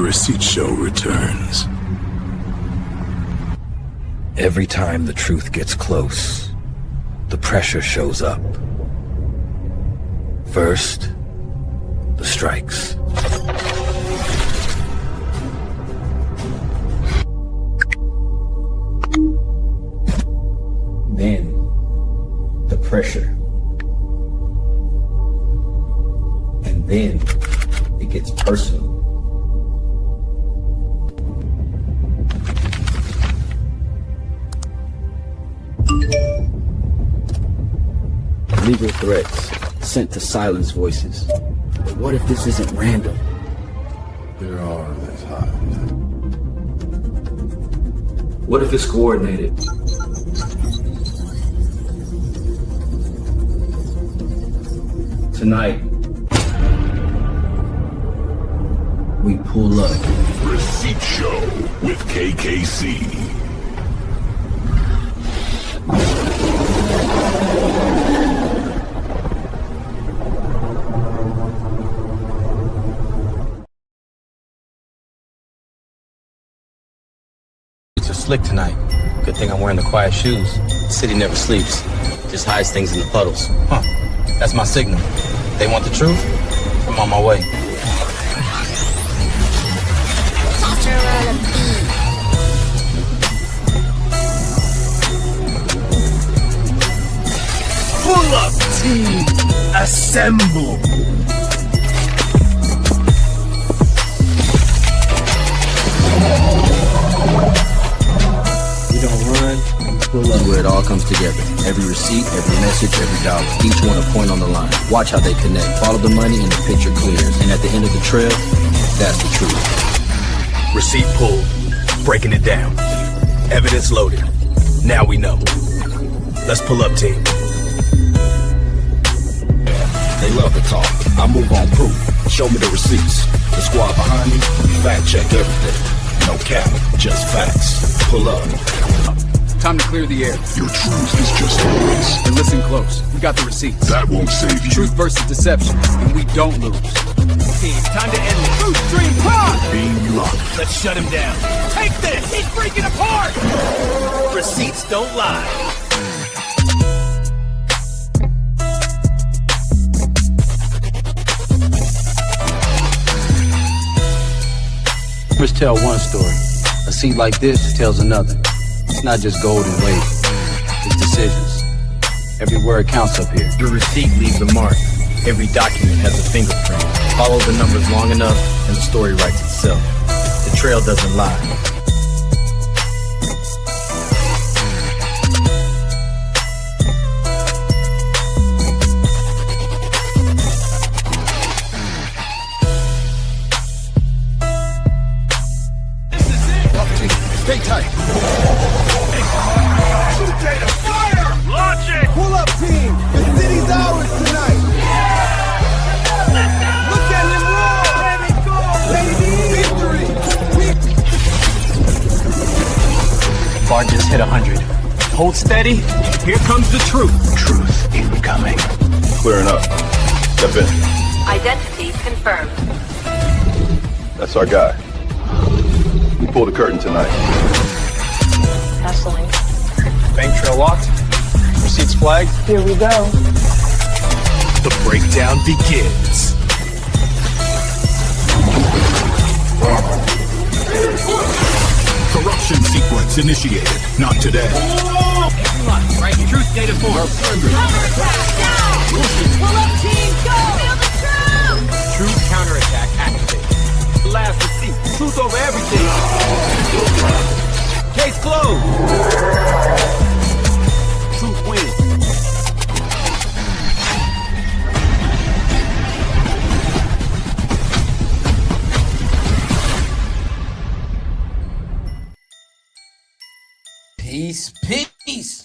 receipt show returns. Every time the truth gets close, the pressure shows up. First, the strikes. Then, the pressure. And then, it gets personal. Legal threats sent to silence voices. But what if this isn't random? There are the times. What if it's coordinated? Tonight, we pull up. Receipt Show with KKC. Slick tonight. Good thing I'm wearing the quiet shoes. The city never sleeps. Just hides things in the puddles. Huh. That's my signal. They want the truth? I'm on my way. Pull up team, assemble. Pull up where it all comes together. Every receipt, every message, every dollar. Each one a point on the line. Watch how they connect. Follow the money and the picture clears. And at the end of the trail, that's the truth. Receipt pulled. Breaking it down. Evidence loaded. Now we know. Let's pull up, team. They love to talk. I move on proof. Show me the receipts. The squad behind me, fact check everything. No cap, just facts. Pull up. Time to clear the air. Your truth is just a voice. And listen close. We got the receipts. That won't save you. Truth versus deception, and we don't lose. Team, time to end this. Truth stream pop! Being locked. Let's shut him down. Take this! He's freaking apart! Receipts don't lie. First tell one story. A seat like this tells another. It's not just gold and weight. It's decisions. Every word counts up here. Your receipt leaves a mark. Every document has a fingerprint. Follow the numbers long enough, and the story writes itself. The trail doesn't lie. Stay tight. Fire! Launch it! Pull up team! The city's ours tonight! Look at him roar! Baby! Victory! Bar just hit 100. Hold steady. Here comes the truth. Truth incoming. Clearing up. Step in. Identity confirmed. That's our guy. We pulled the curtain tonight. Hustling. Bank trail locked. Receipts flagged. Here we go. The breakdown begins. Corruption sequence initiated. Not today. Everyone, right? Truth data form. Counterattack now! Pull up team, go! Feel the truth! Truth counterattack activated. Last receipt. Truth over everything. Case closed. Truth wins. Peace, peace.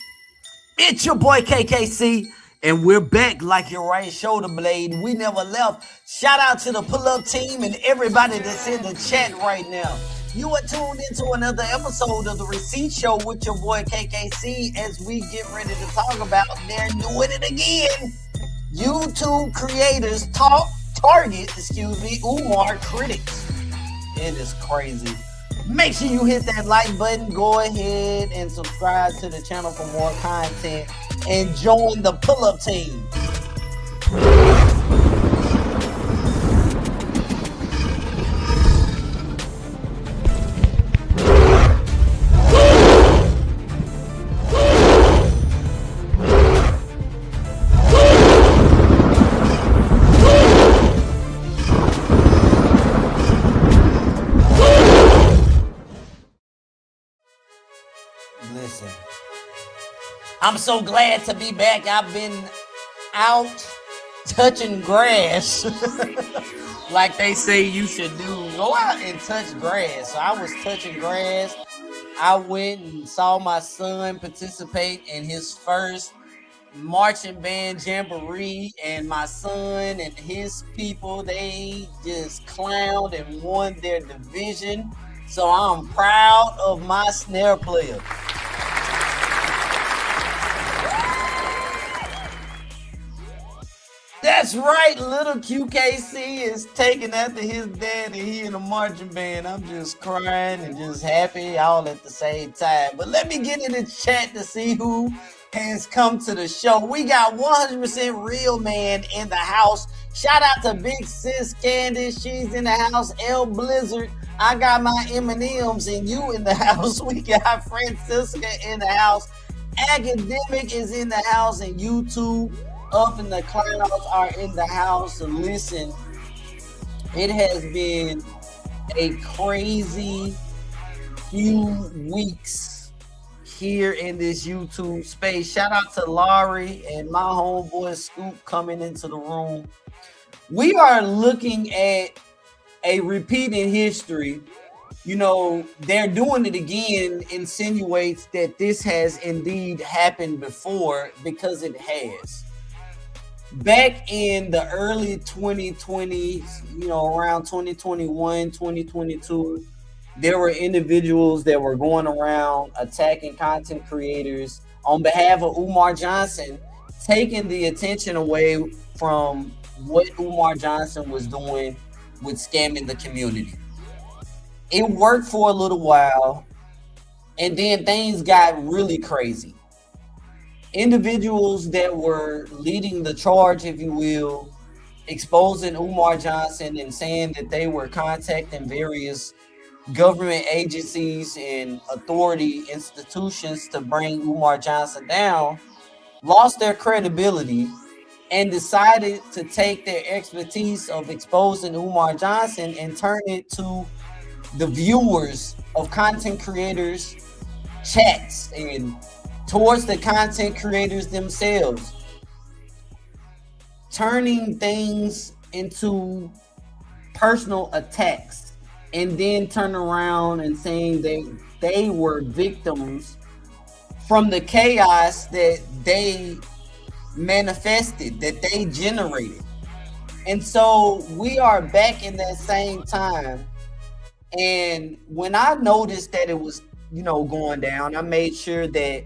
It's your boy KKC, and we're back like your right shoulder blade. We never left. Shout out to the pull-up team and everybody that's in the chat right now. You are tuned into another episode of the Receipt Show with your boy KKC as we get ready to talk about they're doing it again. YouTube creators target Umar critics. It is crazy. Make sure you hit that like button. Go ahead and subscribe to the channel for more content and join the pull-up team. Listen, I'm so glad to be back. I've been out touching grass. Like they say you should do. Go out and touch grass. So I was touching grass. I went and saw my son participate in his first marching band jamboree, and my son and his people, they just clowned and won their division. So I'm proud of my snare player. That's right, little QKC is taking after his dad, and he in a marching band. I'm just crying and just happy all at the same time. But let me get in the chat to see who has come to the show. We got 100% Real Man in the house. Shout out to Big Sis Candace. She's in the house. L Blizzard. I got my M&Ms and you in the house. We got Francisca in the house. Academic is in the house, and YouTube Up in the Clouds are in the house. And listen, it has been a crazy few weeks here in this YouTube space. Shout out to Laurie and my homeboy Scoop coming into the room. We are looking at a repeat in history. You know, they're doing it again, insinuates that this has indeed happened before, because it has. Back in the early 2020s, you know, around 2021, 2022, there were individuals that were going around attacking content creators on behalf of Umar Johnson, taking the attention away from what Umar Johnson was doing with scamming the community. It worked for a little while, and then things got really crazy. Individuals that were leading the charge, if you will, exposing Umar Johnson and saying that they were contacting various government agencies and authority institutions to bring Umar Johnson down, lost their credibility and decided to take their expertise of exposing Umar Johnson and turn it to the viewers of content creators' chats and towards the content creators themselves, turning things into personal attacks, and then turn around and saying they were victims from the chaos that they manifested, that they generated. And so we are back in that same time. And when I noticed that it was, you know, going down, I made sure that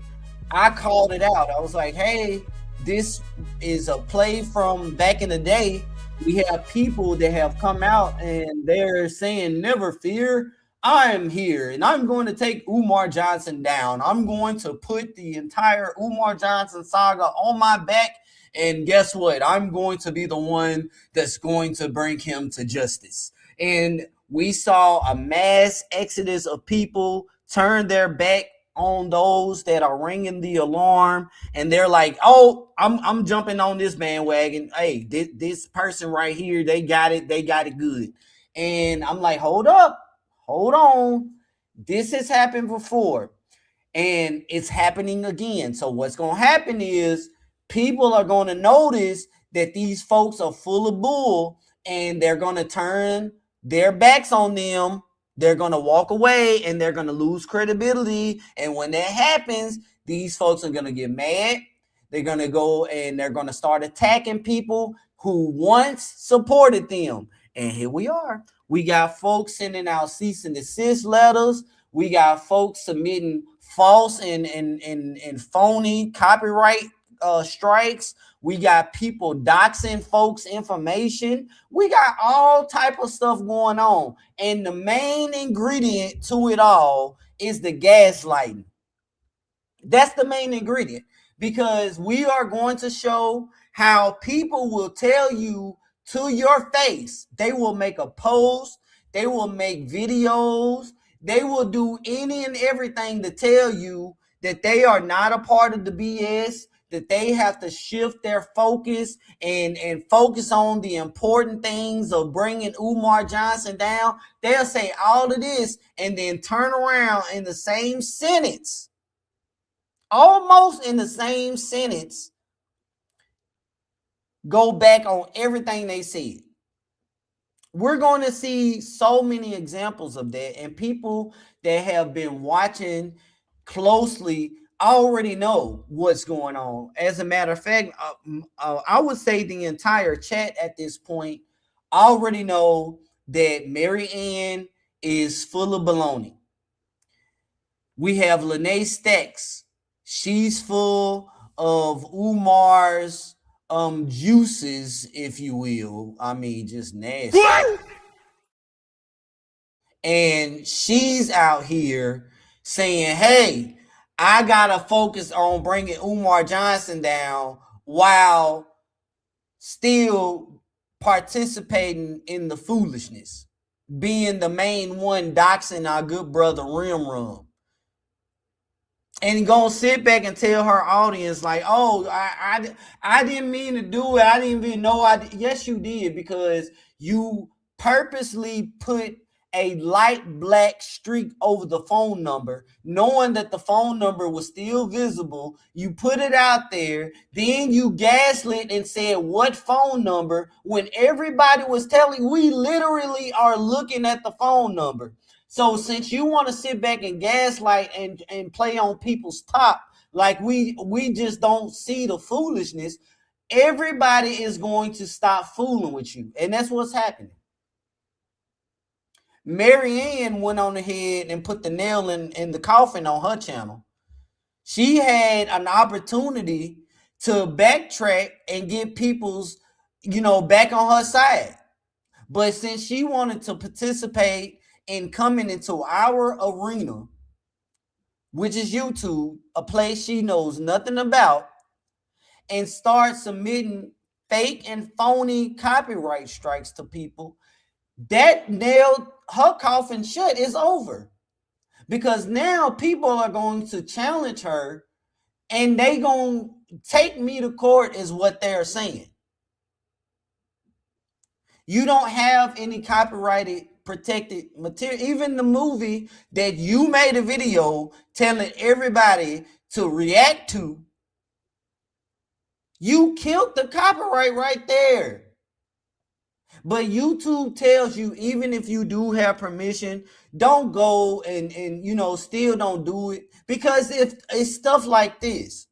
I called it out. I was like, hey, this is a play from back in the day. We have people that have come out and they're saying, never fear, I'm here and I'm going to take Umar Johnson down. I'm going to put the entire Umar Johnson saga on my back. And guess what? I'm going to be the one that's going to bring him to justice. And we saw a mass exodus of people turn their back on those that are ringing the alarm, and they're like, oh, I'm jumping on this bandwagon. Hey, this person right here, they got it good. And I'm like, hold on, this has happened before and it's happening again. So what's going to happen is people are going to notice that these folks are full of bull, and they're going to turn their backs on them. They're going to walk away and they're going to lose credibility. And when that happens, these folks are going to get mad. They're going to go and they're going to start attacking people who once supported them. And here we are. We got folks sending out cease and desist letters. We got folks submitting false and phony copyright strikes. We got people doxing folks' information. We got all type of stuff going on. And the main ingredient to it all is the gaslighting. That's the main ingredient, because we are going to show how people will tell you to your face. They will make a post. They will make videos. They will do any and everything to tell you that they are not a part of the BS, that they have to shift their focus and focus on the important things of bringing Umar Johnson down. They'll say all of this and then turn around in the same sentence, almost in the same sentence, go back on everything they said. We're going to see so many examples of that, and people that have been watching closely already know what's going on. As a matter of fact, I would say the entire chat at this point already know that Mary Ann is full of baloney. We have Lenae Stacks. She's full of Umar's juices, if you will. I mean, just nasty. And she's out here saying, hey, I gotta focus on bringing Umar Johnson down while still participating in the foolishness, being the main one doxing our good brother Rim Rum. And gonna sit back and tell her audience like, oh, I didn't mean to do it. I didn't even know I did. Yes, you did, because you purposely put a light black streak over the phone number, knowing that the phone number was still visible. You put it out there, then you gaslit and said, what phone number? When everybody was telling, we literally are looking at the phone number. So since you want to sit back and gaslight and play on people's top, like we just don't see the foolishness, everybody is going to stop fooling with you. And that's what's happening. Mary Ann went on ahead and put the nail in the coffin on her channel. She had an opportunity to backtrack and get people's, back on her side. But since she wanted to participate in coming into our arena, which is YouTube, a place she knows nothing about, and start submitting fake and phony copyright strikes to people, that nailed her coffin shut. Is over, because now people are going to challenge her and they gonna take me to court, is what they're saying. You don't have any copyrighted protected material. Even the movie that you made a video telling everybody to react to, you killed the copyright right there. But YouTube tells you, even if you do have permission, don't go and still don't do it. Because if it's stuff like this,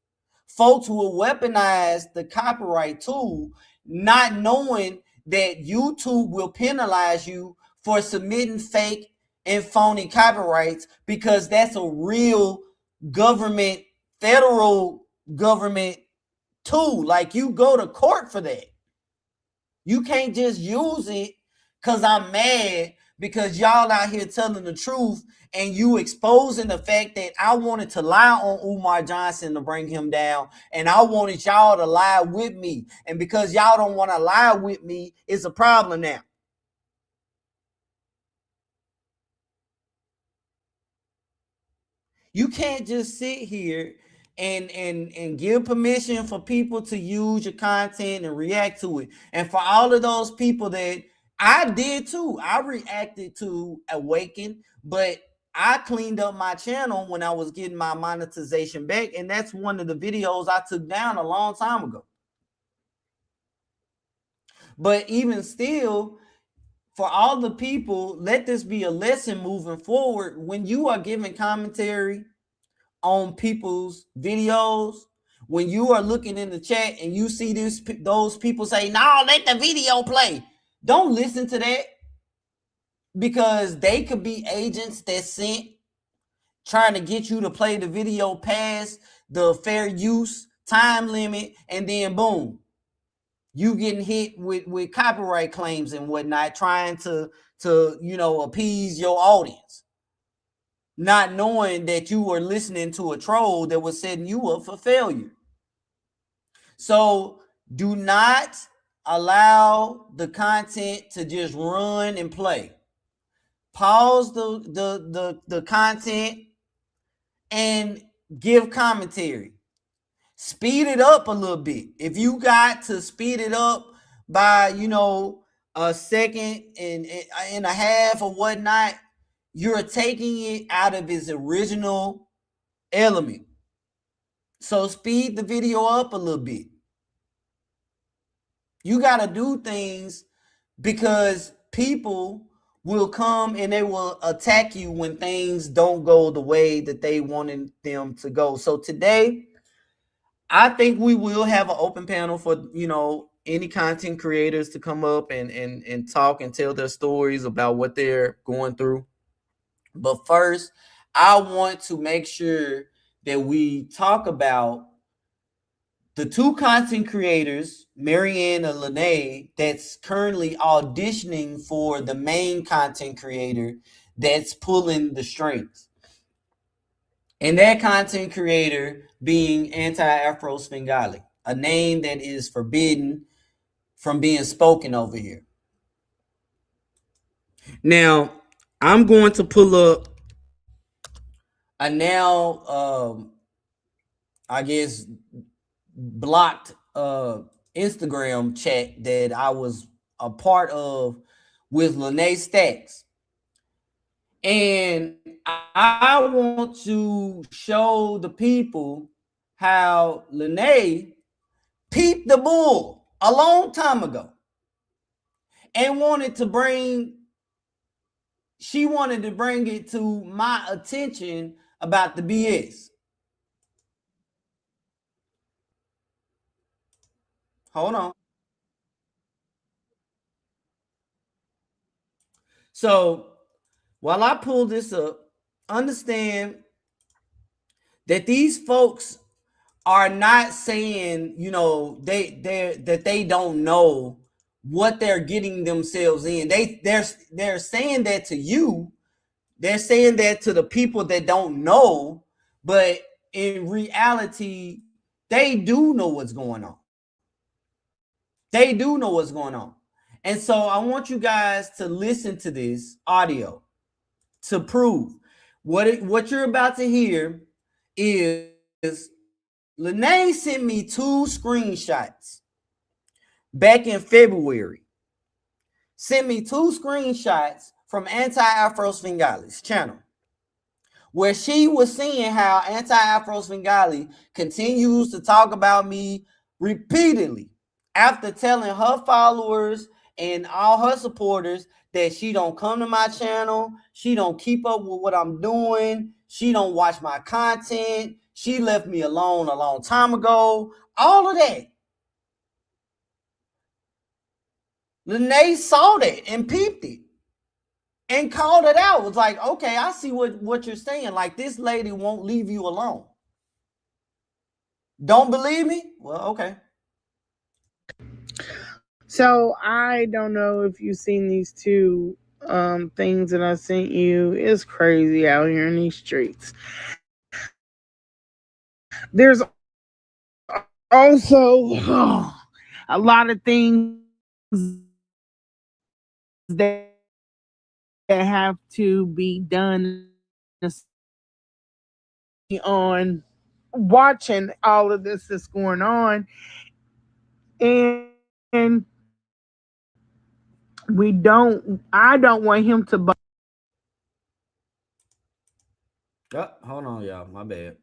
folks will weaponize the copyright tool, not knowing that YouTube will penalize you for submitting fake and phony copyrights, because that's a real government, federal government tool. Like, you go to court for that. You can't just use it because I'm mad because y'all out here telling the truth and you exposing the fact that I wanted to lie on Umar Johnson to bring him down, and I wanted y'all to lie with me. And because y'all don't want to lie with me, it's a problem now. You can't just sit here and give permission for people to use your content and react to it. And for all of those people that I did too, I reacted to Awaken, but I cleaned up my channel when I was getting my monetization back. And that's one of the videos I took down a long time ago. But even still, for all the people, let this be a lesson moving forward. When you are giving commentary on people's videos, when you are looking in the chat and you see those people say, no, let the video play, don't listen to that, because they could be agents that sent trying to get you to play the video past the fair use time limit, and then boom, you getting hit with copyright claims and whatnot, trying to appease your audience, not knowing that you were listening to a troll that was setting you up for failure. So do not allow the content to just run and play. Pause the content and give commentary. Speed it up a little bit. If you got to speed it up by a second and a half or whatnot, you're taking it out of its original element. So speed the video up a little bit. You got to do things because people will come and they will attack you when things don't go the way that they wanted them to go. So today, I think we will have an open panel for any content creators to come up and talk and tell their stories about what they're going through. But first, I want to make sure that we talk about the two content creators, Marianne and Lenae, that's currently auditioning for the main content creator that's pulling the strings. And that content creator being Anti Afro Svengalis, a name that is forbidden from being spoken over here. Now, I'm going to pull up a now, I guess, blocked Instagram chat that I was a part of with Lenae Stacks. And I want to show the people how Lenae peeped the bull a long time ago and wanted to bring it to my attention about the BS. Hold on. So while I pull this up, understand that these folks are not saying, that they don't know what they're getting themselves in. They're saying that to you. They're saying that to the people that don't know, but in reality, they do know what's going on. They do know what's going on. And so I want you guys to listen to this audio to prove what you're about to hear is Lenae sent me 2 screenshots back in February. Sent me 2 screenshots from Anti Afro Svengalis channel, where she was seeing how Anti Afro Svengalis continues to talk about me repeatedly after telling her followers and all her supporters that she don't come to my channel, she don't keep up with what I'm doing, she don't watch my content, she left me alone a long time ago, all of that. Lenae saw that and peeped it and called it out. It was like, okay, I see what you're saying. Like, this lady won't leave you alone. Don't believe me? Well, okay. So I don't know if you've seen these 2 things that I sent you. It's crazy out here in these streets. There's also a lot of things that have to be done on watching all of this that's going on, and I don't want him to hold on, y'all, my bad.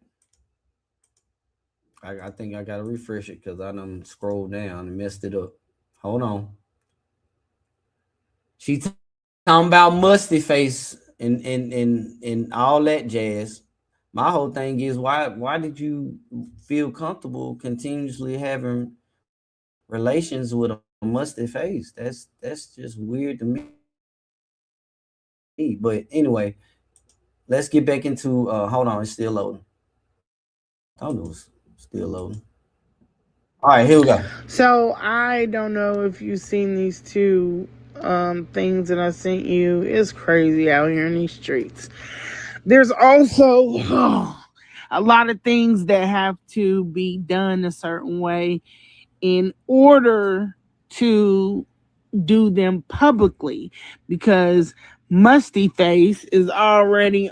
I think I gotta refresh it because I done scrolled down and messed it up. Hold on. She talking about musty face and all that jazz. My whole thing is why did you feel comfortable continuously having relations with a musty face? That's just weird to me. But anyway, let's get back into hold on, it's still loading. I don't know, it's still loading. All right, here we go. So I don't know if you've seen these two things that I sent you. It's crazy out here in these streets. There's also a lot of things that have to be done a certain way in order to do them publicly, because Musty Face is already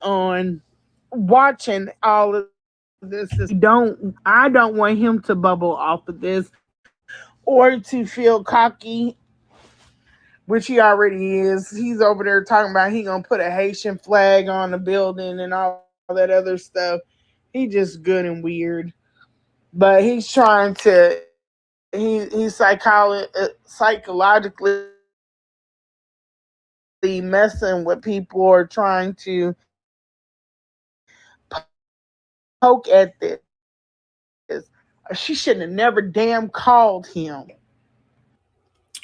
on watching all of this. I don't want him to bubble off of this or to feel cocky, which he already is. He's over there talking about he gonna put a Haitian flag on the building and all that other stuff. He just good and weird, but he's trying to. He's psychologically messing with people or trying to poke at this. She shouldn't have never damn called him.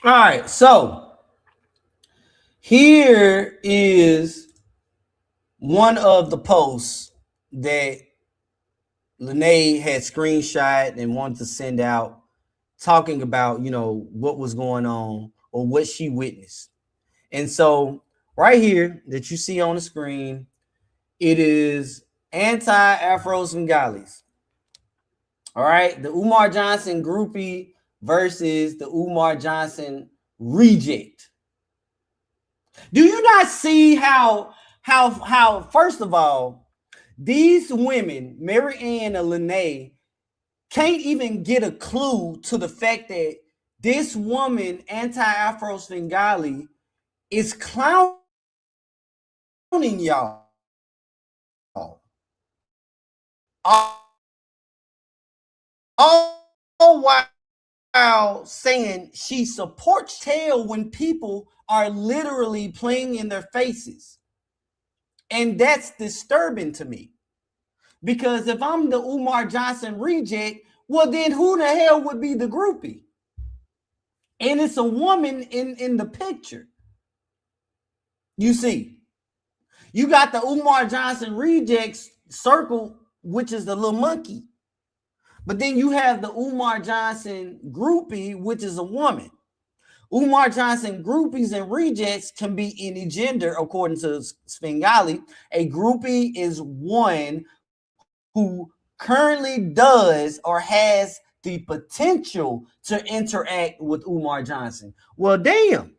All right, so here is one of the posts that Lenae had screenshot and wanted to send out, talking about, you know, what was going on or what she witnessed. And so right here that you see on the screen, it is Anti Afro Svengalis. All right, the Umar Johnson groupie versus the Umar Johnson reject. Do you not see how first of all, these women, Mary Ann and Lenae, can't even get a clue to the fact that this woman, Anti Afro Svengali, is clowning y'all. All while saying she supports tail when people are literally playing in their faces. And that's disturbing to me. Because if I'm the Umar Johnson reject, well, then who the hell would be the groupie? And it's a woman in the picture. You see, you got the Umar Johnson rejects circle, which is the little monkey. But then you have the Umar Johnson groupie, which is a woman. Umar Johnson groupies and rejects can be any gender, according to Svengali. A groupie is one who currently does or has the potential to interact with Umar Johnson. Well, damn.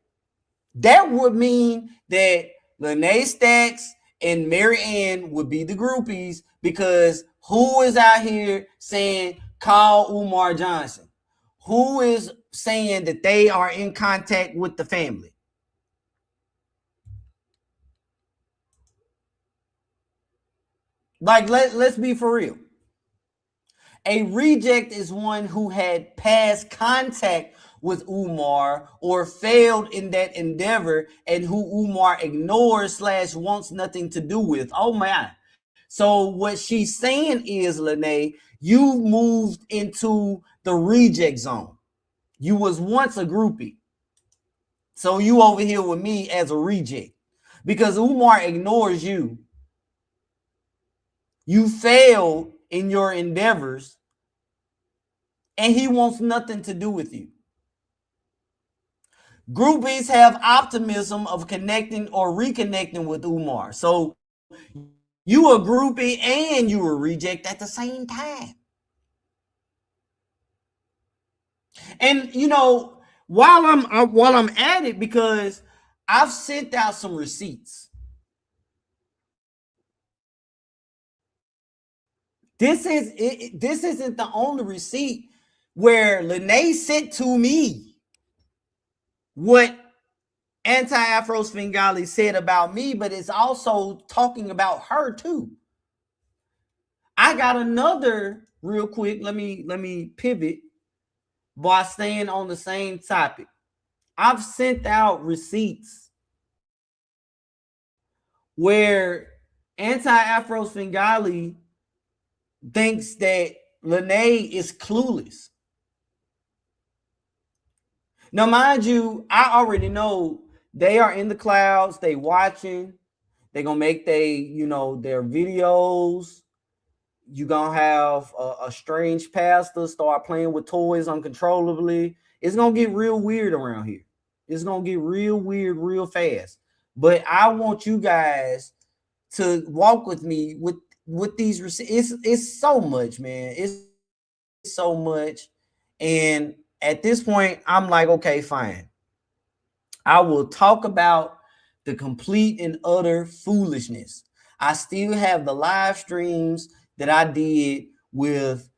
That would mean that Lenae Stacks and Mary Ann would be the groupies, because who is out here saying call Umar Johnson? Who is saying that they are in contact with the family? Like, let's be for real. A reject is one who had past contact with Umar or failed in that endeavor and who Umar ignores / wants nothing to do with. Oh my. So what she's saying is, Lenae, you moved into the reject zone. You was once a groupie. So you over here with me as a reject. Because Umar ignores you. You failed in your endeavors, and he wants nothing to do with you. Groupies have optimism of connecting or reconnecting with Umar. So you a groupie and you a reject at the same time. And you know, while I'm at it, because I've sent out some receipts. This isn't the only receipt where Lenae sent to me what Anti Afro Svengali said about me, but it's also talking about her too. I got another real quick. Let me pivot by staying on the same topic. I've sent out receipts where Anti Afro Svengali thinks that Lenae is clueless. Now, mind you, I already know they are in the clouds. They watching. They're gonna make their videos. You're gonna have a strange pastor start playing with toys uncontrollably. It's gonna get real weird around here. It's gonna get real weird real fast. But I want you guys to walk with me with these receipts. It's so much, man. It's so much. And at this point, I'm like, okay, fine. I will talk about the complete and utter foolishness. I still have the live streams that I did with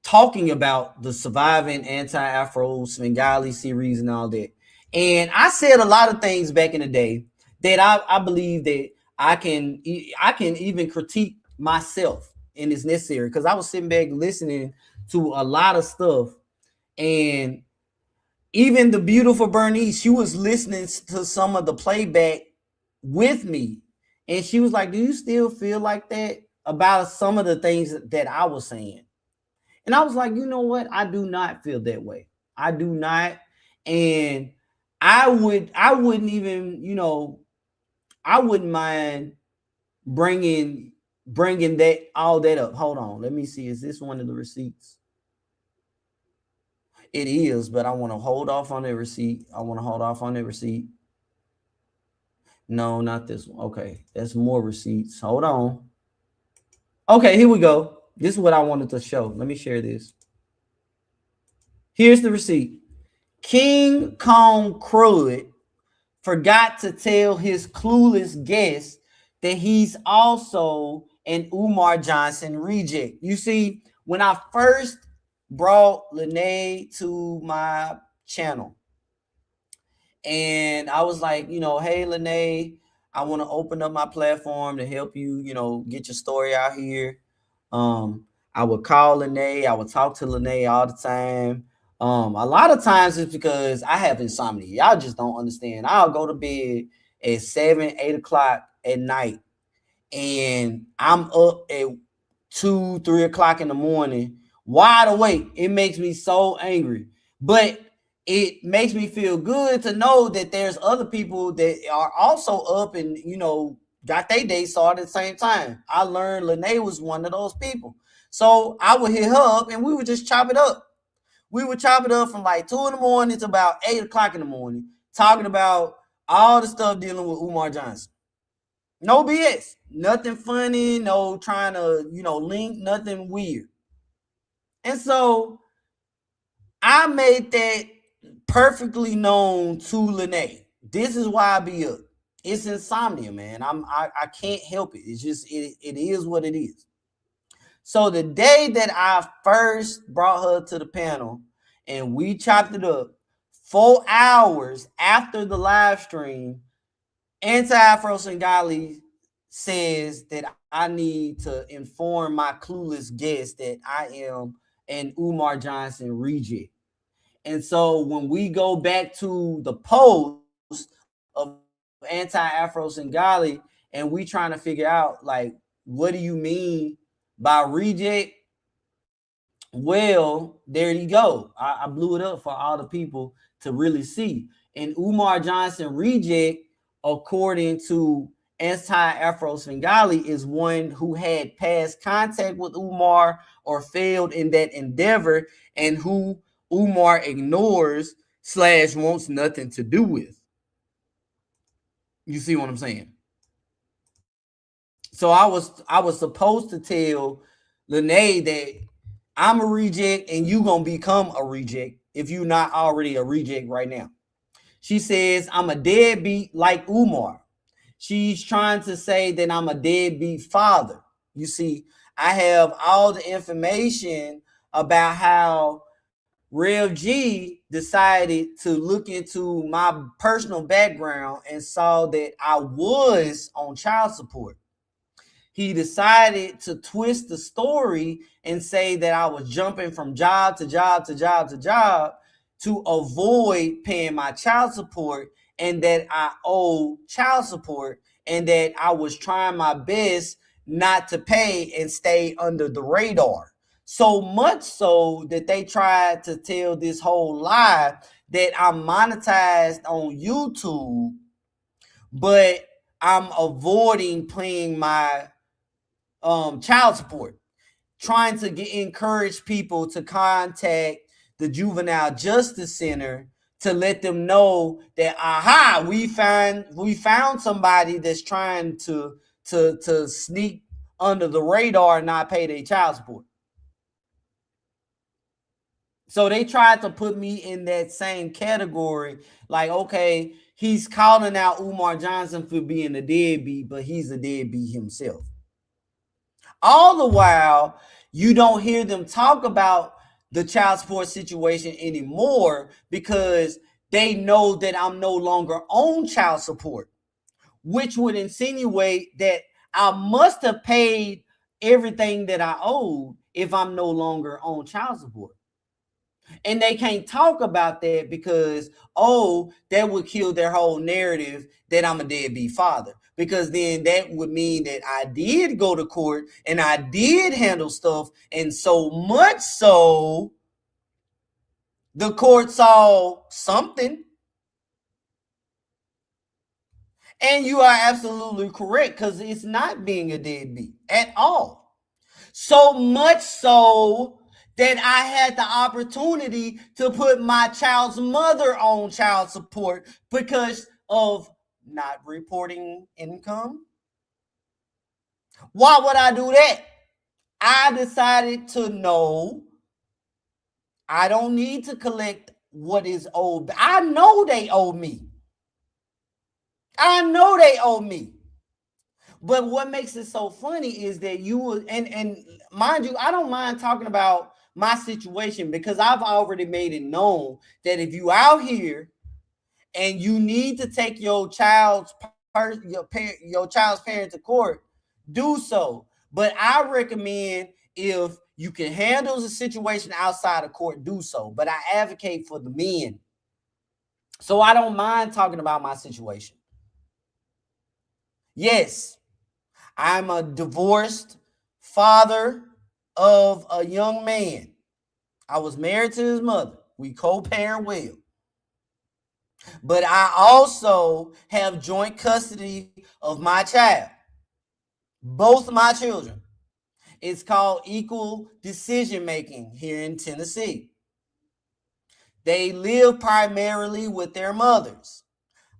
talking about the surviving Anti Afro Svengalis series and all that. And I said a lot of things back in the day that I believe that I can even critique myself and it's necessary, because I was sitting back listening to a lot of stuff, and even the beautiful Bernice, she was listening to some of the playback with me, and she was like, do you still feel like that about some of the things that I was saying? And I was like, you know what? I do not feel that way. I do not. And I wouldn't even, you know, I wouldn't mind bringing that all that up. Hold on. Let me see. Is this one of the receipts? It is, but I want to hold off on the receipt. No, not this one. Okay. That's more receipts. Hold on. Okay, here we go. This is what I wanted to show. Let me share this. Here's the receipt. King Kong Crud forgot to tell his clueless guest that he's also an Umar Johnson reject. You see, when I first brought Lenae to my channel, and I was like, you know, hey, Lenae, I want to open up my platform to help you, you know, get your story out here. I would call Lenae. I would talk to Lenae all the time. A lot of times it's because I have insomnia. Y'all just don't understand. I'll go to bed at 7, 8 o'clock at night, and I'm up at 2, 3 o'clock in the morning, wide awake. It makes me so angry, but it makes me feel good to know that there's other people that are also up and, you know, got their day started at the same time. I learned Lenae was one of those people. So I would hit her up and we would just chop it up. We would chop it up from like 2 in the morning to about 8 o'clock in the morning, talking about all the stuff dealing with Umar Johnson. No BS, nothing funny, no trying to, you know, link, nothing weird. And so I made that perfectly known to Lenae. This is why I be up. It's insomnia, man. I can't help it. It's just it is what it is. So the day that I first brought her to the panel and we chopped it up, 4 hours after the live stream, Anti Afro Svengalis says that I need to inform my clueless guest that I am an Umar Johnson reject. And so when we go back to the post of Anti Afro Svengali and we trying to figure out, like, what do you mean by reject? Well, there you go. I blew it up for all the people to really see. And Umar Johnson reject, according to Anti Afro Svengali, is one who had past contact with Umar or failed in that endeavor, and who Umar ignores / wants nothing to do with. You see what I'm saying? So I was supposed to tell Lenae that I'm a reject and you gonna become a reject if you're not already a reject right now. She says I'm a deadbeat like Umar. She's trying to say that I'm a deadbeat father. You see, I have all the information about how Rev G decided to look into my personal background and saw that I was on child support. He decided to twist the story and say that I was jumping from job to job to job to job to avoid paying my child support, and that I owe child support, and that I was trying my best not to pay and stay under the radar. So much so that they tried to tell this whole lie that I'm monetized on YouTube, but I'm avoiding paying my child support, trying to encourage people to contact the Juvenile Justice Center to let them know that we found somebody that's trying to sneak under the radar and not pay their child support. So they tried to put me in that same category, like, okay, he's calling out Umar Johnson for being a deadbeat, but he's a deadbeat himself. All the while, you don't hear them talk about the child support situation anymore because they know that I'm no longer on child support, which would insinuate that I must have paid everything that I owed if I'm no longer on child support. And they can't talk about that because, that would kill their whole narrative that I'm a deadbeat father. Because then that would mean that I did go to court and I did handle stuff. And so much so, the court saw something. And you are absolutely correct, because it's not being a deadbeat at all. So much so that I had the opportunity to put my child's mother on child support because of not reporting income. Why would I do that? I decided to know I don't need to collect what is owed. I know they owe me. I know they owe me. But what makes it so funny is that you will, and mind you, I don't mind talking about my situation because I've already made it known that if you out here and you need to take your child's parent to court, do so. But I recommend, if you can handle the situation outside of court, do so. But I advocate for the men. So I don't mind talking about my situation. Yes, I'm a divorced father of a young man. I was married to his mother. We co-parent well. But I also have joint custody of my child. Both my children. It's called equal decision making here in Tennessee. They live primarily with their mothers.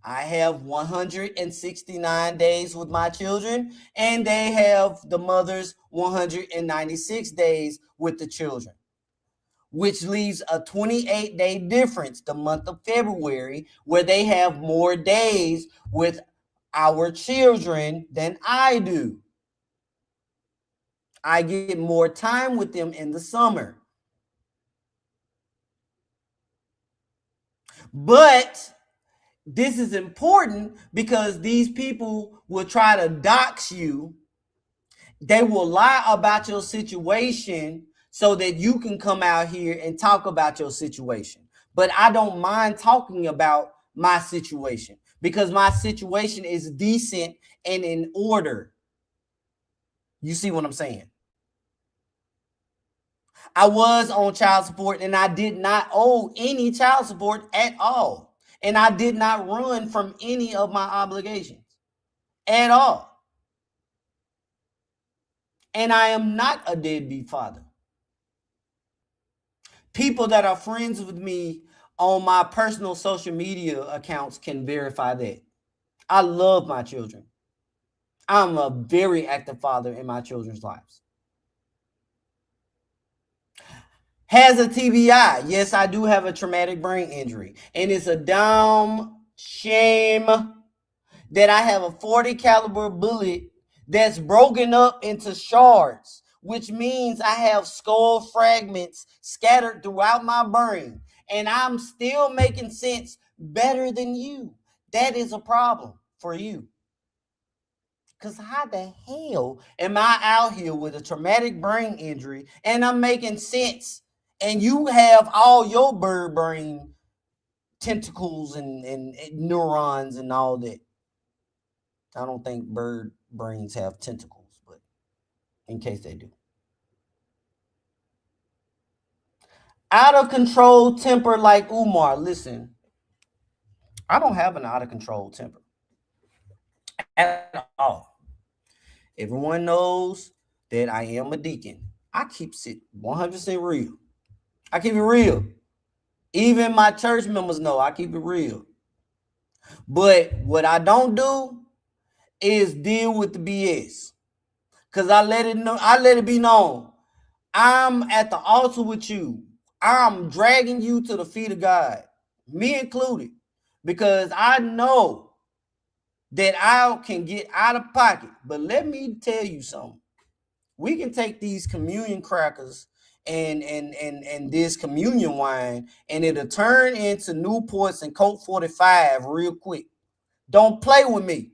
I have 169 days with my children, and they have the mothers 196 days with the children, which leaves a 28-day difference the month of February, where they have more days with our children than I do. I get more time with them in the summer. But this is important because these people will try to dox you. They will lie about your situation so that you can come out here and talk about your situation. But I don't mind talking about my situation because my situation is decent and in order. You see what I'm saying? I was on child support and I did not owe any child support at all. And I did not run from any of my obligations at all. And I am not a deadbeat father. People that are friends with me on my personal social media accounts can verify that. I love my children. I'm a very active father in my children's lives. Has a TBI. Yes, I do have a traumatic brain injury. And it's a damn shame that I have a .40 caliber bullet that's broken up into shards, which means I have skull fragments scattered throughout my brain. And I'm still making sense better than you. That is a problem for you. Because how the hell am I out here with a traumatic brain injury and I'm making sense? And you have all your bird brain tentacles and neurons and all that. I don't think bird brains have tentacles, but in case they do. Out of control temper like Umar. Listen, I don't have an out of control temper at all. Everyone knows that I am a deacon. I keep it 100% real. I keep it real. Even my church members know I keep it real. But what I don't do is deal with the BS. Cause I let it be known. I'm at the altar with you. I'm dragging you to the feet of God, me included, because I know that I can get out of pocket. But let me tell you something. We can take these communion crackers and this communion wine, and it'll turn into Newports and Colt 45 real quick. Don't play with me.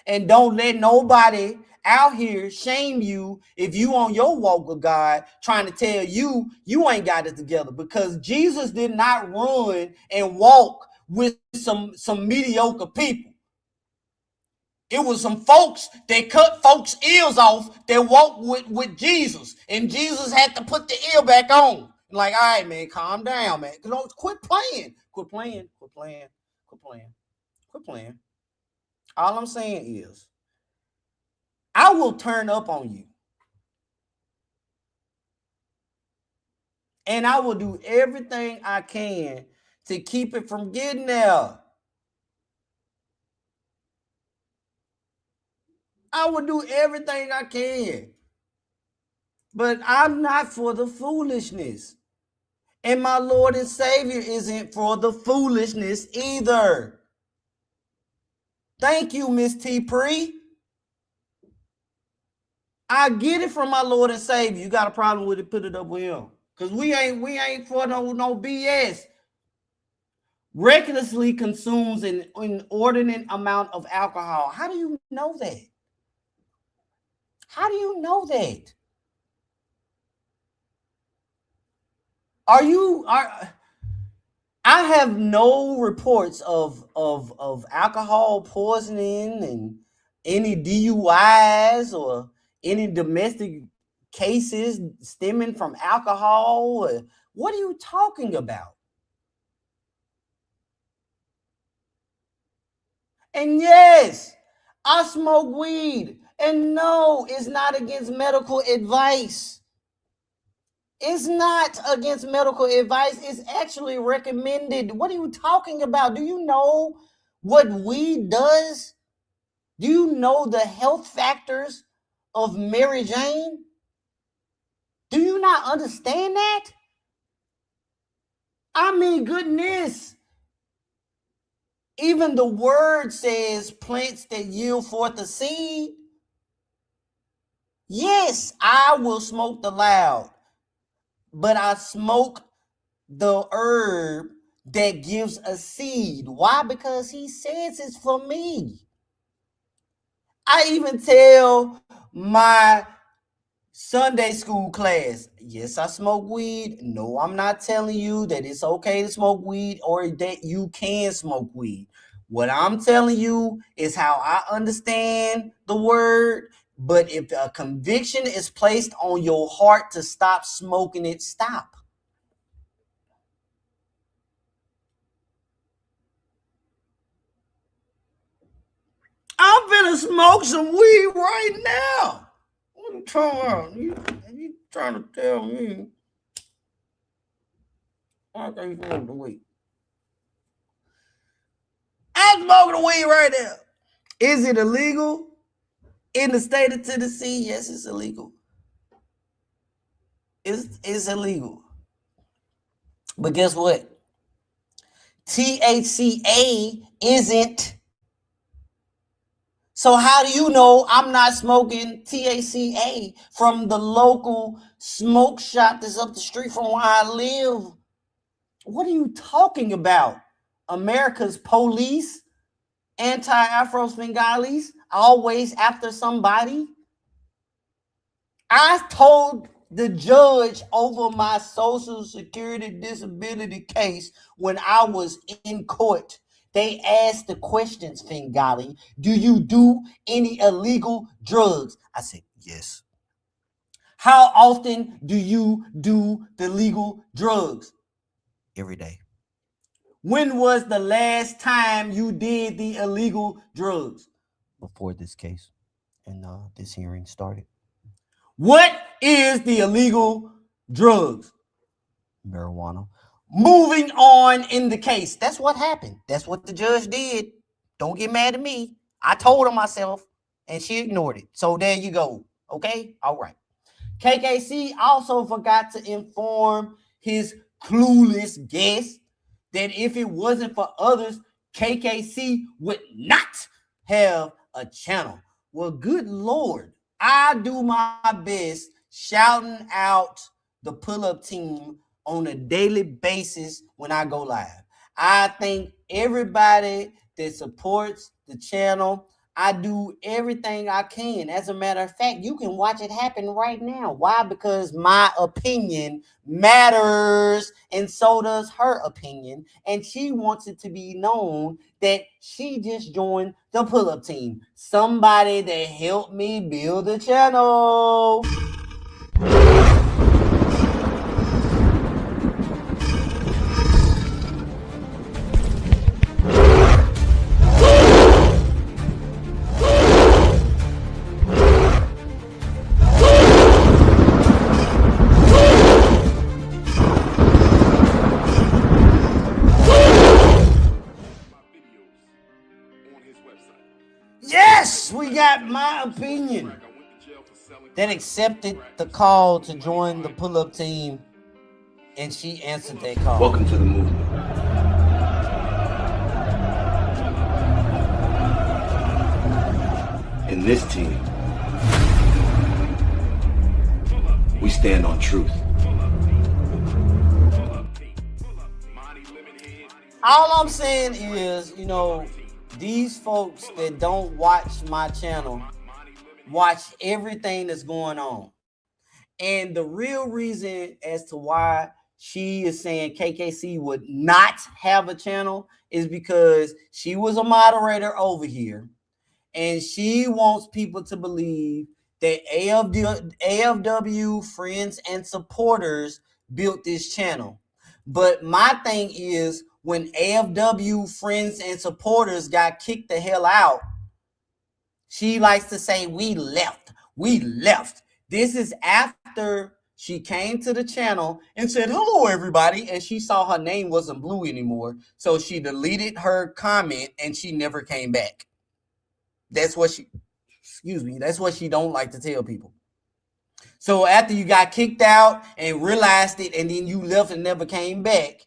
And don't let nobody out here shame you if you on your walk with God trying to tell you ain't got it together, because Jesus did not run and walk with some mediocre people. It was some folks that cut folks' ears off that walked with Jesus, and Jesus had to put the ear back on. Like, all right, man, calm down, man. Quit playing. All I'm saying is, I will turn up on you. And I will do everything I can to keep it from getting there. I will do everything I can. But I'm not for the foolishness. And my Lord and Savior isn't for the foolishness either. Thank you, Miss T. Pre. I get it from my Lord and Savior. You got a problem with it, put it up with him. Because we ain't for no BS. Recklessly consumes an inordinate amount of alcohol. How do you know that? How do you know that? I have no reports of alcohol poisoning and any DUIs or any domestic cases stemming from alcohol. What are you talking about? And yes, I smoke weed. And no, it's not against medical advice. It's not against medical advice. It's actually recommended. What are you talking about? Do you know what weed does? Do you know the health factors of Mary Jane? Do you not understand that? I mean, goodness. Even the word says plants that yield forth a seed. Yes, I will smoke the loud, but I smoke the herb that gives a seed. Why? Because he says it's for me. I even tell my Sunday school class, yes, I smoke weed. No, I'm not telling you that it's okay to smoke weed or that you can smoke weed. What I'm telling you is how I understand the word. But if a conviction is placed on your heart to stop smoking it, stop. I'm finna smoke some weed right now. What are you talking about? You trying to tell me I can't smoke the weed? I'm smoking the weed right now. Is it illegal in the state of Tennessee? Yes, it's illegal. It's illegal. But guess what? THCA isn't. So how do you know I'm not smoking THCA from the local smoke shop that's up the street from where I live? What are you talking about? America's police, Anti Afro Svengalis, always after somebody? I told the judge over my Social Security disability case when I was in court. They asked the questions, Svengali. Do you do any illegal drugs? I said, yes. How often do you do the legal drugs? Every day. When was the last time you did the illegal drugs? Before this case and this hearing started. What is the illegal drugs? Marijuana. Moving on in the case. That's what happened. That's what the judge did. Don't get mad at me. I told her myself, and she ignored it. So there you go. Okay? All right. KKC also forgot to inform his clueless guest that if it wasn't for others, KKC would not have a channel. Well, good Lord, I do my best shouting out the pull-up team on a daily basis when I go live. I thank everybody that supports the channel. I do everything I can. As a matter of fact, you can watch it happen right now. Why? Because my opinion matters, and so does her opinion. And she wants it to be known that she just joined the pull-up team. Somebody that helped me build the channel. Yes, we got my opinion that accepted the call to join the pull-up team, and she answered that call. Welcome to the movement. In this team, we stand on truth. All I'm saying is, you know, these folks that don't watch my channel watch everything that's going on. And the real reason as to why she is saying KKC would not have a channel is because she was a moderator over here, and she wants people to believe that AFW friends and supporters built this channel. But my thing is, when AFW friends and supporters got kicked the hell out, she likes to say, we left. This is after she came to the channel and said, hello, everybody. And she saw her name wasn't blue anymore. So she deleted her comment and she never came back. That's what she don't like to tell people. So after you got kicked out and realized it, and then you left and never came back,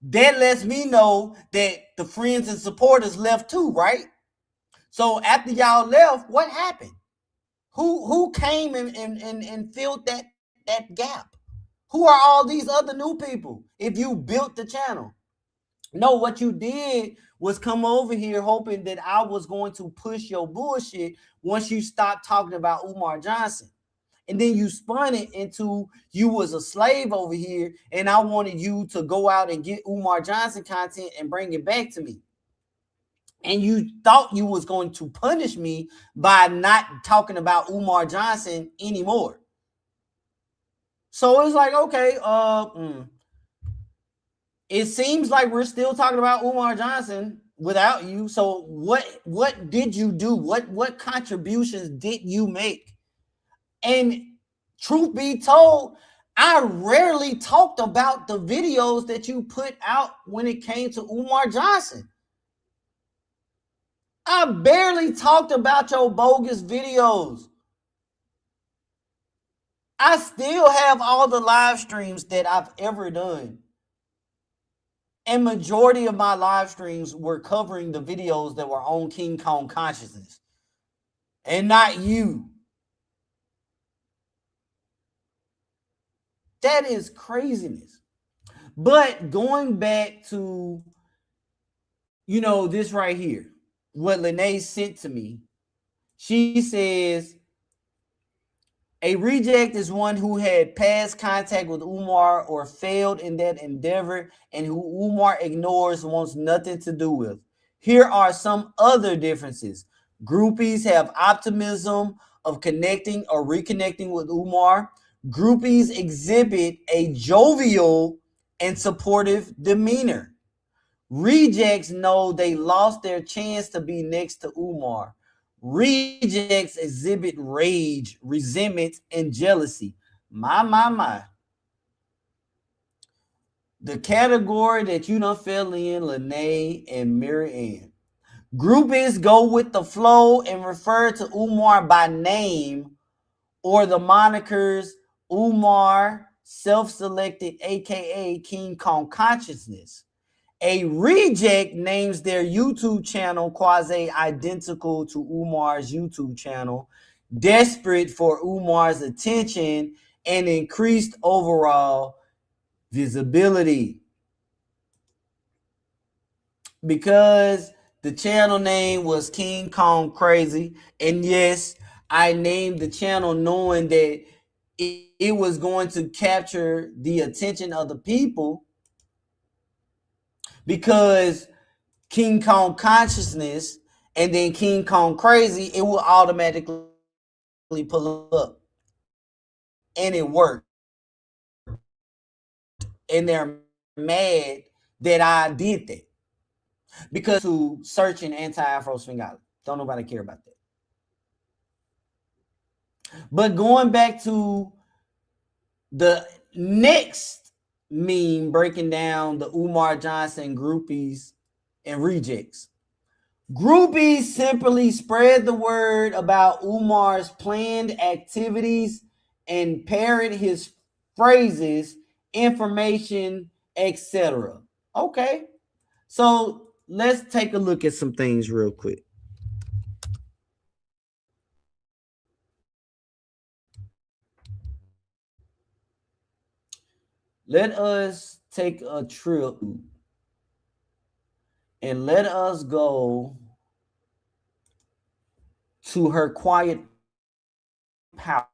that lets me know that the friends and supporters left too, right? So after y'all left, what happened? Who came and filled that gap? Who are all these other new people if you built the channel? No, what you did was come over here hoping that I was going to push your bullshit once you stopped talking about Umar Johnson. And then you spun it into you was a slave over here, and I wanted you to go out and get Umar Johnson content and bring it back to me. And you thought you was going to punish me by not talking about Umar Johnson anymore. So it's like, okay, it seems like we're still talking about Umar Johnson without you. So what did you do? What contributions did you make? And truth be told, I rarely talked about the videos that you put out when it came to Umar Johnson. I barely talked about your bogus videos. I still have all the live streams that I've ever done. And majority of my live streams were covering the videos that were on King Kong Consciousness. And not you. That is craziness. But going back to, you know, this right here, what Lenae sent to me, she says, a reject is one who had past contact with Umar or failed in that endeavor and who Umar ignores, wants nothing to do with. Here are some other differences. Groupies have optimism of connecting or reconnecting with Umar. Groupies exhibit a jovial and supportive demeanor. Rejects know they lost their chance to be next to Umar. Rejects exhibit rage, resentment, and jealousy. My. The category that you done fell in, Lenae and Mary Ann. Groupies go with the flow and refer to Umar by name or the monikers Umar, self-selected, aka King Kong Consciousness. A reject names their YouTube channel quasi-identical to Umar's YouTube channel, desperate for Umar's attention and increased overall visibility. Because the channel name was King Kong Crazy, and yes, I named the channel knowing that it was going to capture the attention of the people, because King Kong Consciousness and then King Kong Crazy, it will automatically pull up. And it worked. And they're mad that I did that. Because to searching Anti Afro Svengalis. Don't nobody care about that. But going back to the next meme breaking down the Umar Johnson groupies and rejects. Groupies simply spread the word about Umar's planned activities and parrot his phrases, information, etc. Okay, so let's take a look at some things real quick. Let us take a trip and let us go to her quiet power.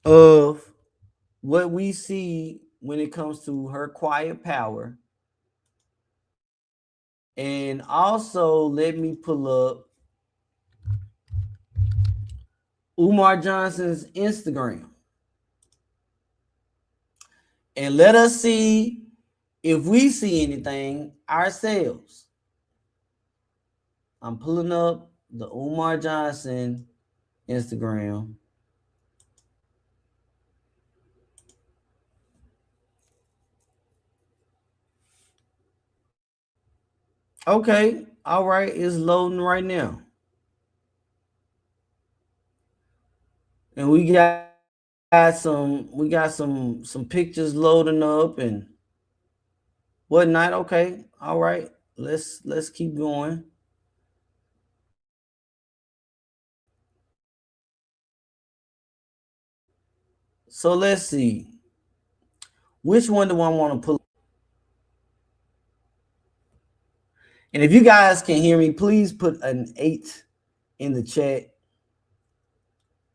Of what we see when it comes to her quiet power. And also let me pull up Umar Johnson's Instagram. And let us see if we see anything ourselves. I'm pulling up the Umar Johnson Instagram. Okay, all right, it's loading right now. And we got some pictures loading up and whatnot. Okay, all right, let's keep going. So let's see. Which one do I want to pull? And if you guys can hear me, please put an 8 in the chat.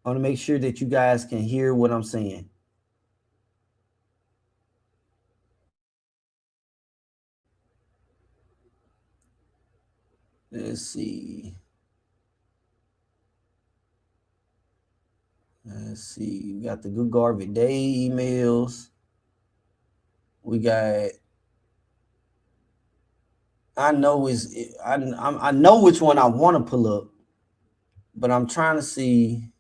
I want to make sure that you guys can hear what I'm saying. Let's see. Let's see. We got the Good Garbage Day emails. We got. I know which one I want to pull up, but I'm trying to see.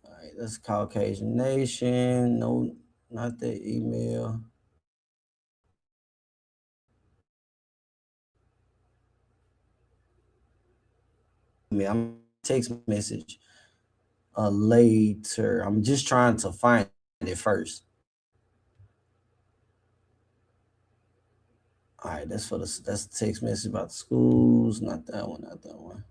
All right, that's Caucasian Nation. No, not that email. I'm text message later. I'm just trying to find it first. All right, that's the text message about the schools. Not that one. Not that one.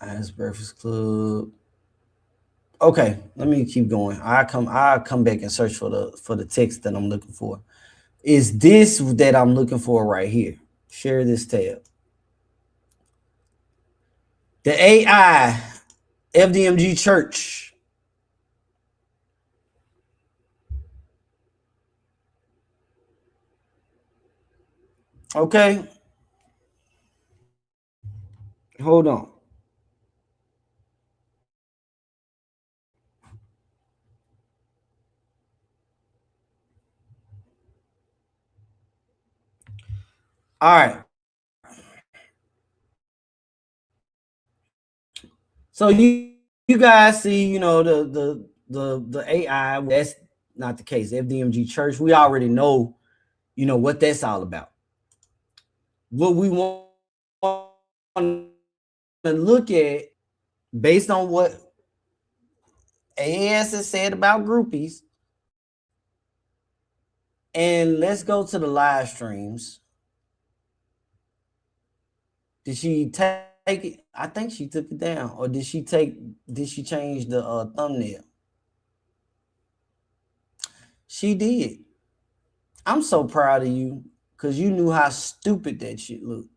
Ice Breakfast Club. Okay, let me keep going. I come back and search for the text that I'm looking for. Is this that I'm looking for right here? Share this tab. The AI FDMG Church. Okay. Hold on. All right. So you guys see, you know, the AI. That's not the case. FDMG Church. We already know, you know, what that's all about. What we want to look at, based on what AAS has said about groupies, and let's go to the live streams. Did she take it? I think she took it down. Or did she change the thumbnail? She did. I'm so proud of you, because you knew how stupid that shit looked.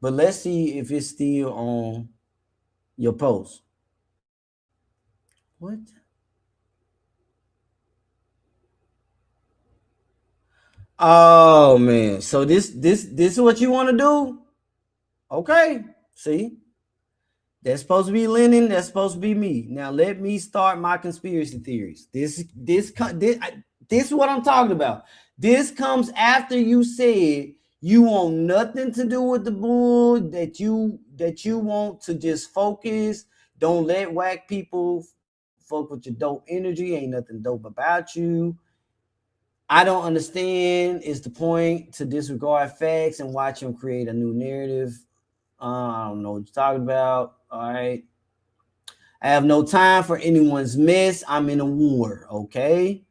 But let's see if it's still on your post. What? Oh man. So this is what you want to do? Okay. See? That's supposed to be Lennon. That's supposed to be me. Now let me start my conspiracy theories. This is what I'm talking about. This comes after you said you want nothing to do with the bull, that you want to just focus. Don't let whack people fuck with your dope energy. Ain't nothing dope about you. I don't understand. Is the point to disregard facts and watch them create a new narrative? I don't know what you're talking about. All right. I have no time for anyone's mess. I'm in a war. Okay.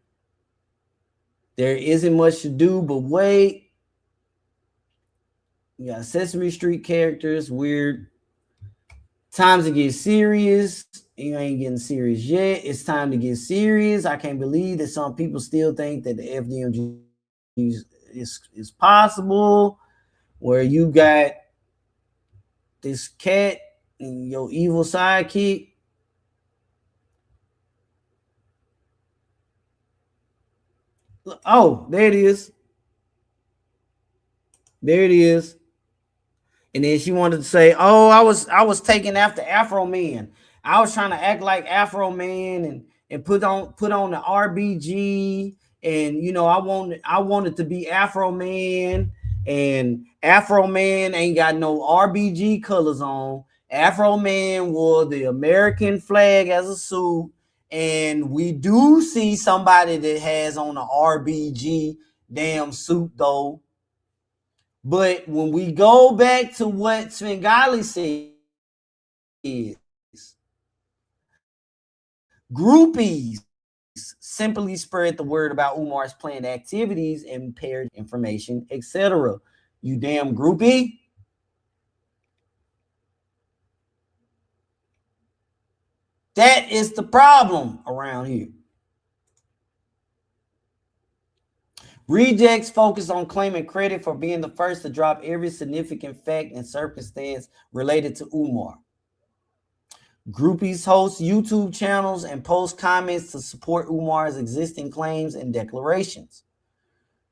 There isn't much to do but wait. You got Sesame Street characters. Weird. Time to get serious. You ain't getting serious yet. It's time to get serious. I can't believe that some people still think that the FDMG is possible. Where you got this cat and your evil sidekick. Oh, there it is. There it is. And then she wanted to say, "Oh, I was taking after Afro Man. I was trying to act like Afro Man and put on the RBG, and you know, I wanted to be Afro Man, and Afro Man ain't got no RBG colors on. Afro Man wore the American flag as a suit, and we do see somebody that has on an RBG damn suit though." But when we go back to what Svengali said, groupies simply spread the word about Umar's planned activities and paired information, etc. You damn groupie. That is the problem around here. Rejects focus on claiming credit for being the first to drop every significant fact and circumstance related to Umar. Groupies host YouTube channels and post comments to support Umar's existing claims and declarations.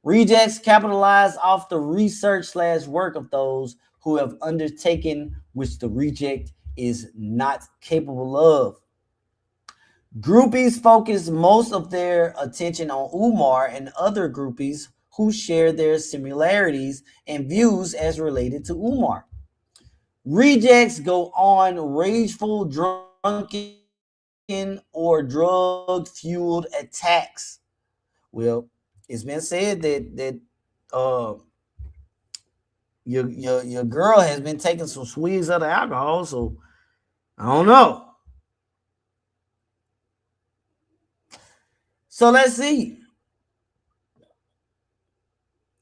Rejects capitalize off the research/work of those who have undertaken which the reject is not capable of. Groupies focus most of their attention on Umar and other groupies who share their similarities and views as related to Umar. Rejects go on rageful, drunken, or drug-fueled attacks. Well, it's been said that your girl has been taking some swigs of the alcohol, so I don't know. So let's see.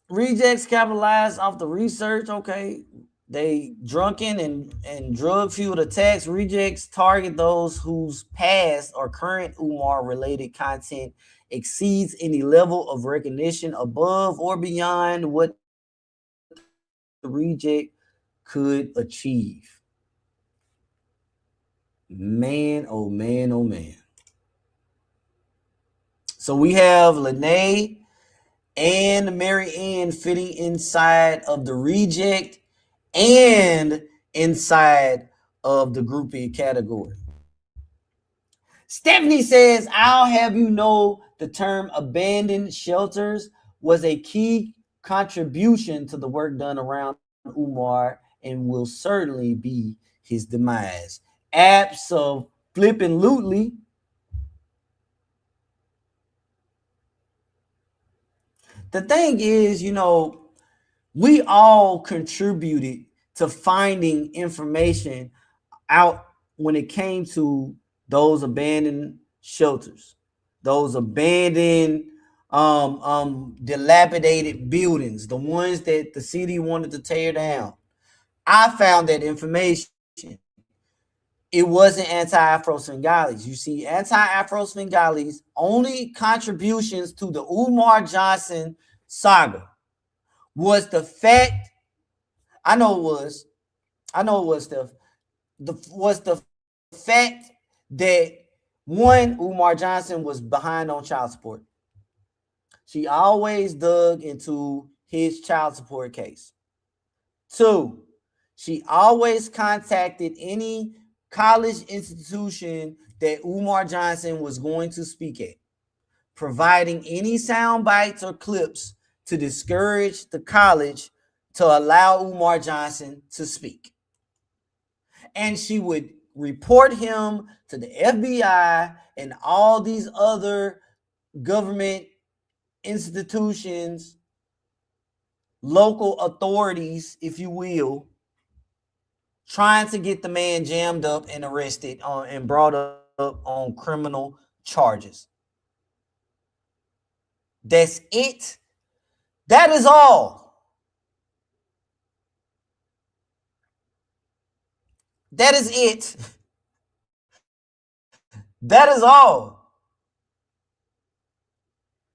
Rejects capitalize off the research. Okay. They drunken and drug-fueled attacks. Rejects target those whose past or current Umar-related content exceeds any level of recognition above or beyond what the reject could achieve. Man, oh man, oh man. So we have Lenae and Mary Ann fitting inside of the reject and inside of the groupie category. Stephanie says, "I'll have you know the term abandoned shelters was a key contribution to the work done around Umar and will certainly be his demise. Absolutely. The thing is, we all contributed to finding information out when it came to those abandoned shelters, those abandoned, dilapidated buildings, the ones that the city wanted to tear down. I found that information. It wasn't Anti-Afro Svengalis. You see, Anti-Afro Svengalis' only contributions to the Umar Johnson saga was the fact, I know it was the fact that one, Umar Johnson was behind on child support. She always dug into his child support case. Two, she always contacted any college institution that Umar Johnson was going to speak at, providing any sound bites or clips to discourage the college to allow Umar Johnson to speak. And she would report him to the FBI and all these other government institutions, local authorities, if you will, trying to get the man jammed up and arrested and brought up on criminal charges. That's it. That is all. That is it. That is all.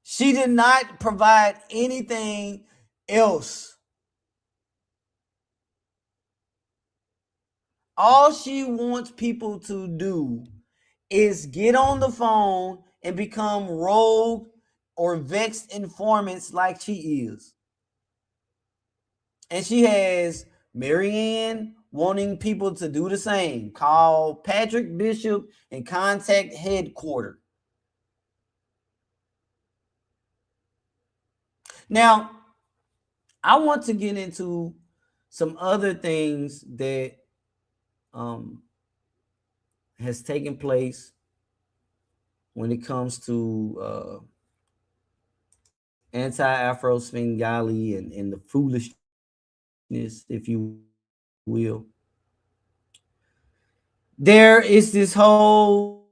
She did not provide anything else. All she wants people to do is get on the phone and become rogue or vexed informants like she is. And she has Marianne wanting people to do the same. Call Patrick Bishop and contact headquarters. Now, I want to get into some other things that has taken place when it comes to Anti-Afro Svengali and the foolishness, if you will. There is this whole,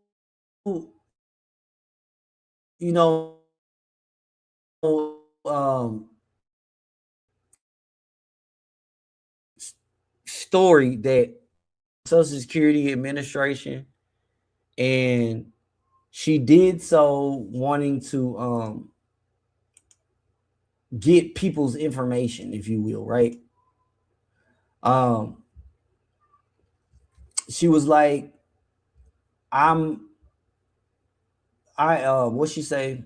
story that Social Security Administration, and she did so wanting to get people's information, if you will, right? She was like, what she say?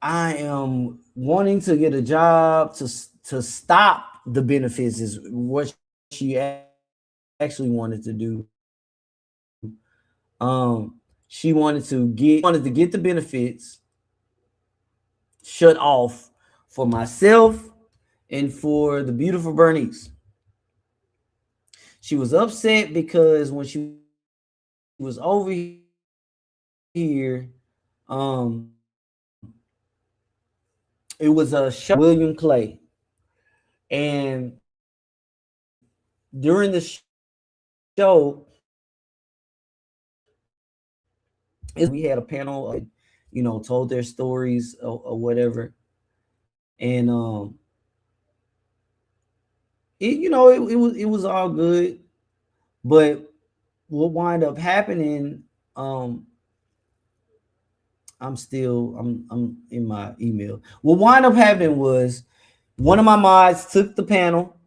I am wanting to get a job to stop the benefits is what she actually wanted to do. She wanted to get the benefits shut off for myself and for the beautiful Bernice. She was upset because when she was over here, it was a show William Clay, and during the show, we had a panel of, told their stories or whatever, and it was all good, but what wound up happening, I'm in my email. What wound up happening was one of my mods took the panel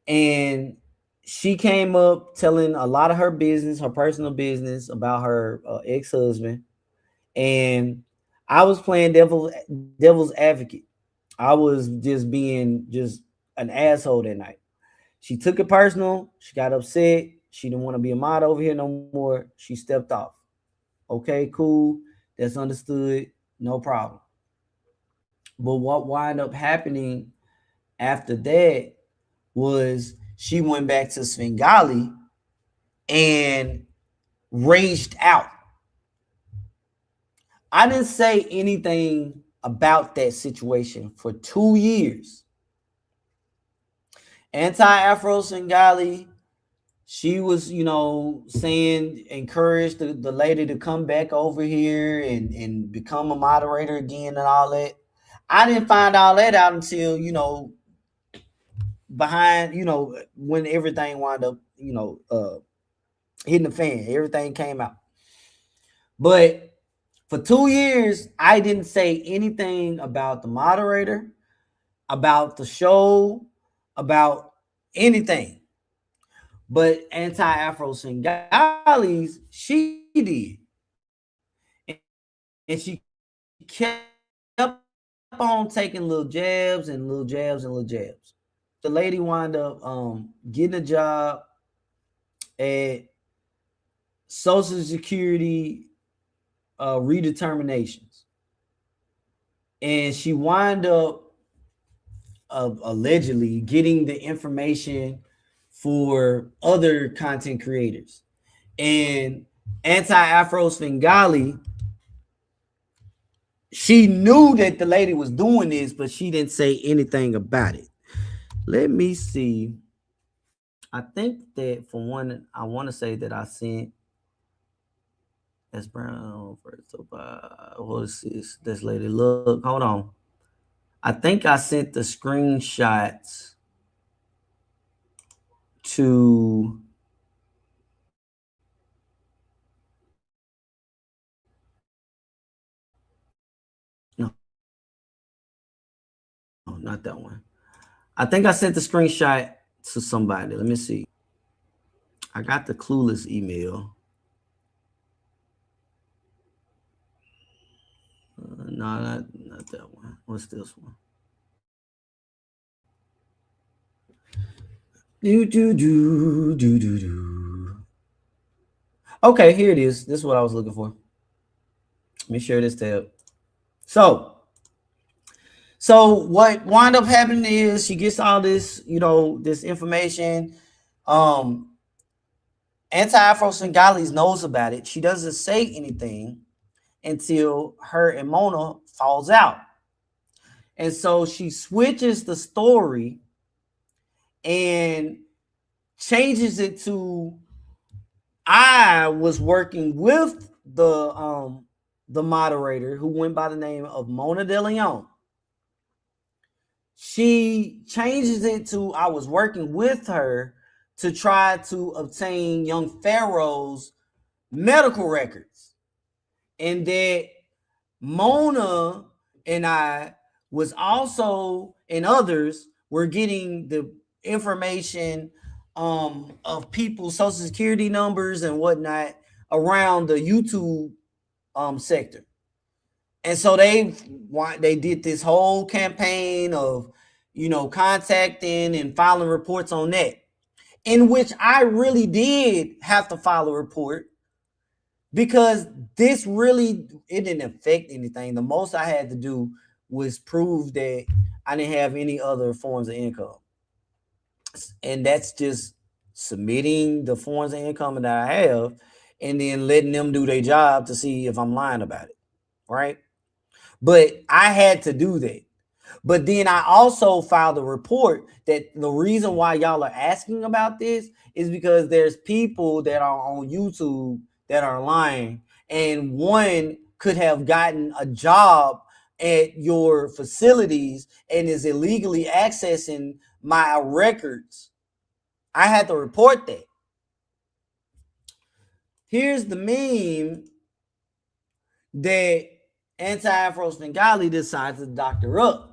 and she came up telling a lot of her business, her personal business about her ex-husband. And I was playing devil's advocate. I was just being just an asshole that night. She took it personal. She got upset. She didn't want to be a mod over here no more. She stepped off. Okay, cool. That's understood. No problem. But what wound up happening after that was she went back to Svengali and raged out. I didn't say anything about that situation for 2 years. Anti Afro Svengali, she was, saying, encouraged the lady to come back over here and become a moderator again and all that. I didn't find all that out until, behind, when everything wound up, hitting the fan. Everything came out. But for 2 years, I didn't say anything about the moderator, about the show, about anything. But Anti Afro Svengalis, she did. And she kept on taking little jabs and little jabs and little jabs. The lady wound up getting a job at Social Security redeterminations. And she wound up allegedly getting the information for other content creators. And Anti Afro Svengali, she knew that the lady was doing this, but she didn't say anything about it. Let me see. I think that for one, I want to say that I sent that's Brown first. What is this lady? Look, hold on. I think I sent the screenshots to no, not that one. I think I sent the screenshot to somebody. Let me see. I got the Clueless email. No, not that one. What's this one? Do. Okay, here it is. This is what I was looking for. Let me share this tab. So what wound up happening is she gets all this, this information. Anti Afro Svengalis knows about it. She doesn't say anything until her and Mona falls out. And so she switches the story and changes it to I was working with the moderator who went by the name of Mona De Leon. She changes it to I was working with her to try to obtain young Pharaoh's medical records. And that Mona and I was also, and others, were getting the information of people's social security numbers and whatnot around the YouTube sector. And so they did this whole campaign of, contacting and filing reports on that, in which I really did have to file a report because this really, it didn't affect anything. The most I had to do was prove that I didn't have any other forms of income. And that's just submitting the forms of income that I have and then letting them do their job to see if I'm lying about it, right? But I had to do that. But then I also filed a report that the reason why y'all are asking about this is because there's people that are on YouTube that are lying, and one could have gotten a job at your facilities and is illegally accessing my records. I had to report that. Here's the meme that Anti Afro Svengali decides to doctor up.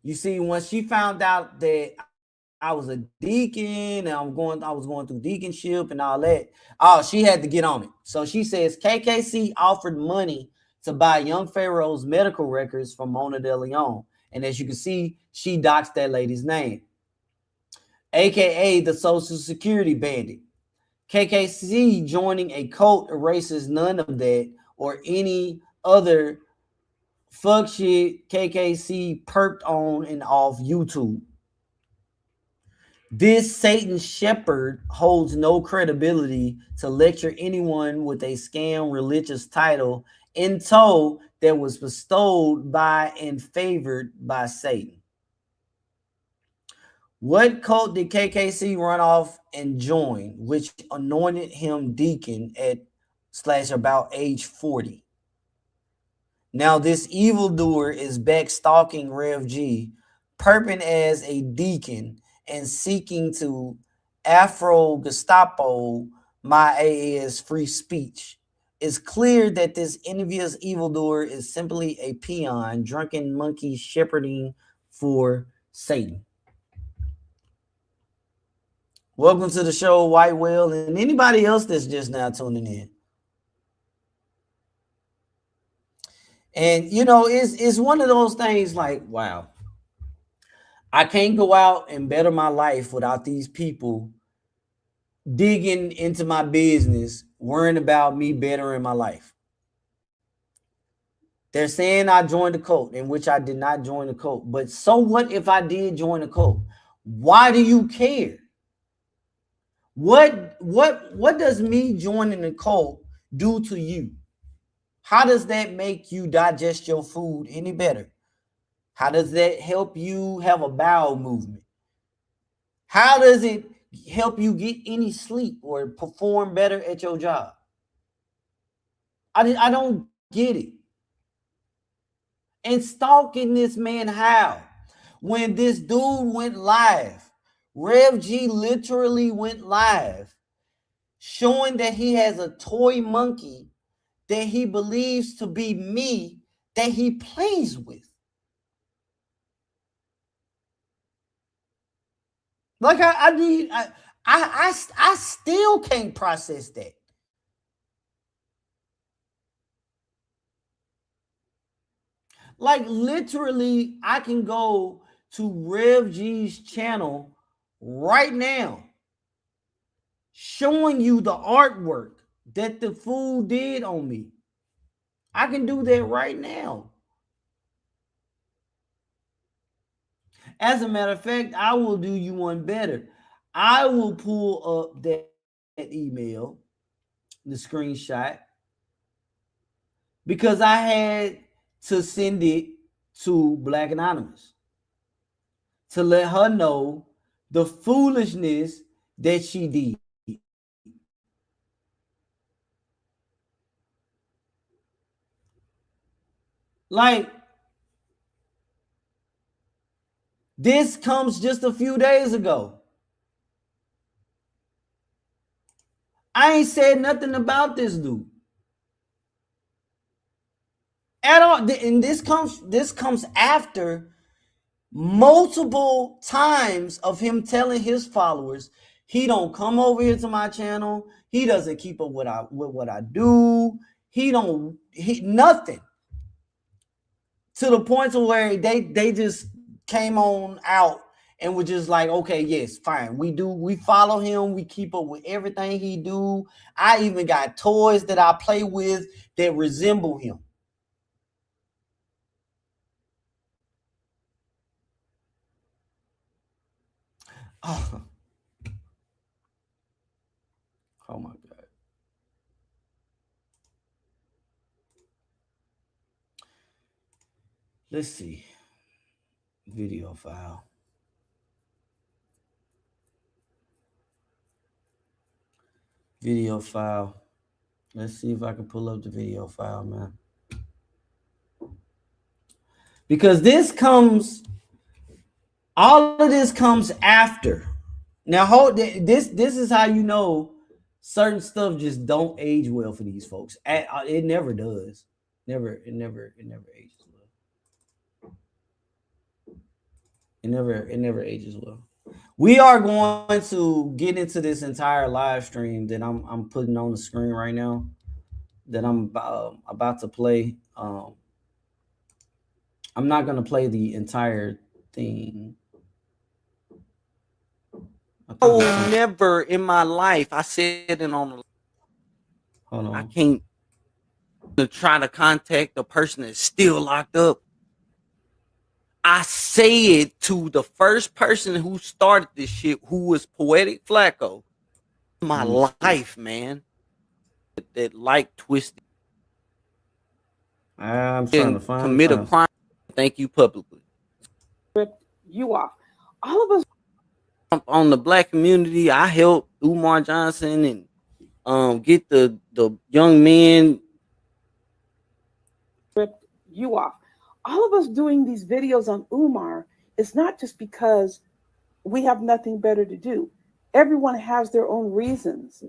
You see, when she found out that I was a deacon and I was going through deaconship and all that, she had to get on it. So she says KKC offered money to buy young Pharaoh's medical records from Mona De Leon. And as you can see, she doxed that lady's name, aka the Social Security bandit. KKC joining a cult erases none of that or any other fuck shit KKC perked on and off YouTube. This Satan shepherd holds no credibility to lecture anyone with a scam religious title in tow that was bestowed by and favored by Satan. What cult did KKC run off and join, which anointed him deacon at / about age 40? Now this evildoer is back stalking Rev G, perping as a deacon and seeking to Afro Gestapo my AA's free speech. It's clear that this envious evildoer is simply a peon, drunken monkey shepherding for Satan. Welcome to the show, White Whale, and anybody else that's just now tuning in. And you know, it's one of those things like, wow, I can't go out and better my life without these people digging into my business, worrying about me bettering my life. They're saying I joined the cult, in which I did not join the cult. But so what if I did join the cult? Why do you care? What does me joining the cult do to you? How does that make you digest your food any better? How does that help you have a bowel movement? How does it help you get any sleep or perform better at your job? I don't get it. And stalking this man, how? When this dude went live, Rev G literally went live, showing that he has a toy monkey that he believes to be me that he plays with. Like I still can't process that. Like literally, I can go to Rev G's channel right now, showing you the artwork that the fool did on me. I can do that right now. As a matter of fact, I will do you one better. I will pull up that email, the screenshot, because I had to send it to Black Anonymous to let her know the foolishness that she did. Like, this comes just a few days ago. I ain't said nothing about this dude at all. And this comes after multiple times of him telling his followers he don't come over here to my channel. He doesn't keep up with what I do. He nothing. To the point to where they just came on out and were just like, okay, yes, fine. We follow him. We keep up with everything he do. I even got toys that I play with that resemble him. Oh my God. Let's see. Video file. Video file. Let's see if I can pull up the video file, man. Because all of this comes after. Now, this is how you know certain stuff just don't age well for these folks. It never does. It never ages well. It never ages well. We are going to get into this entire live stream that I'm putting on the screen right now, that I'm about to play. I'm not going to play the entire thing. Oh, never in my life. I said it on the. Hold on. I can't. to try to contact the person that's still locked up, I say it to the first person who started this shit, who was Poetic Flacco. My life, man. That like twisted. I'm trying to commit a crime. Thank you publicly. You off. All of us on the black community. I helped Umar Johnson and get the young men. You off. All of us doing these videos on Umar is not just because we have nothing better to do. Everyone has their own reasons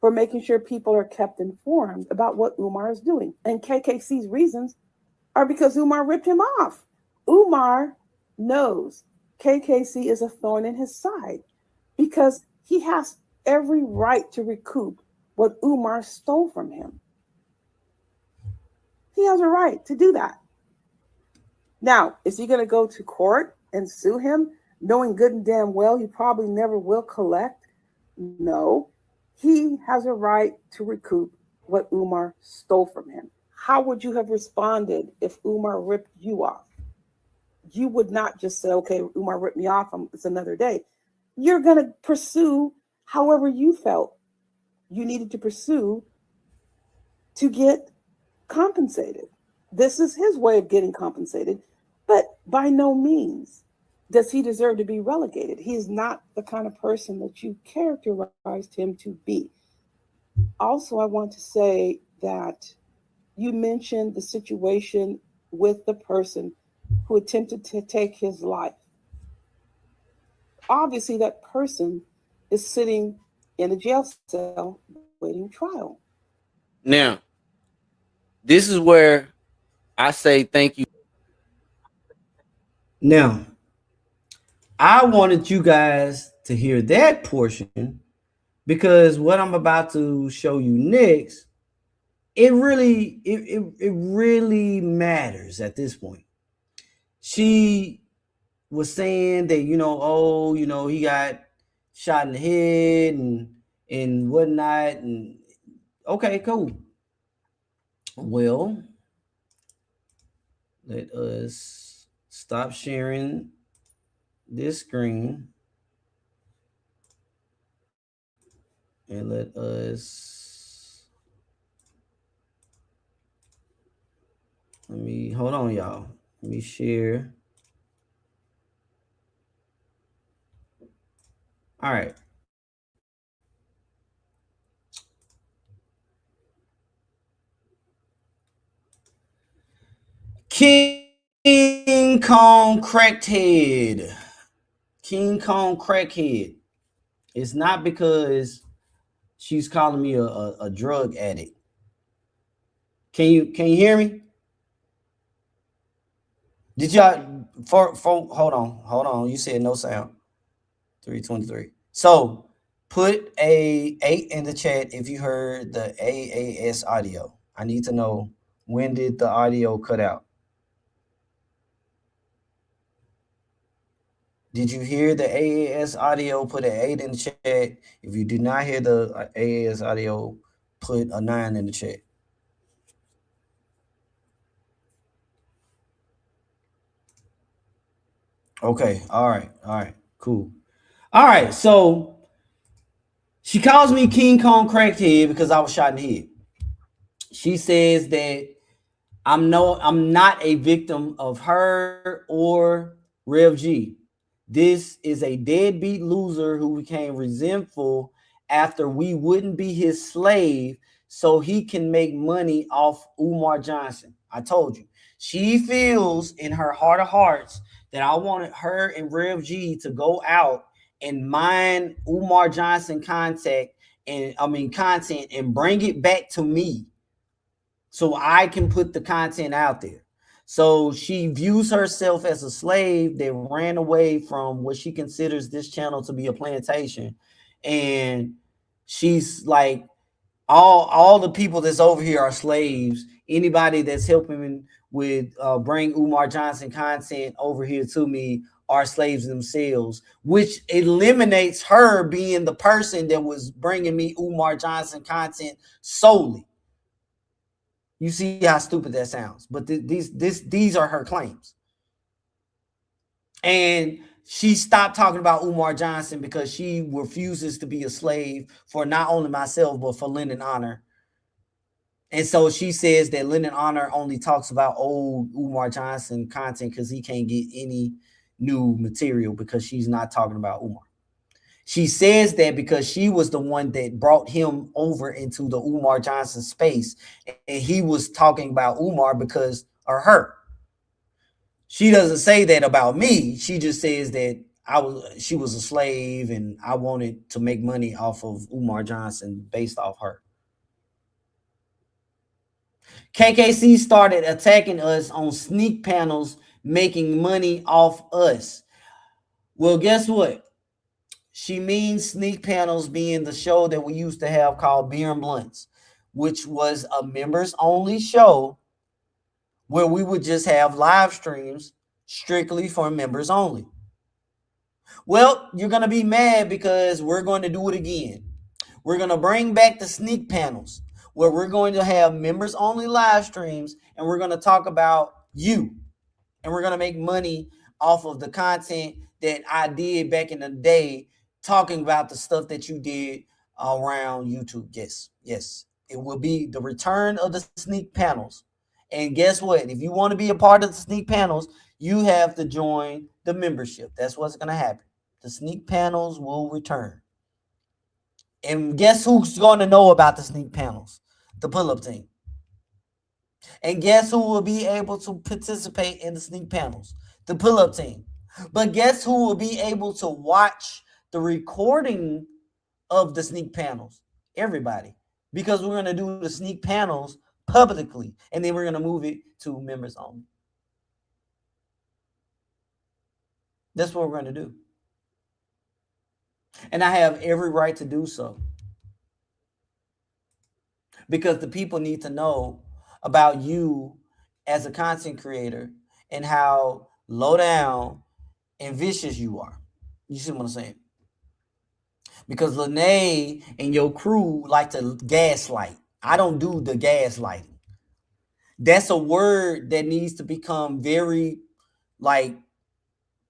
for making sure people are kept informed about what Umar is doing. And KKC's reasons are because Umar ripped him off. Umar knows KKC is a thorn in his side because he has every right to recoup what Umar stole from him. He has a right to do that. Now, is he going to go to court and sue him, knowing good and damn well he probably never will collect? No. He has a right to recoup what Umar stole from him. How would you have responded if Umar ripped you off? You would not just say, okay, Umar ripped me off, it's another day. You're going to pursue however you felt you needed to pursue to get compensated. This is his way of getting compensated, but by no means does he deserve to be relegated. He is not the kind of person that you characterized him to be. Also, I want to say that you mentioned the situation with the person who attempted to take his life. Obviously, that person is sitting in a jail cell waiting trial. Now, this is where I say thank you. Now, I wanted you guys to hear that portion because what I'm about to show you next, it really matters at this point. She was saying that, he got shot in the head and whatnot. And okay, cool. Well, let us stop sharing this screen and let us hold on, y'all. Let me share. All right. King Kong crackhead. King Kong crackhead. It's not because she's calling me a drug addict. Can you hear me? Did y'all hold on? You said no sound. 323. So put a 8 in the chat if you heard the AAS audio. I need to know, when did the audio cut out? Did you hear the AAS audio? Put an 8 in the chat. If you did not hear the AAS audio, put a 9 in the chat. Okay. All right. Cool. All right. So she calls me King Kong crackhead because I was shot in the head. She says that I'm not a victim of her or Rev G. This is a deadbeat loser who became resentful after we wouldn't be his slave so he can make money off Umar Johnson. I told you. She feels in her heart of hearts that I wanted her and Rev G to go out and mine Umar Johnson content and bring it back to me so I can put the content out there. So she views herself as a slave that ran away from what she considers this channel to be a plantation. And she's like, all the people that's over here are slaves. Anybody that's helping with bring Umar Johnson content over here to me are slaves themselves, which eliminates her being the person that was bringing me Umar Johnson content solely. You see how stupid that sounds. But these are her claims. And she stopped talking about Umar Johnson because she refuses to be a slave for not only myself, but for Len and Honor. And so she says that Len and Honor only talks about old Umar Johnson content because he can't get any new material because she's not talking about Umar. She says that because she was the one that brought him over into the Umar Johnson space, and he was talking about Umar because of her. She doesn't say that about me. She just says that she was a slave and I wanted to make money off of Umar Johnson based off her. KKC started attacking us on sneak panels, making money off us. Well, guess what? She means sneak panels being the show that we used to have called Beer and Blunts, which was a members only show where we would just have live streams strictly for members only. Well, you're going to be mad because we're going to do it again. We're going to bring back the sneak panels where we're going to have members only live streams and we're going to talk about you. And we're going to make money off of the content that I did back in the day, talking about the stuff that you did around YouTube. Yes. It will be the return of the sneak panels. And guess what? If you want to be a part of the sneak panels, you have to join the membership. That's what's going to happen. The sneak panels will return. And guess who's going to know about the sneak panels? The pull-up team. And guess who will be able to participate in the sneak panels? The pull-up team. But guess who will be able to watch the recording of the sneak panels? Everybody. Because we're going to do the sneak panels publicly. And then we're going to move it to members only. That's what we're going to do. And I have every right to do so. Because the people need to know about you as a content creator and how low down and vicious you are. You see what I'm saying? Because Lenae and your crew like to gaslight. I don't do the gaslighting. That's a word that needs to become very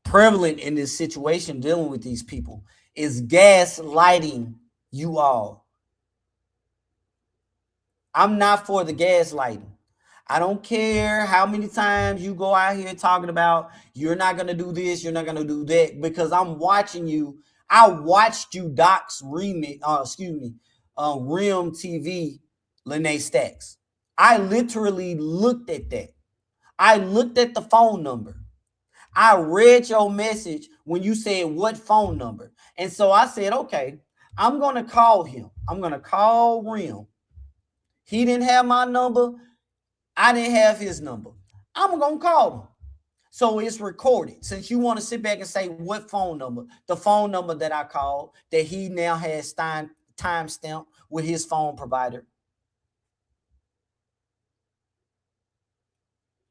prevalent in this situation dealing with these people. Is gaslighting you all. I'm not for the gaslighting. I don't care how many times you go out here talking about you're not going to do this, you're not going to do that, because I'm watching you. I watched you dox Rim TV, Lenae Stacks. I literally looked at that. I looked at the phone number. I read your message when you said what phone number. And so I said, okay, I'm going to call him. I'm going to call Rim. He didn't have my number. I didn't have his number. I'm going to call him. So it's recorded. Since you want to sit back and say what phone number, the phone number that I called that he now has timestamp with his phone provider.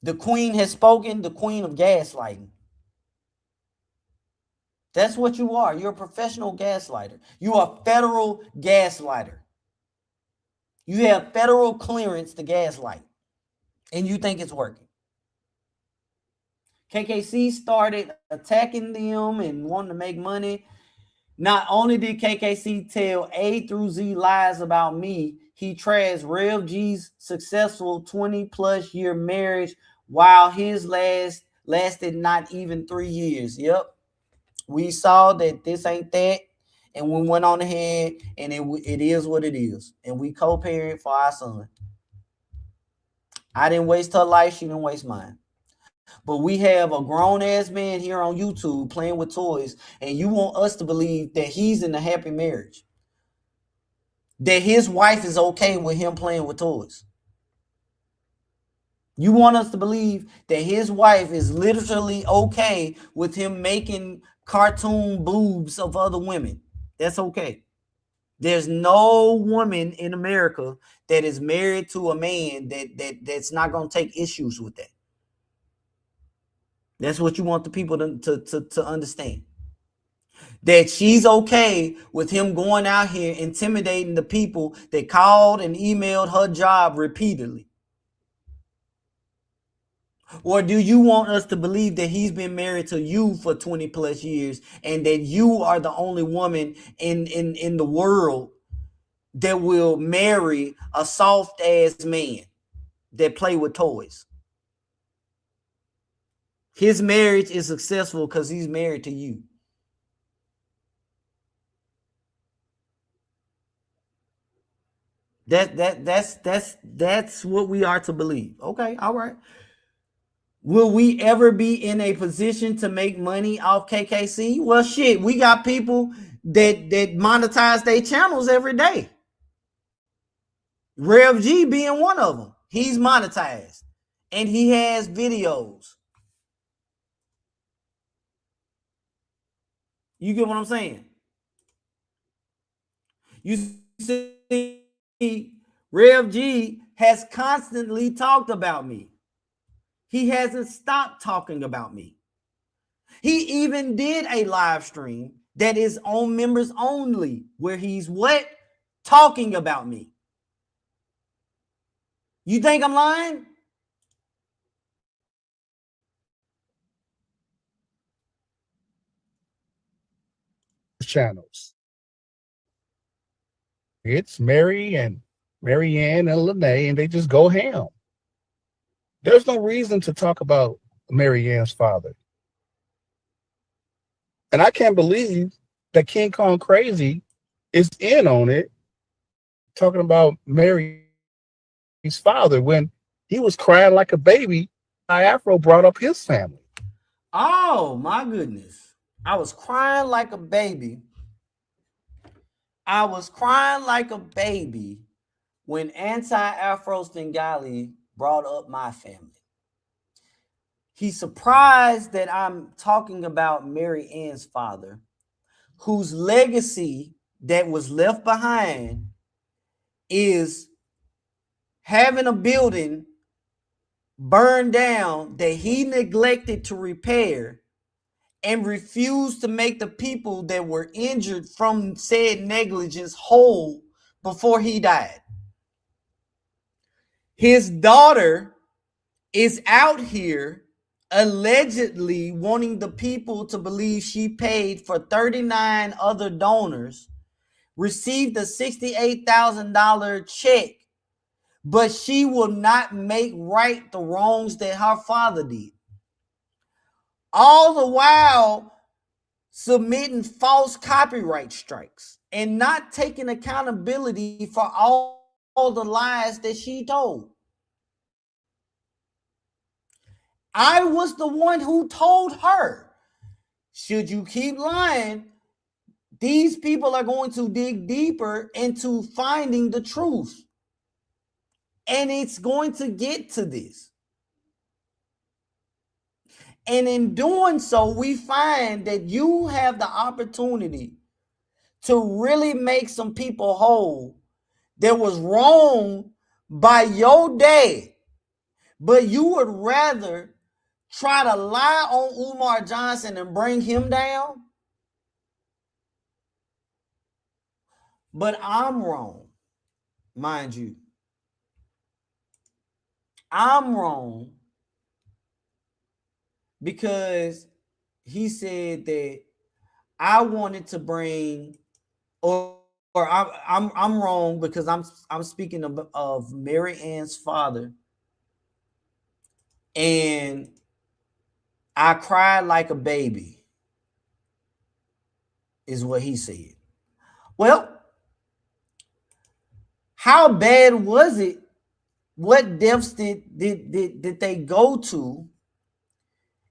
The queen has spoken, the queen of gaslighting. That's what you are. You're a professional gaslighter. You are a federal gaslighter. You have federal clearance to gaslight. And you think it's working. KKC started attacking them and wanting to make money. Not only did KKC tell A through Z lies about me, he trashed Rev G's successful 20-plus year marriage while his lasted not even 3 years. Yep. We saw that this ain't that, and we went on ahead, and it is what it is. And we co-parent for our son. I didn't waste her life. She didn't waste mine. But we have a grown-ass man here on YouTube playing with toys, and you want us to believe that he's in a happy marriage. That his wife is okay with him playing with toys. You want us to believe that his wife is literally okay with him making cartoon boobs of other women. That's okay. There's no woman in America that is married to a man that's not going to take issues with that. That's what you want the people to understand. That she's okay with him going out here intimidating the people that called and emailed her job repeatedly. Or do you want us to believe that he's been married to you for 20 plus years and that you are the only woman in the world that will marry a soft ass man that play with toys? His marriage is successful because he's married to you. That's what we are to believe. Okay, all right. Will we ever be in a position to make money off KKC? Well, shit, we got people that monetize their channels every day. Rev G being one of them. He's monetized and he has videos. You get what I'm saying? You see, Rev G has constantly talked about me. He hasn't stopped talking about me. He even did a live stream that is on members only, where he's what? Talking about me. You think I'm lying? Channels. It's Mary and Marianne and Lenae, and they just go ham. There's no reason to talk about Marianne's father. And I can't believe that King Kong Crazy is in on it, talking about Mary's father when he was crying like a baby. Anti Afro brought up his family. Oh my goodness. I was crying like a baby. I was crying like a baby when Anti Afro Svengalis brought up my family. He's surprised that I'm talking about Mary Ann's father, whose legacy that was left behind is having a building burned down that he neglected to repair and refused to make the people that were injured from said negligence whole before he died. His daughter is out here allegedly wanting the people to believe she paid for 39 other donors, received a $68,000 check, but she will not make right the wrongs that her father did. All the while submitting false copyright strikes and not taking accountability for all the lies that she told. I was the one who told her, should you keep lying, these people are going to dig deeper into finding the truth. And it's going to get to this. And in doing so, we find that you have the opportunity to really make some people whole that was wrong by your dad, but you would rather try to lie on Umar Johnson and bring him down. But I'm wrong, mind you. I'm wrong because he said that I wanted to bring, or I'm wrong because I'm speaking of Mary Ann's father, and I cried like a baby, is what he said. Well, how bad was it? What depths did they go to?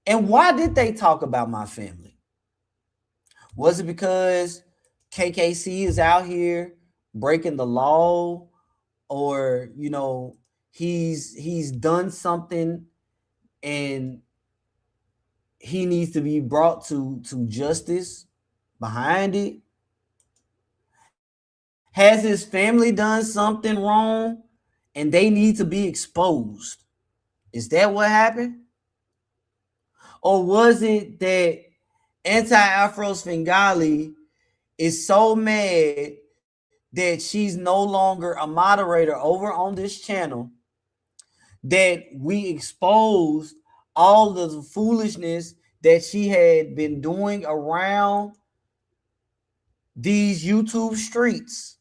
And why did they talk about my family? Was it because KKC is out here breaking the law, or he's done something and he needs to be brought to justice behind it? Has his family done something wrong and they need to be exposed? Is that what happened? Or was it that Anti Afro Svengali is so mad that she's no longer a moderator over on this channel that we exposed all the foolishness that she had been doing around these YouTube streets.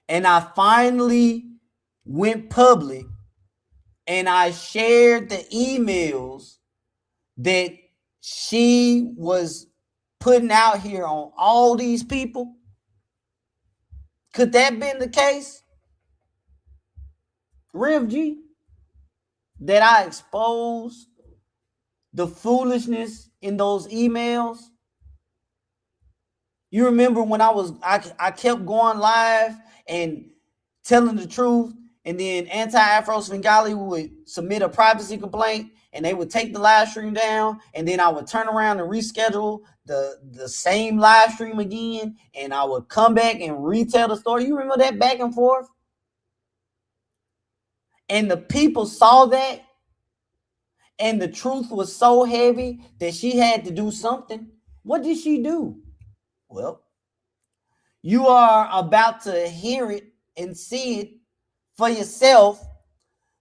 And I finally went public and I shared the emails that she was putting out here on all these people. Could that been the case? Rev G, that I exposed the foolishness in those emails? You remember when I kept going live and telling the truth, and then Anti Afro Svengalis would submit a privacy complaint and they would take the live stream down, and then I would turn around and reschedule the same live stream again, and I would come back and retell the story. You remember that back and forth? And the people saw that, and the truth was so heavy that she had to do something. What did she do? Well, you are about to hear it and see it for yourself,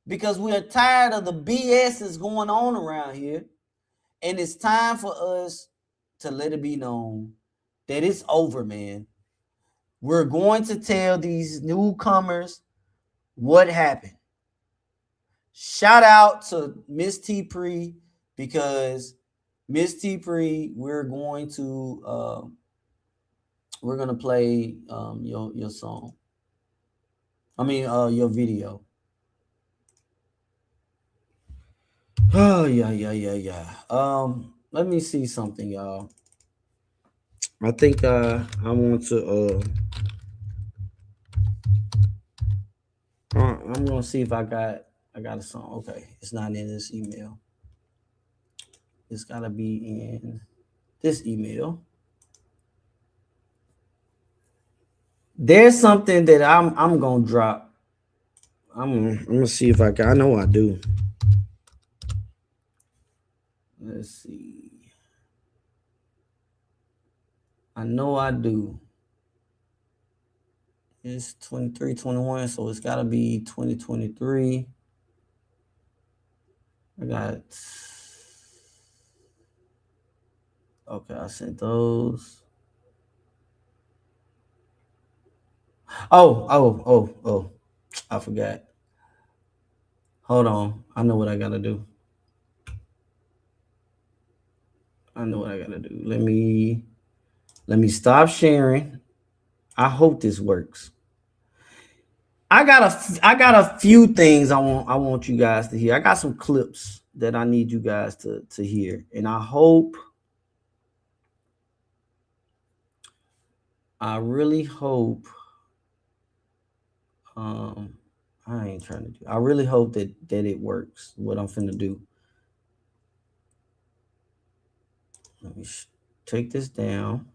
because we are tired of the BS that's going on around here. And it's time for us to let it be known that it's over, man. We're going to tell these newcomers what happened. Shout out to Miss T Pre, because Miss T Pre, we're gonna play your song. I mean your video. Oh yeah. Let me see something, y'all. I think I want to I'm gonna see if I got a song. Okay, it's not in this email. It's gotta be in this email. There's something that I'm gonna drop. I'm gonna see if I know I do. Let's see. I know I do. It's 23-21, so it's gotta be 2023. I got. Okay, I sent those. Oh. I forgot. Hold on. I know what I gotta do. Let me stop sharing. I hope this works. I got a few things I want you guys to hear. I got some clips that I need you guys to hear, and I really hope I really hope that it works, what I'm finna do. Let me take this down.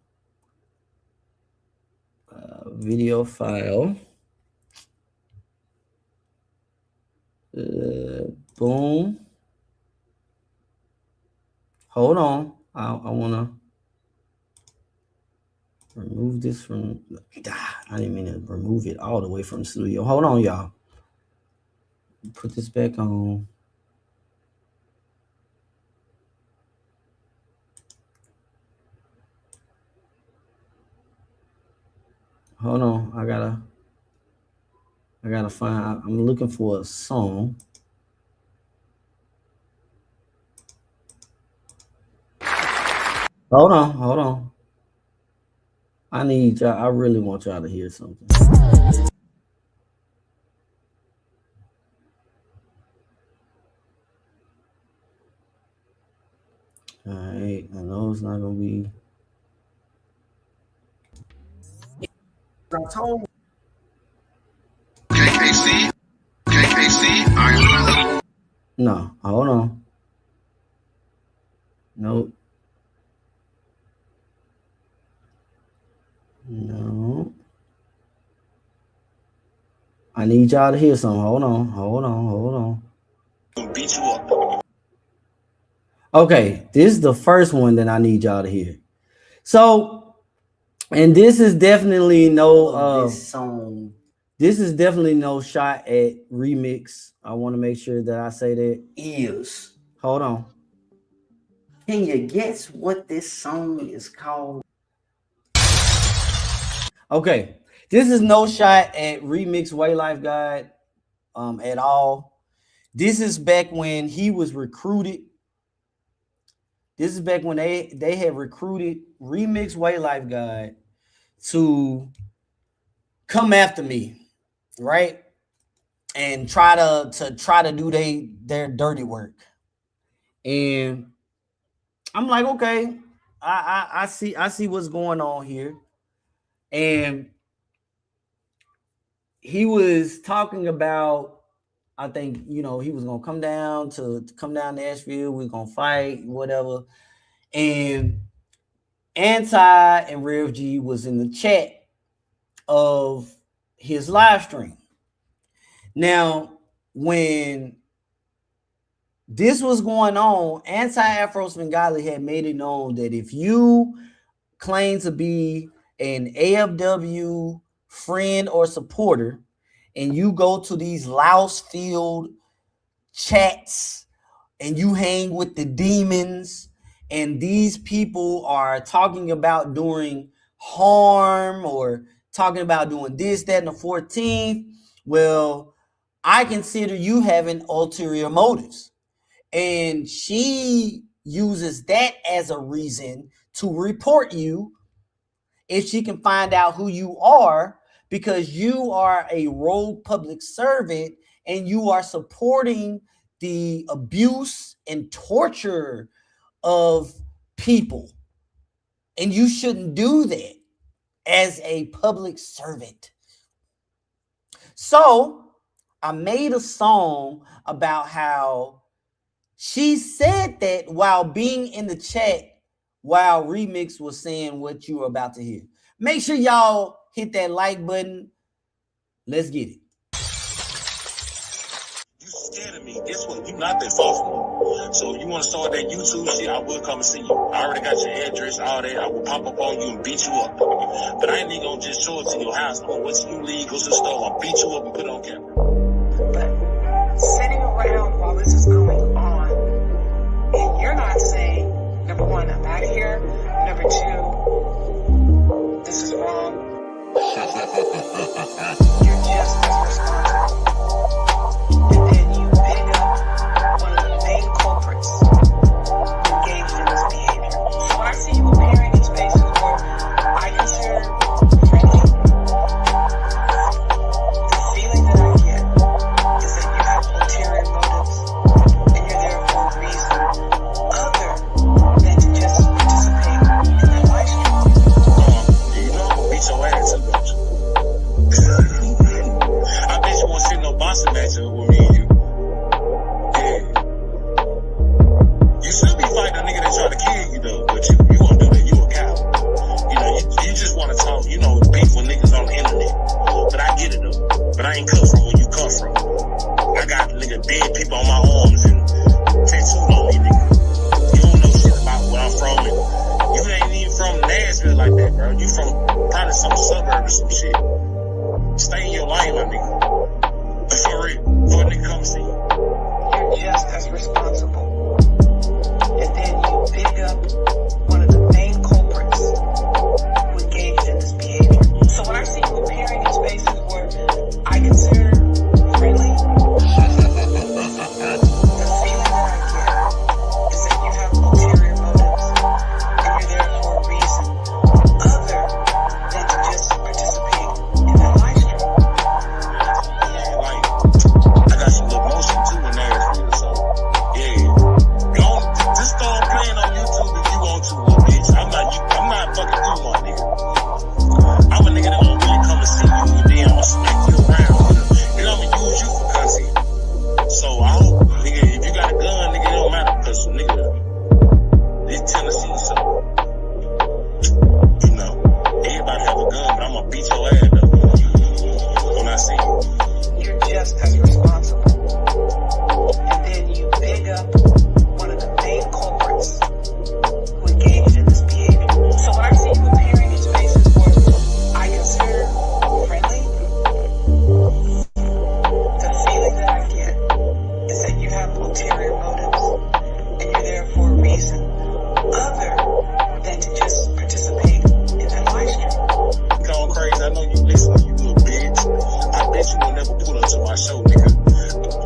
Video file. Boom. Hold on. I want to remove this from. I didn't mean to remove it all the way from the studio. Hold on, y'all. Put this back on. Hold on. I gotta find. I'm looking for a song. Hold on. I need y'all. I really want y'all to hear something. All right. I know it's not gonna be. KKC. No, hold on. Nope. No. I need y'all to hear something. Hold on. Beat you up. Okay, this is the first one that I need y'all to hear. So, and this is definitely no song. This is definitely no shot at remix. I want to make sure that I say that is. Hold on. Can you guess what this song is called? Okay, this is no shot at Remix Waylife Guide at all. This is back when he was recruited. This is back when they had recruited Remix Waylife Guide to come after me, right? And try to do their dirty work. And I'm like, okay, I see what's going on here. And he was talking about, I think, you know, he was gonna come down to Nashville, we are gonna fight, whatever. And Anti and Rev G was in the chat of his live stream. Now, when this was going on, Anti Afro Svengalis had made it known that if you claim to be an AFW friend or supporter and you go to these louse-filled chats and you hang with the demons and these people are talking about doing harm or talking about doing this, that, and the 14th, well, I consider you having ulterior motives. And she uses that as a reason to report you if she can find out who you are, because you are a rogue public servant and you are supporting the abuse and torture of people. And you shouldn't do that as a public servant. So I made a song about how she said that while being in the chat while Remix was saying what you were about to hear. Make sure y'all hit that like button. Let's get it. You scared of me. Guess what? You not that far from me. So if you want to start that YouTube shit, I will come and see you. I already got your address, all that. I will pop up on you and beat you up. But I ain't even gonna just show it to your house. I'm gonna wait till you leave, go to the store, I'll beat you up and put it on camera. But sitting around while this is going on, and you're not saying, number one, I'm out of here. Number two, this is wrong. You're just as responsible. And then you pick up one of the main culprits engaged in this behavior. So when I see you appearing in spaces where I consider friendly, the feeling that I get is that you have ulterior motives and you're there for a reason other than to just participate in that live stream. You know I'm gonna beat your ass too, don't you? I bet you won't see no boxing match with me and you. Yeah. You should be fighting a nigga that try to kill you though, but you won't do that. You a coward. You know, you just want to talk, you know, beef with niggas on the internet. But I get it though. But I ain't cut from where you come from. I got nigga dead people on my arms and tattooed on me, nigga. You don't know shit about where I'm from, and you ain't even from Nashville like that, bro. You from probably some suburb or some shit. Stay in your lane, my nigga. For real. For a nigga come see you. You're just as responsible. And then you pick up one of the main culprits who engaged in this behavior. So when I see you appearing in spaces where I consider friendly, the feeling that I get is that you have ulterior motives and you're there for a reason other than to just participate in that live stream. Yeah, like, I got some little motion too in Nashville, so yeah. Just start playing on YouTube if you want to, little bitch. I'm not fucking through, my nigga. I'm a nigga that won't really come and see you, and then I'ma smack you around, and I'ma use you for content. So I hope, nigga, if you got a gun, nigga, it don't matter, cause nigga, it's Tennessee, so you know, everybody have a gun, but I'ma beat your ass though when I see you. You're just as responsible. And then you pick up one of the main culprits who engaged in this behavior. So when I see you appearing in spaces where I consider friendly, the feeling that I get is that you have ulterior motives reason other than to just participate in that live stream. Going crazy. I know you listen, you little bitch. I bet you will never pull up to my show, nigga.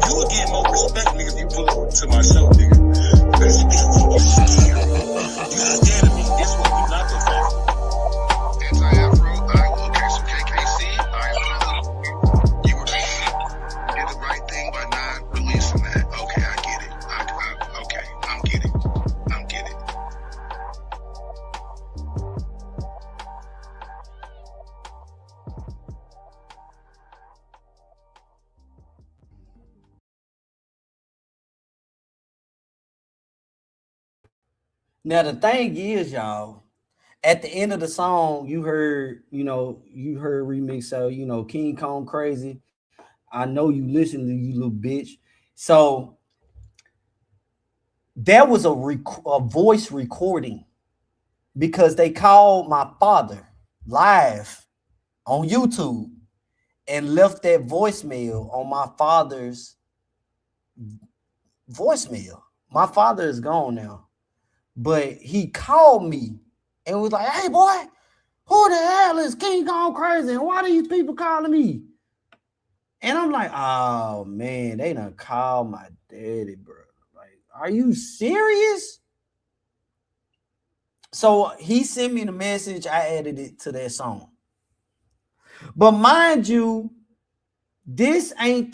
You will get more respect, nigga, if you pull up to my show, nigga. Because you scared. You scared of me. This one, you not the fact. Anti-Afro, I will catch some KKC. I am feeling you were you did the right thing by not releasing that. Okay, I get it. Okay, I'm getting it. I'm getting it. Now the thing is, y'all, at the end of the song, you heard remix, so King Kong Crazy. I know you listen to you little bitch. So there was a voice recording because they called my father live on YouTube and left that voicemail on my father's voicemail. My father is gone now, but he called me and was like, "Hey boy, who the hell is King Kong Crazy? And why are these people calling me?" And I'm like, "Oh man, they done called my daddy, bro. Like, are you serious?" So he sent me the message. I added it to that song. But mind you, this ain't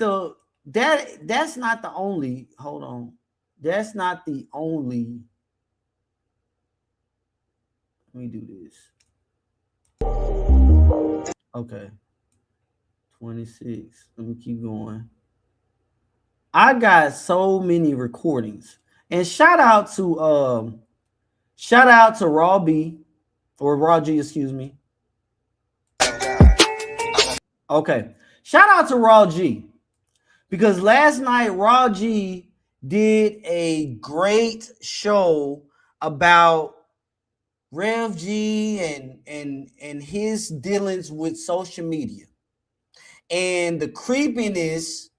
that's not the only, hold on. That's not the only. Let me do this. Okay. 26. Let me keep going. I got so many recordings. And shout out to Raw B or Raw G, excuse me. Okay. Shout out to Raw G. Because last night Raw G did a great show about Rev G and his dealings with social media and the creepiness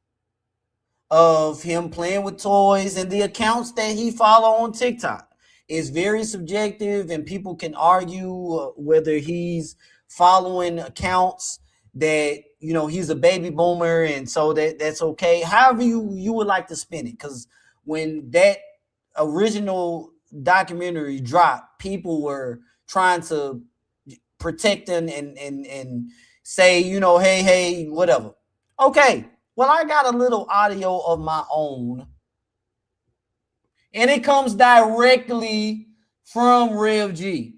of him playing with toys and the accounts that he follow on TikTok. Is very subjective, and people can argue whether he's following accounts that he's a baby boomer and so that's okay. However you would like to spin it, because when that original documentary dropped, people were trying to protect him and say, hey, whatever. Okay, well, I got a little audio of my own, and it comes directly from Rev G.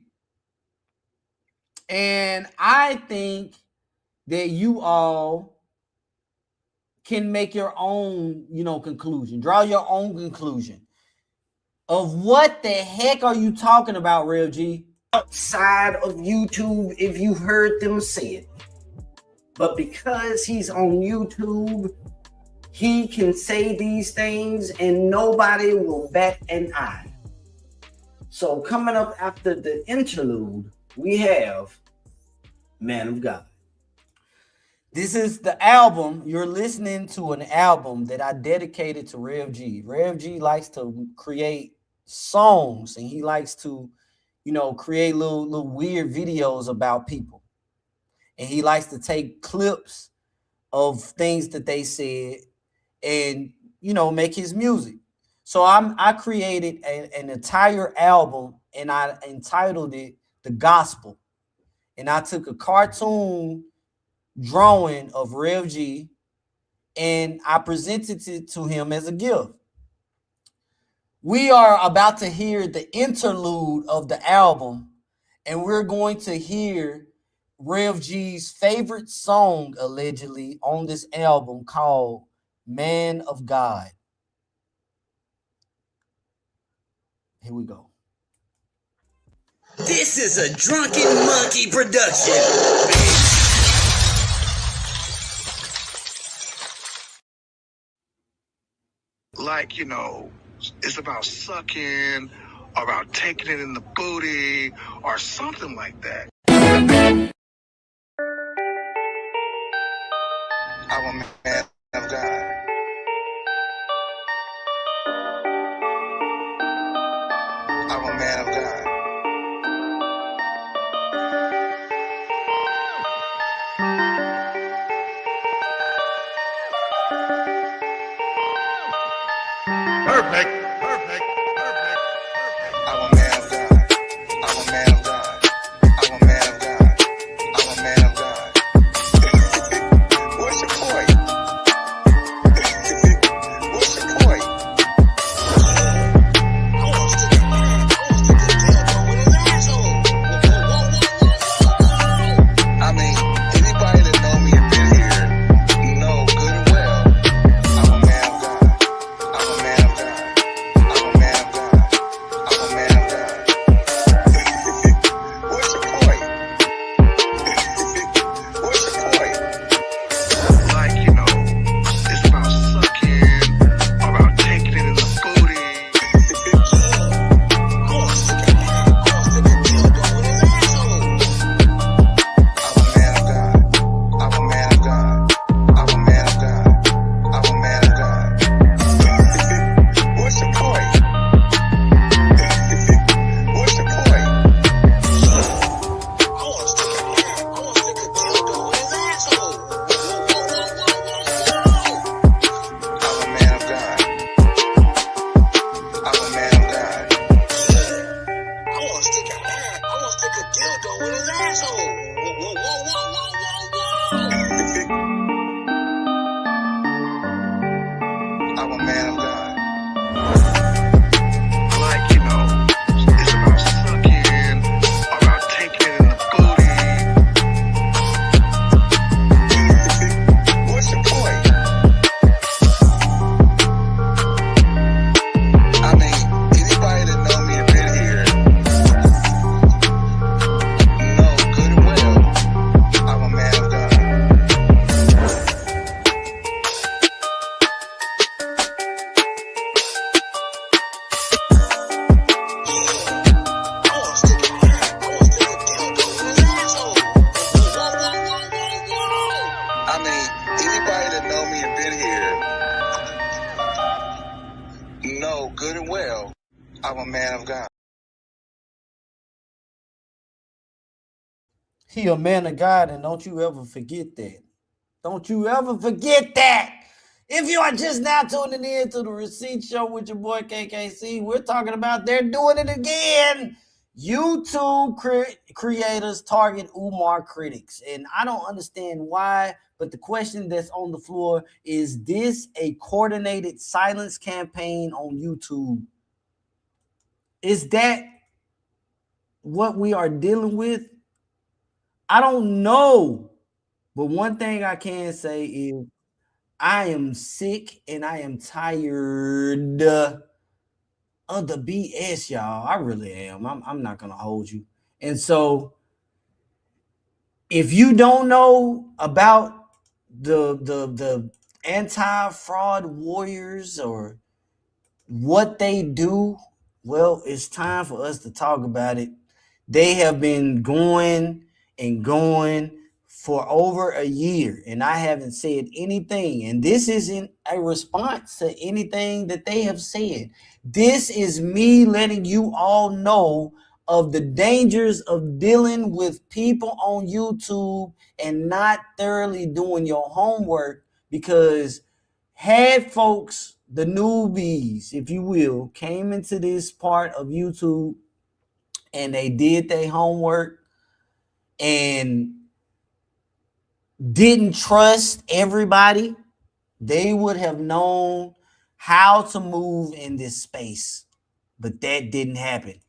And I think that you all can make your own, conclusion. Draw your own conclusion of what the heck are you talking about, Rev G? Outside of YouTube, if you heard them say it. But because he's on YouTube, he can say these things and nobody will bat an eye. So coming up after the interlude, we have Man of God. This is the album. You're listening to an album that I dedicated to Rev G. Rev G likes to create songs, and he likes to, create little weird videos about people. And he likes to take clips of things that they said and, make his music. So I created an entire album, and I entitled it The Gospel. And I took a cartoon drawing of Rev G and I presented it to him as a gift. We are about to hear the interlude of the album, and we're going to hear Rev G's favorite song, allegedly, on this album called Man of God. Here we go. This is a Drunken Monkey production. Like, it's about sucking or about taking it in the booty or something like that. I'm a man of God. I'm a man of God. Perfect. I'm a man of God. I'm a man of God. I'm a man of God. I'm a man of God. What's your point? What's your point? I want to stick a dildo with his asshole. I mean, anybody that know me and been here know good and well I'm a man of God. I'm a man of God. I'm a man of God. I'm a man of God. What's your point? What's your point? Like, you know, it's about sucking, about taking it in the booty. I want to stick a dildo with his asshole. I'm a man of God. I'm a man of God. I'm a man of God. I'm a man of God. What's your point? What's your point? I want to stick a dildo with his asshole. I'm a man of God. I'm a man of God. I want to stick a dildo with his asshole. I'm a man of God. Like, you know, it's about sucking, about taking it in the booty. What's your point? I mean, anybody that know me and been here know good and well I'm a man of God. I mean, anybody that know me and been here know good and well I'm a man of God. He a man of God, and don't you ever forget that. Don't you ever forget that. If you are just now tuning in to the Receipt Show with your boy KKC, we're talking about they're doing it again. YouTube creators target Umar critics. And I don't understand why, but the question that's on the floor is this a coordinated silence campaign on YouTube? Is that what we are dealing with? I don't know. But one thing I can say is I am sick and I am tired of the BS, y'all. I really am. I'm not gonna hold you. And so if you don't know about the anti-fraud warriors or what they do, well, it's time for us to talk about it. They have been going and going for over a year, and I haven't said anything. And this isn't a response to anything that they have said. This is me letting you all know of the dangers of dealing with people on YouTube and not thoroughly doing your homework, because had folks, the newbies, if you will, came into this part of YouTube and they did their homework and didn't trust everybody, they would have known how to move in this space. But that didn't happen.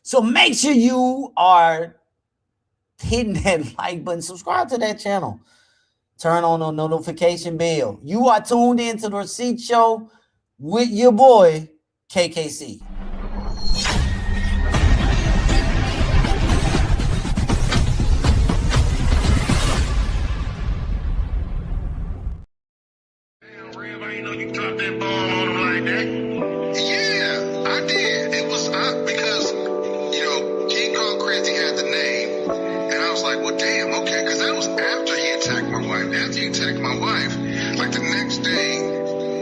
So make sure you are hitting that like button, subscribe to that channel, turn on the notification bell. You are tuned into the Receipt Show with your boy KKC. Yeah, I did. It was because, you know, King Kong Crazy had the name, and I was like, well, damn, okay, because that was after he attacked my wife. After he attacked my wife, like the next day,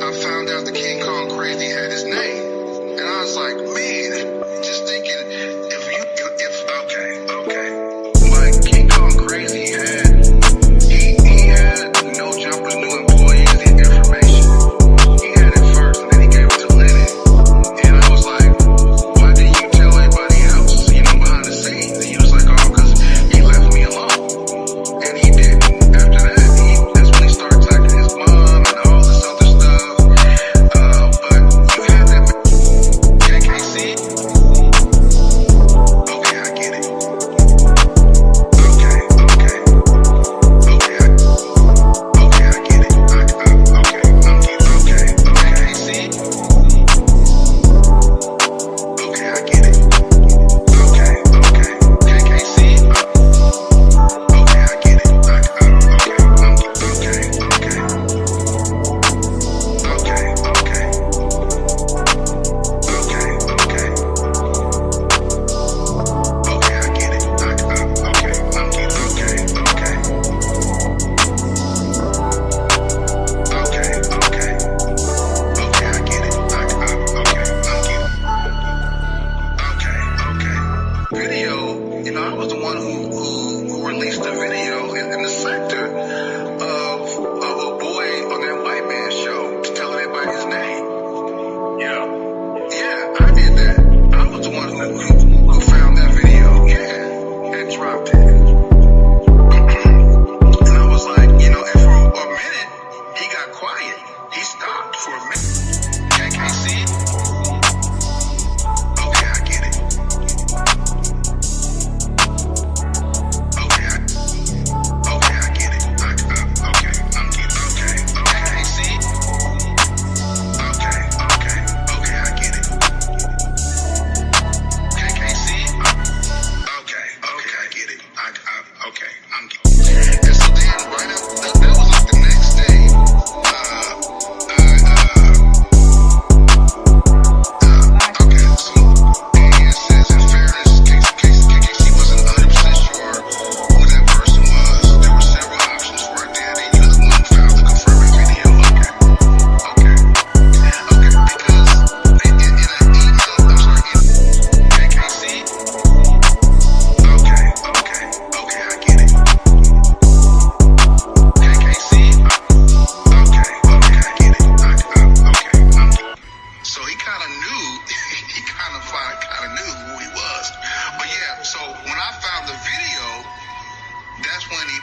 I found out that King Kong Crazy had his name, and I was like, man, just thinking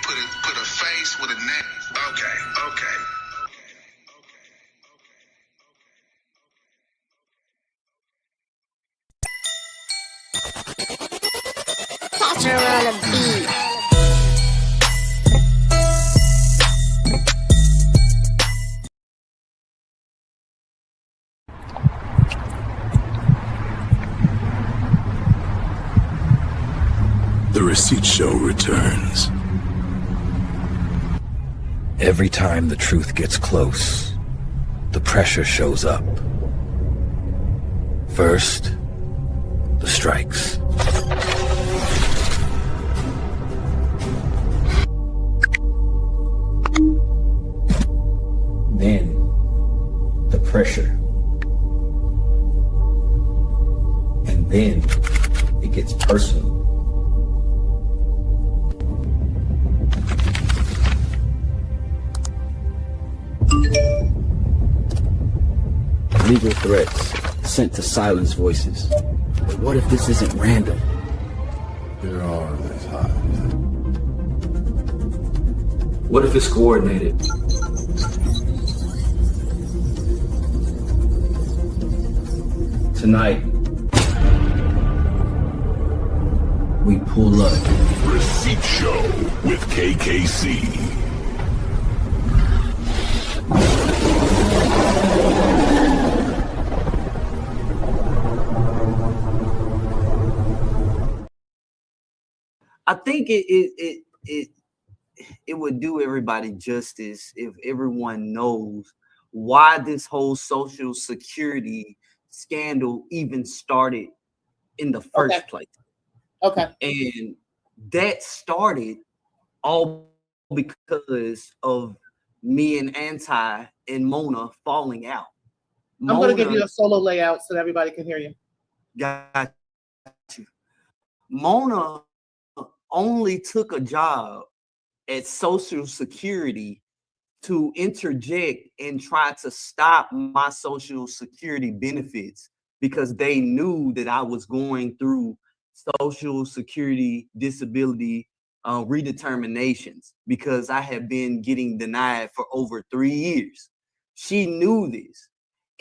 put a face with a name. Okay. Catch her on a beat. The receipt show returns. Every time the truth gets close, the pressure shows up. First, the strikes. Then, the pressure. And then, it gets personal. Legal threats sent to silence voices. But what if this isn't random? There are the times. What if it's coordinated? Tonight, we pull up. Receipt show with KKC. I think it would do everybody justice if everyone knows why this whole Social Security scandal even started in the first place. Okay. And that started all because of me and Anti and Mona falling out. I'm going to give you a solo layout so that everybody can hear you. Got you. Mona only took a job at Social Security to interject and try to stop my Social Security benefits because they knew that I was going through Social Security disability redeterminations because I had been getting denied for over 3 years. She knew this,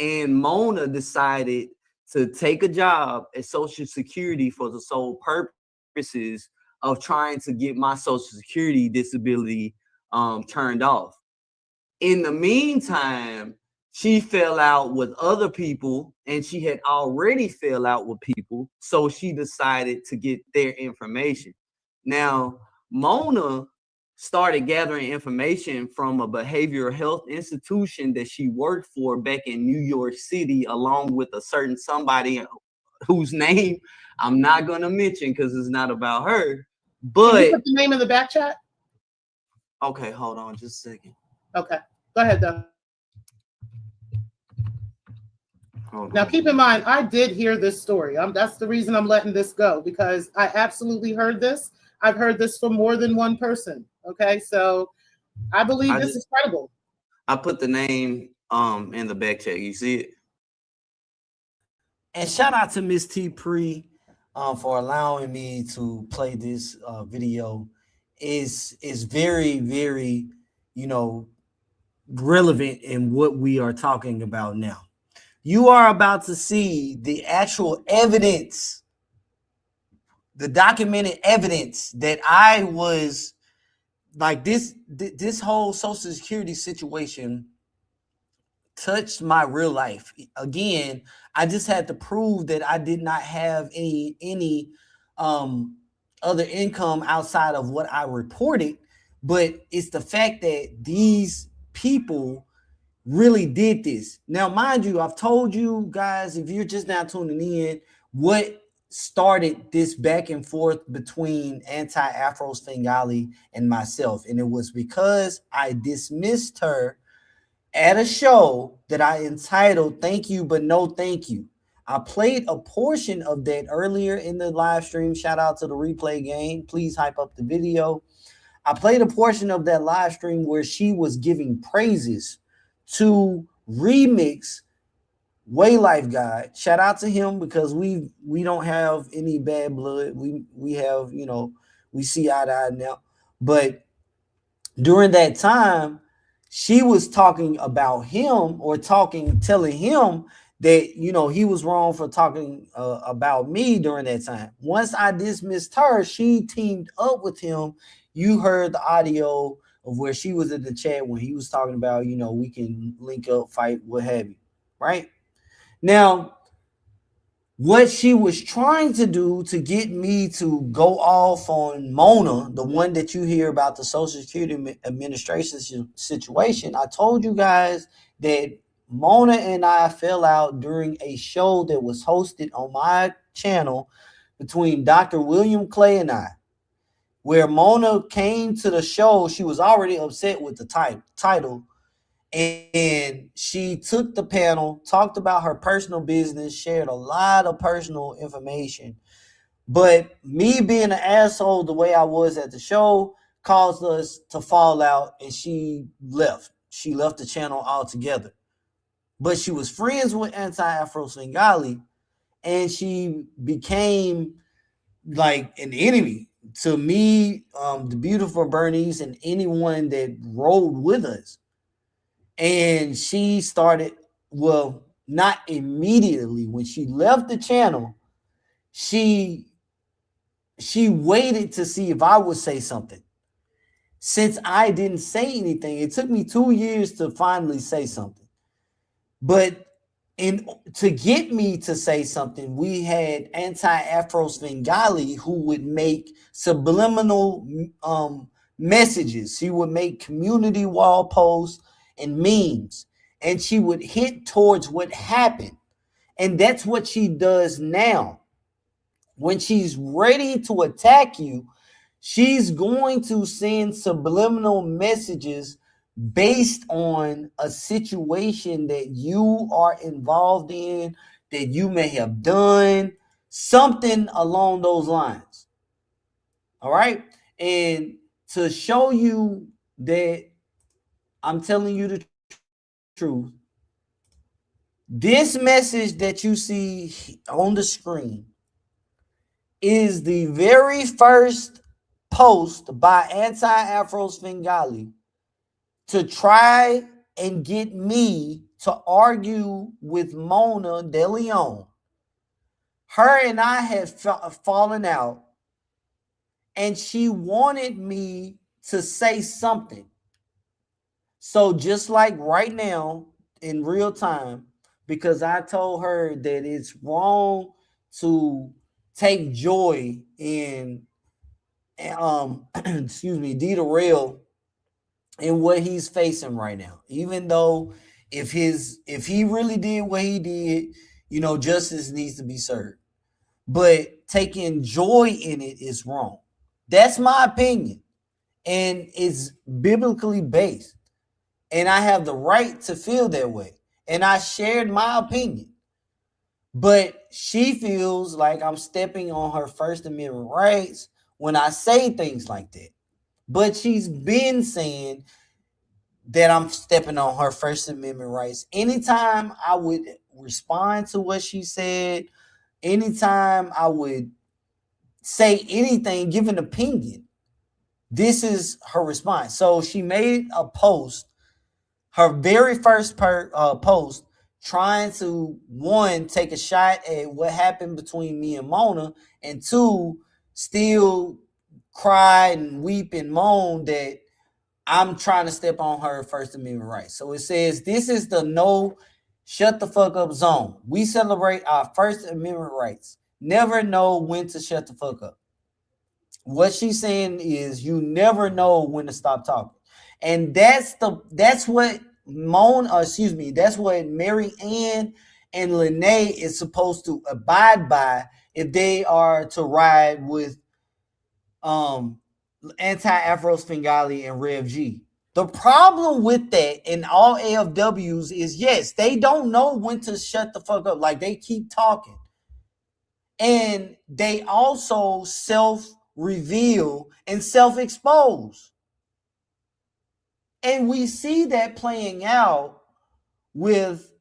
and Mona decided to take a job at Social Security for the sole purposes of trying to get my Social Security disability turned off. In the meantime, she fell out with other people, and she had already fell out with people, so she decided to get their information. Now, Mona started gathering information from a behavioral health institution that she worked for back in New York City, along with a certain somebody whose name I'm not going to mention because it's not about her. But can you put the name in the back chat? Okay, hold on just a second. Okay, go ahead though. Now, keep in mind, I did hear this story. That's the reason I'm letting this go, because I absolutely heard this. I've heard this from more than one person. Okay, so I believe this is credible. I put the name in the back check. You see it? And shout out to Miss T Pre for allowing me to play this video. Is very, very, relevant in what we are talking about now. You are about to see the actual evidence, the documented evidence that I was like this whole Social Security situation touched my real life. Again, I just had to prove that I did not have any other income outside of what I reported, but it's the fact that these people really did this. Now, mind you, I've told you guys, if you're just now tuning in, what started this back and forth between Anti Afro Svengalis and myself. And it was because I dismissed her at a show that I entitled Thank You, But No Thank You. I played a portion of that earlier in the live stream. Shout out to the replay game. Please hype up the video. I played a portion of that live stream where she was giving praises to Remix Way Life Guy. Shout out to him because we don't have any bad blood. We have, we see eye to eye now. But during that time, she was talking about him or telling him that, you know, he was wrong for talking about me during that time. Once I dismissed her, she teamed up with him. You heard the audio of where she was in the chat when he was talking about, you know, we can link up, fight, what have you, right? Now, what she was trying to do to get me to go off on Mona, the one that you hear about the Social Security Administration situation, I told you guys that Mona and I fell out during a show that was hosted on my channel between Dr. William Clay and I, where Mona came to the show. She was already upset with the title, and she took the panel, talked about her personal business, shared a lot of personal information. But me being an asshole the way I was at the show caused us to fall out, and she left. She left the channel altogether. But she was friends with Anti Afro Svengalis, and she became like an enemy to me, the beautiful Bernice, and anyone that rode with us. And she started, well, not immediately when she left the channel, she waited to see if I would say something. Since I didn't say anything, it took me 2 years to finally say something. But to get me to say something, we had Anti Afro Svengali who would make subliminal messages. She would make community wall posts and memes, and she would hint towards what happened. And that's what she does now. When she's ready to attack you, she's going to send subliminal messages based on a situation that you are involved in, that you may have done, something along those lines. All right? And to show you that I'm telling you the truth, this message that you see on the screen is the very first post by Anti Afro Svengali to try and get me to argue with Mona De Leon. Her and I had fallen out, and she wanted me to say something. So just like right now in real time, because I told her that it's wrong to take joy in excuse me, D Real and what he's facing right now. Even though if he really did what he did, you know, justice needs to be served. But taking joy in it is wrong. That's my opinion. And it's biblically based. And I have the right to feel that way. And I shared my opinion. But she feels like I'm stepping on her First Amendment rights when I say things like that. But she's been saying that I'm stepping on her First Amendment rights. Anytime I would respond to what she said, anytime I would say anything, give an opinion, this is her response. So she made a post, her very first post, trying to, one, take a shot at what happened between me and Mona, and two, still cry and weep and moan that I'm trying to step on her First Amendment rights. So it says, this is the no shut the fuck up zone. We celebrate our First Amendment rights. Never know when to shut the fuck up. What she's saying is you never know when to stop talking. And that's what that's what Mary Ann and Lenae is supposed to abide by if they are to ride with Anti Afro Svengali and Rev G. The problem with that in all AFWs is, yes, they don't know when to shut the fuck up. Like, they keep talking. And they also self-reveal and self-expose. And we see that playing out with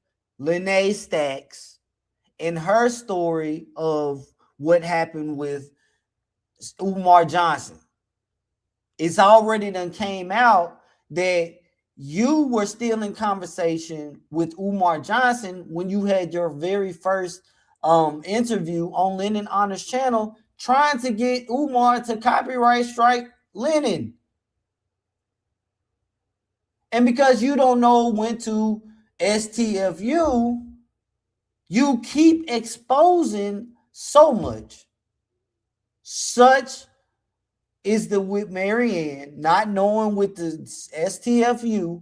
Lenae Stacks and her story of what happened with Umar Johnson. it's already done came out that you were still in conversation with Umar Johnson when you had your very first interview on Lennon Honor's channel, trying to get Umar to copyright strike Lennon. And because you don't know when to STFU, you keep exposing so much. Such is the with Marianne not knowing with the STFU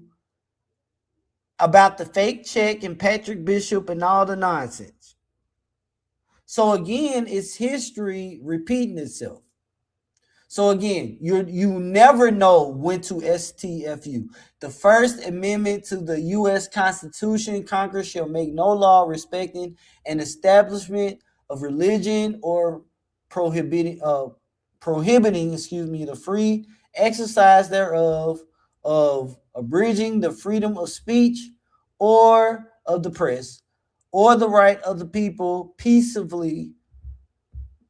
about the fake check and Patrick Bishop and all the nonsense. So again, it's history repeating itself. So again, you never know when to STFU. The First Amendment to the U.S. Constitution, Congress shall make no law respecting an establishment of religion or prohibiting the free exercise thereof, of abridging the freedom of speech or of the press, or the right of the people peaceably,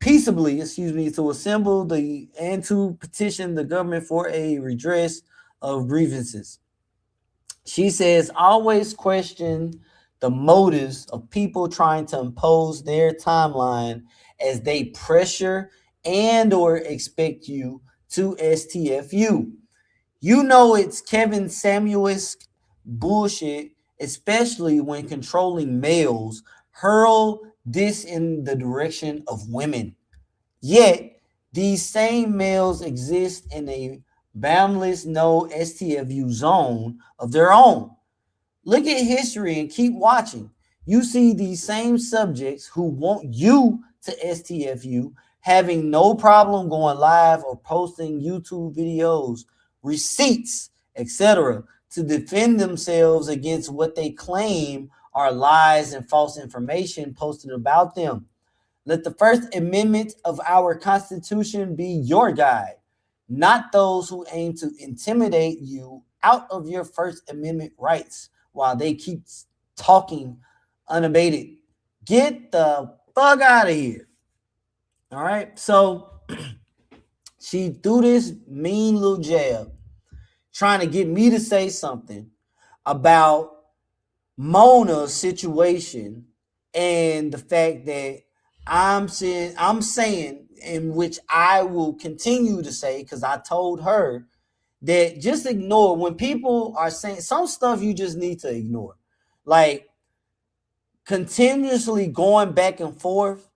to assemble and to petition the government for a redress of grievances. She says, always question the motives of people trying to impose their timeline as they pressure and or expect you to STFU. You know it's Kevin Samuels bullshit, especially when controlling males hurl this in the direction of women. Yet, these same males exist in a boundless no STFU zone of their own. Look at history and keep watching. You see these same subjects who want you to STFU having no problem going live or posting YouTube videos, receipts, etc., to defend themselves against what they claim are lies and false information posted about them. Let the First Amendment of our Constitution be your guide, not those who aim to intimidate you out of your First Amendment rights while they keep talking unabated. Get the fuck out of here. All right. So she threw this mean little jab trying to get me to say something about Mona's situation and the fact that I'm saying, in which I will continue to say, because I told her that just ignore when people are saying some stuff, you just need to ignore. Like continuously going back and forth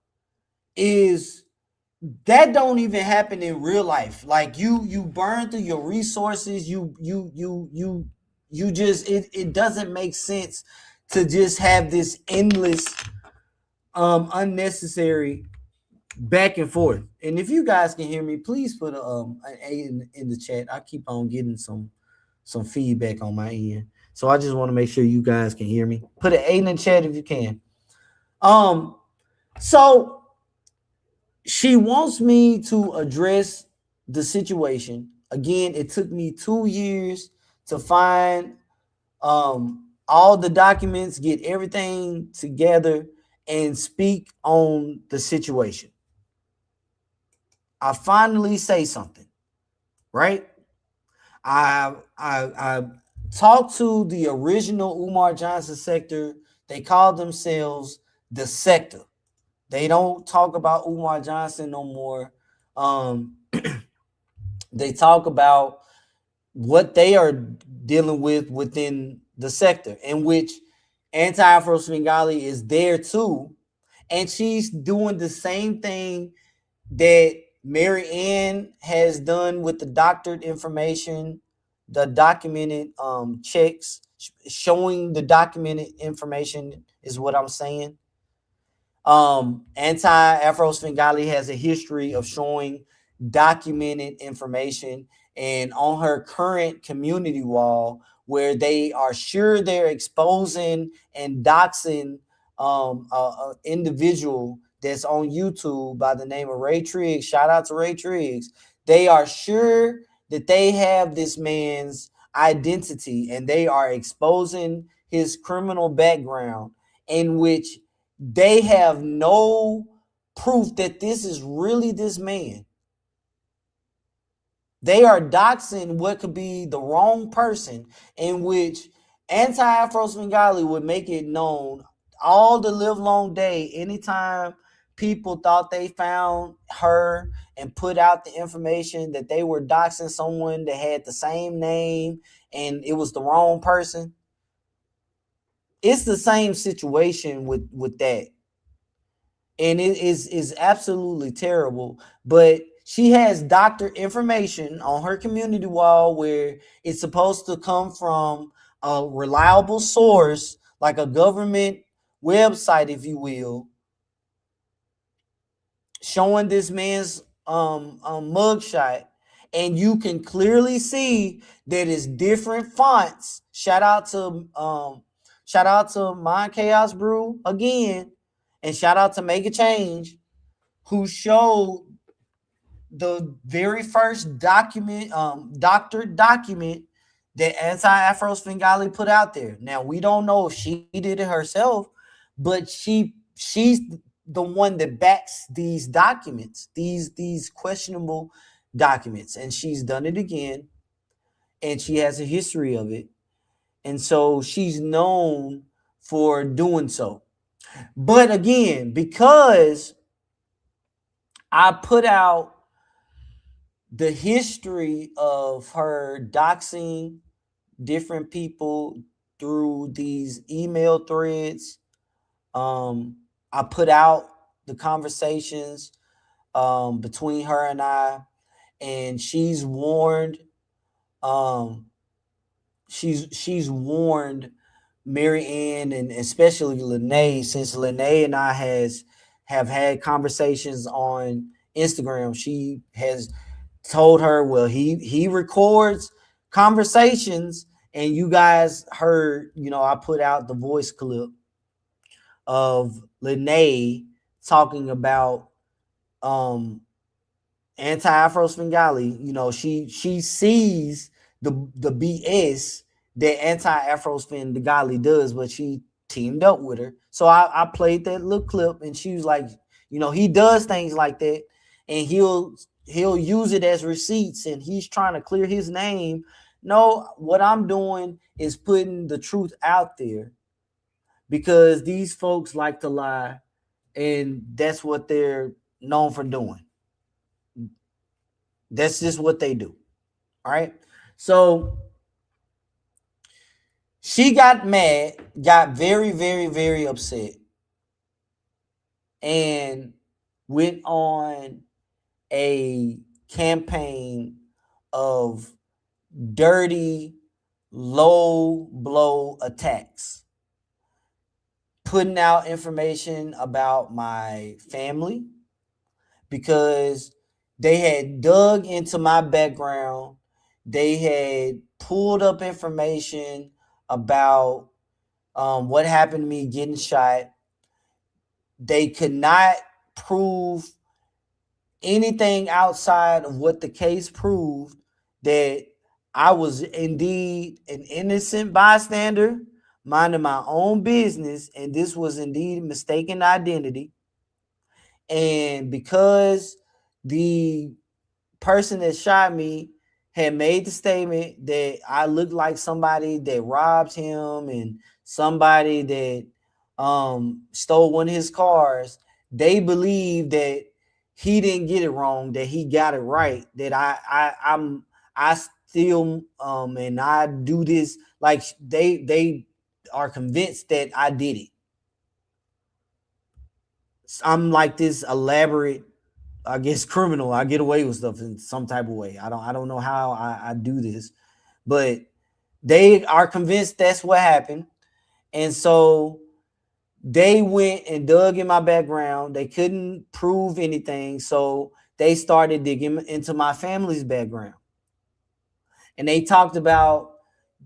that don't even happen in real life. Like you burn through your resources. You just it doesn't make sense to just have this endless unnecessary back and forth. And if you guys can hear me, please put an A in the chat. I keep on getting some feedback on my end, so I just want to make sure you guys can hear me. Put an A in the chat if you can. So she wants me to address the situation. Again, it took me 2 years to find all the documents, get everything together, and speak on the situation. I finally say something, right? I talked to the original Umar Johnson sector. They call themselves the sector. They don't talk about Umar Johnson no more. They talk about what they are dealing with within the sector, in which Anti Afro Svengalis is there too. And she's doing the same thing that Mary Ann has done with the doctored information, the documented checks, showing the documented information is what I'm saying. Anti Afro Svengali has a history of showing documented information, and on her current community wall, where they are sure they're exposing and doxing an individual that's on YouTube by the name of Ray Triggs. Shout out to Ray Triggs. They are sure that they have this man's identity and they are exposing his criminal background, in which they have no proof that this is really this man. They are doxing what could be the wrong person, in which Anti Afro Svengali would make it known all the live long day, anytime people thought they found her and put out the information that they were doxing someone that had the same name and it was the wrong person. It's the same situation with that. And it is absolutely terrible. But she has doctor information on her community wall where it's supposed to come from a reliable source, like a government website, if you will, showing this man's mugshot, and you can clearly see that it's different fonts. Shout out to Mind Chaos Brew again, and shout out to Make a Change, who showed the very first document, doctor document that Anti Afro Svengali put out there. Now we don't know if she did it herself, but she's the one that backs these documents, these questionable documents, and she's done it again, and she has a history of it, and so she's known for doing so. But again, because I put out the history of her doxing different people through these email threads, I put out the conversations between her and I, and she's warned. She's warned Mary Ann and especially Lenae, since Lenae and I have had conversations on Instagram. She has told her, well, he records conversations, and you guys heard, I put out the voice clip of Lenae talking about Anti Afro Svengali. She sees the BS that Anti Afro Svengali does, but she teamed up with her. So I played that little clip, and she was like, he does things like that, and he'll use it as receipts, and he's trying to clear his name. No, what I'm doing is putting the truth out there, because these folks like to lie, and that's what they're known for doing. That's just what they do. All right. So she got mad, got very, very, very upset, and went on a campaign of dirty, low blow attacks, putting out information about my family, because they had dug into my background. They had pulled up information about what happened to me getting shot. They could not prove anything outside of what the case proved, that I was indeed an innocent bystander minding my own business, and this was indeed mistaken identity. And because the person that shot me had made the statement that I looked like somebody that robbed him and somebody that stole one of his cars, they believe that he didn't get it wrong, that he got it right, that I still and I do this, like they are convinced that I did it. I'm like this elaborate, I guess, criminal. I get away with stuff in some type of way. I don't know how I do this, but they are convinced that's what happened. And so they went and dug in my background. They couldn't prove anything. So they started digging into my family's background. And they talked about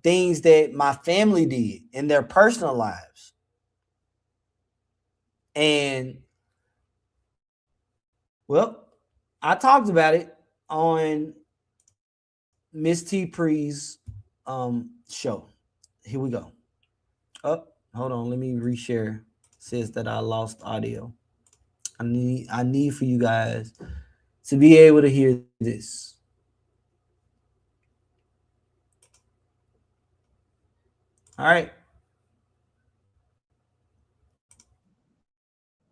things that my family did in their personal lives. And well, I talked about it on Miss T Pre's show. Here we go. Oh, hold on. Let me reshare. It says that I lost audio. I need for you guys to be able to hear this. All right.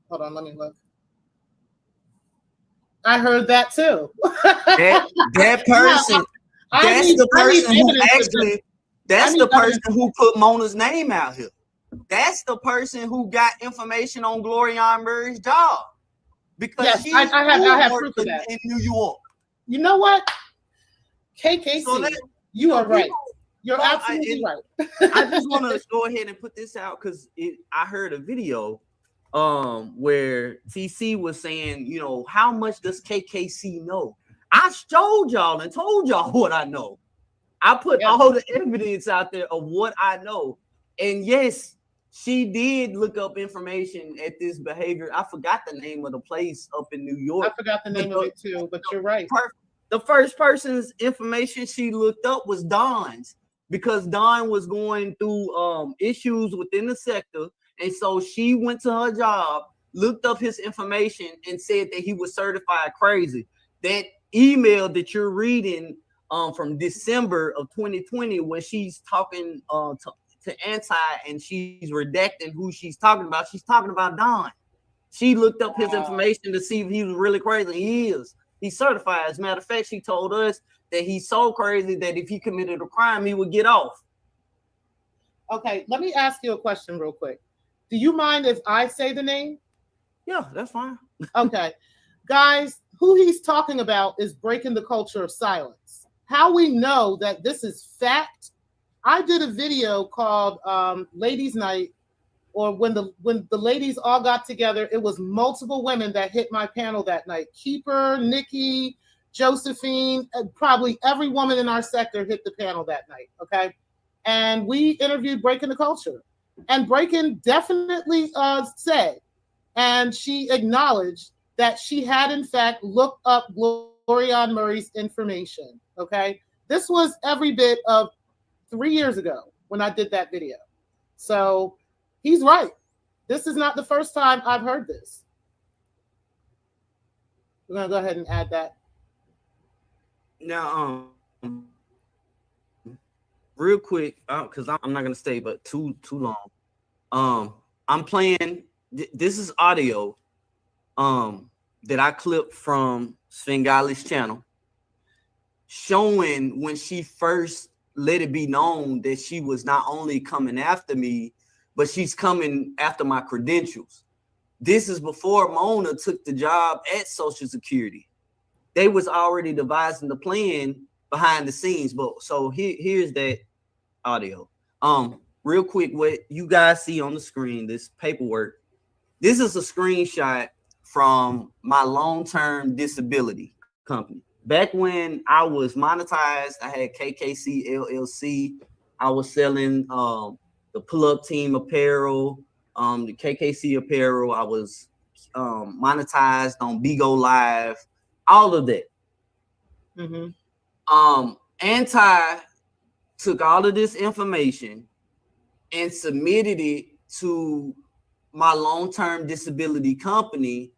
Hold on, let me look. I heard that too. That person, that's the person who actually, that's the person who put Mona's name out here. That's the person who got information on Glorion Murray's job. Because yes, I have proof of that. In New York. You know what? KKC, so you are right. You're absolutely right. I just want to go ahead and put this out because I heard a video where TC was saying, you know, how much does KKC know? I showed y'all and told y'all what I know. I put all the evidence out there of what I know. And yes, she did look up information at this behavior. I forgot the name of the place up in New York. I forgot the name of it too, but you're right. The first person's information she looked up was Don's, because Don was going through issues within the sector. And so she went to her job, looked up his information, and said that he was certified crazy. That email that you're reading from December of 2020, where she's talking to Anti, and she's redacting who she's talking about Don. She looked up his information to see if he was really crazy. He is. He's certified. As a matter of fact, she told us that he's so crazy that if he committed a crime, he would get off. Okay, let me ask you a question real quick. Do you mind if I say the name? Yeah, that's fine. Okay. Guys, who he's talking about is breaking the culture of silence. How we know that this is fact, I did a video called Ladies Night, or when the ladies all got together. It was multiple women that hit my panel that night. Keeper, Nikki, Josephine, probably every woman in our sector hit the panel that night, okay? And we interviewed Breaking the Culture. And Breaking definitely said, and she acknowledged that she had in fact looked up Glorion Murray's information, okay? This was every bit of 3 years ago when I did that video. So he's right. This is not the first time I've heard this. We're gonna go ahead and add that. Now, real quick, because I'm not gonna stay but too long. I'm playing. This is audio that I clipped from Svengalis' channel, showing when she first let it be known that she was not only coming after me, but she's coming after my credentials. This is before Mona took the job at Social Security. They was already devising the plan behind the scenes. But so here's that audio. Real quick, what you guys see on the screen, this paperwork, this is a screenshot from my long-term disability company. Back when I was monetized, I had KKC LLC. I was selling the PULLUPTEAM apparel, the KKC apparel. I was monetized on Bigo Live, all of that. Anti took all of this information and submitted it to my long-term disability company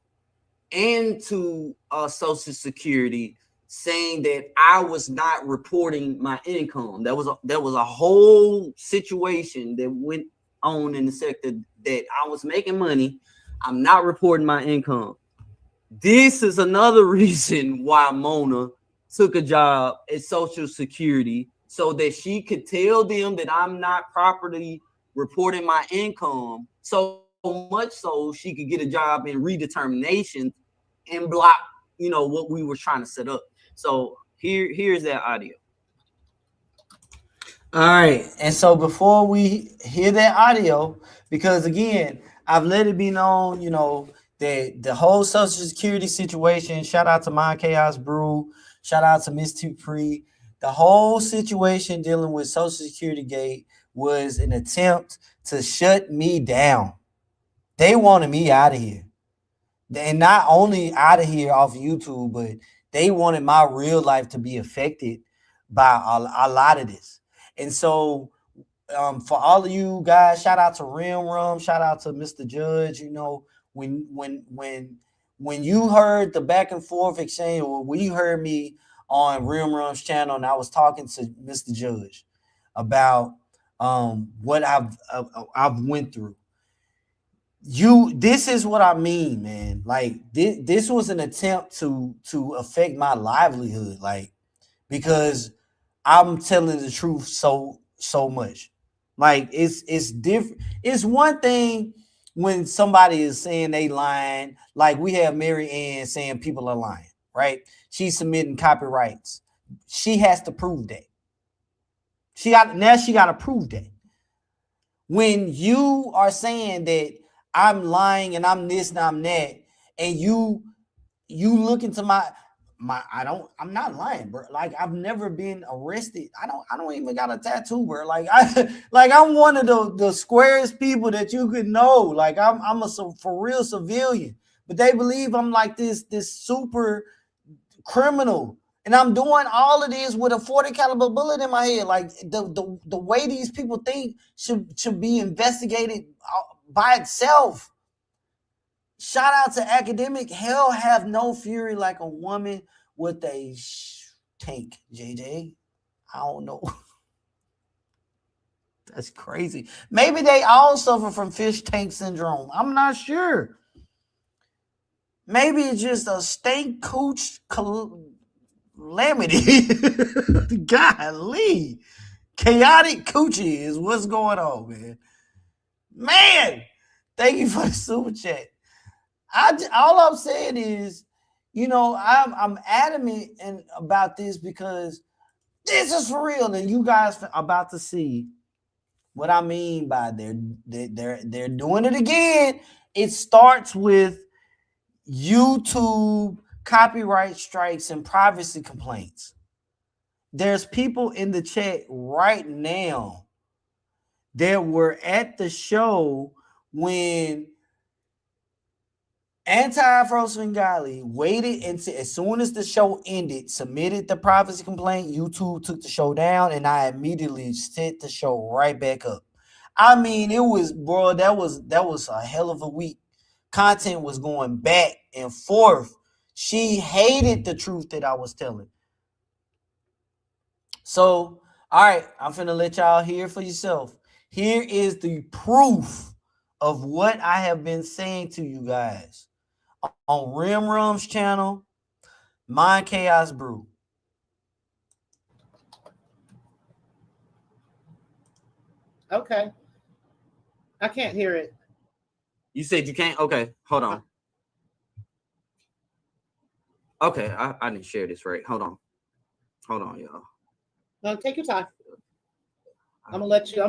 and to Social Security, saying that I was not reporting my income. There was a whole situation that went on in the sector that I was making money. I'm not reporting my income. This is another reason why Mona took a job at Social Security, so that she could tell them that I'm not properly reporting my income, so much so she could get a job in redetermination and block, you know, what we were trying to set up. So here's that audio. All right, and so before we hear that audio, because again, I've let it be known, you know, that the whole Social Security situation, shout out to My Chaos Brew, shout out to Miss Dupree, the whole situation dealing with Social Security Gate was an attempt to shut me down. They wanted me out of here. And not only out of here off YouTube, but they wanted my real life to be affected by a lot of this. And so for all of you guys, shout out to Rim, shout out to Mr. Judge. You know, when you heard the back and forth exchange, or when you heard me on Rim's channel and I was talking to Mr. Judge about what I've went through. This is what I mean, man. Like this was an attempt to affect my livelihood, like, because I'm telling the truth so much. Like it's different. It's one thing when somebody is saying they lying, like we have Mary Ann saying people are lying, right? She's submitting copyrights. She has to prove that. She got to prove that. When you are saying that I'm lying and I'm this and I'm that, and you look into I'm not lying, bro. Like I've never been arrested. I don't even got a tattoo, bro. Like I'm one of the squarest people that you could know. Like I'm a for real civilian, but they believe I'm like this super criminal. And I'm doing all of this with a 40 caliber bullet in my head. Like the way these people think should be investigated by itself. Shout out to academic. Hell have no fury like a woman with a tank, JJ. I don't know. That's crazy. Maybe they all suffer from fish tank syndrome. I'm not sure. Maybe it's just a stank cooch calamity. Golly. Chaotic coochie is what's going on, man. Man, thank you for the super chat. All I'm saying is, I'm adamant about this because this is for real, and you guys are about to see what I mean by they're doing it again. It starts with YouTube copyright strikes and privacy complaints. There's people in the chat right now that were at the show when Anti Afro Svengalis waited until as soon as the show ended, submitted the privacy complaint. YouTube took the show down, and I immediately set the show right back up. I mean, it was, bro, that was a hell of a week. Content was going back and forth. She hated the truth that I was telling. So, all right, I'm finna let y'all hear for yourself. Here is the proof of what I have been saying to you guys on Rim Rum's channel, Mind Chaos Brew. Okay. I can't hear it. You said you can't? Okay, hold on. Okay, I didn't share this right. Hold on, y'all. No, take your time. I'm gonna let you.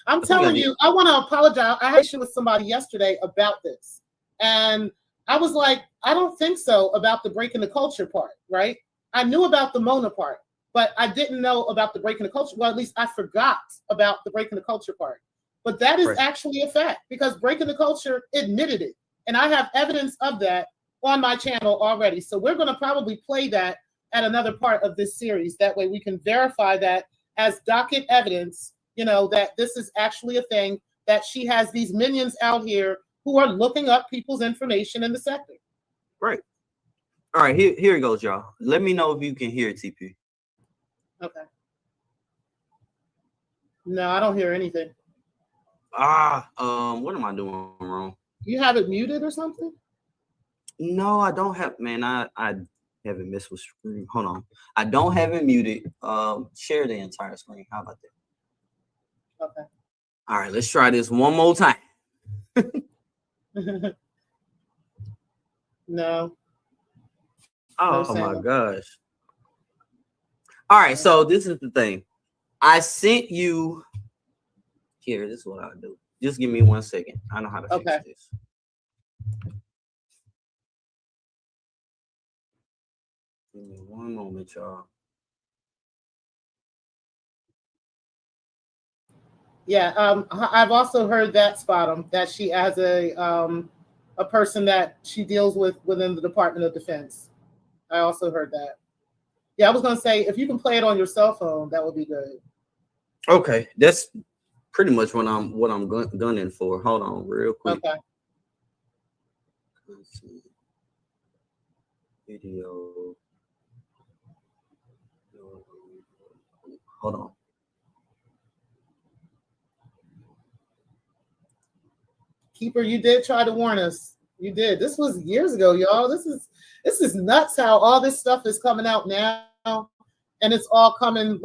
I'm telling you, I want to apologize. I had issue with somebody yesterday about this. And I was like, I don't think so about the breaking the culture part, right? I knew about the Mona part, but I didn't know about the breaking the culture. Well, at least I forgot about the breaking the culture part. But that is actually a fact because breaking the culture admitted it. And I have evidence of that on my channel already. So we're going to probably play that at another part of this series. That way we can verify that as docket evidence, that this is actually a thing, that she has these minions out here who are looking up people's information in the sector. Right. All right, here it goes, y'all. Let me know if you can hear it, TP. Okay. No, I don't hear anything. What am I doing wrong? You have it muted or something? No, I don't have, man, I haven't messed with screen. Hold on. I don't have it muted. Share the entire screen. How about that? Okay. All right, let's try this one more time. No. Oh my gosh. All right, so this is the thing. I sent you here. This is what I'll do. Just give me 1 second. I know how to fix this. Give me one moment, y'all. Yeah, I've also heard that, Spotum, that she has a person that she deals with within the Department of Defense. I also heard that. Yeah, I was going to say, if you can play it on your cell phone, that would be good. Okay, that's pretty much what I'm gunning for. Hold on, real quick. Okay. Let's see. Video. Hold on. Keeper, you did try to warn us. You did. This was years ago, y'all. This is nuts how all this stuff is coming out now, and it's all coming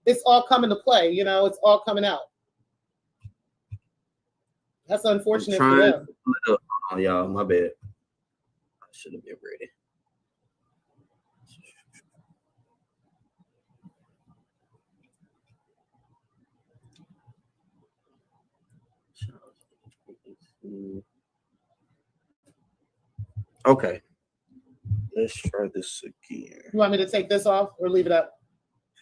it's all coming to play. You know, it's all coming out. That's unfortunate for them. Oh, y'all, my bad. I should have been ready. Okay. Let's try this again. You want me to take this off or leave it up?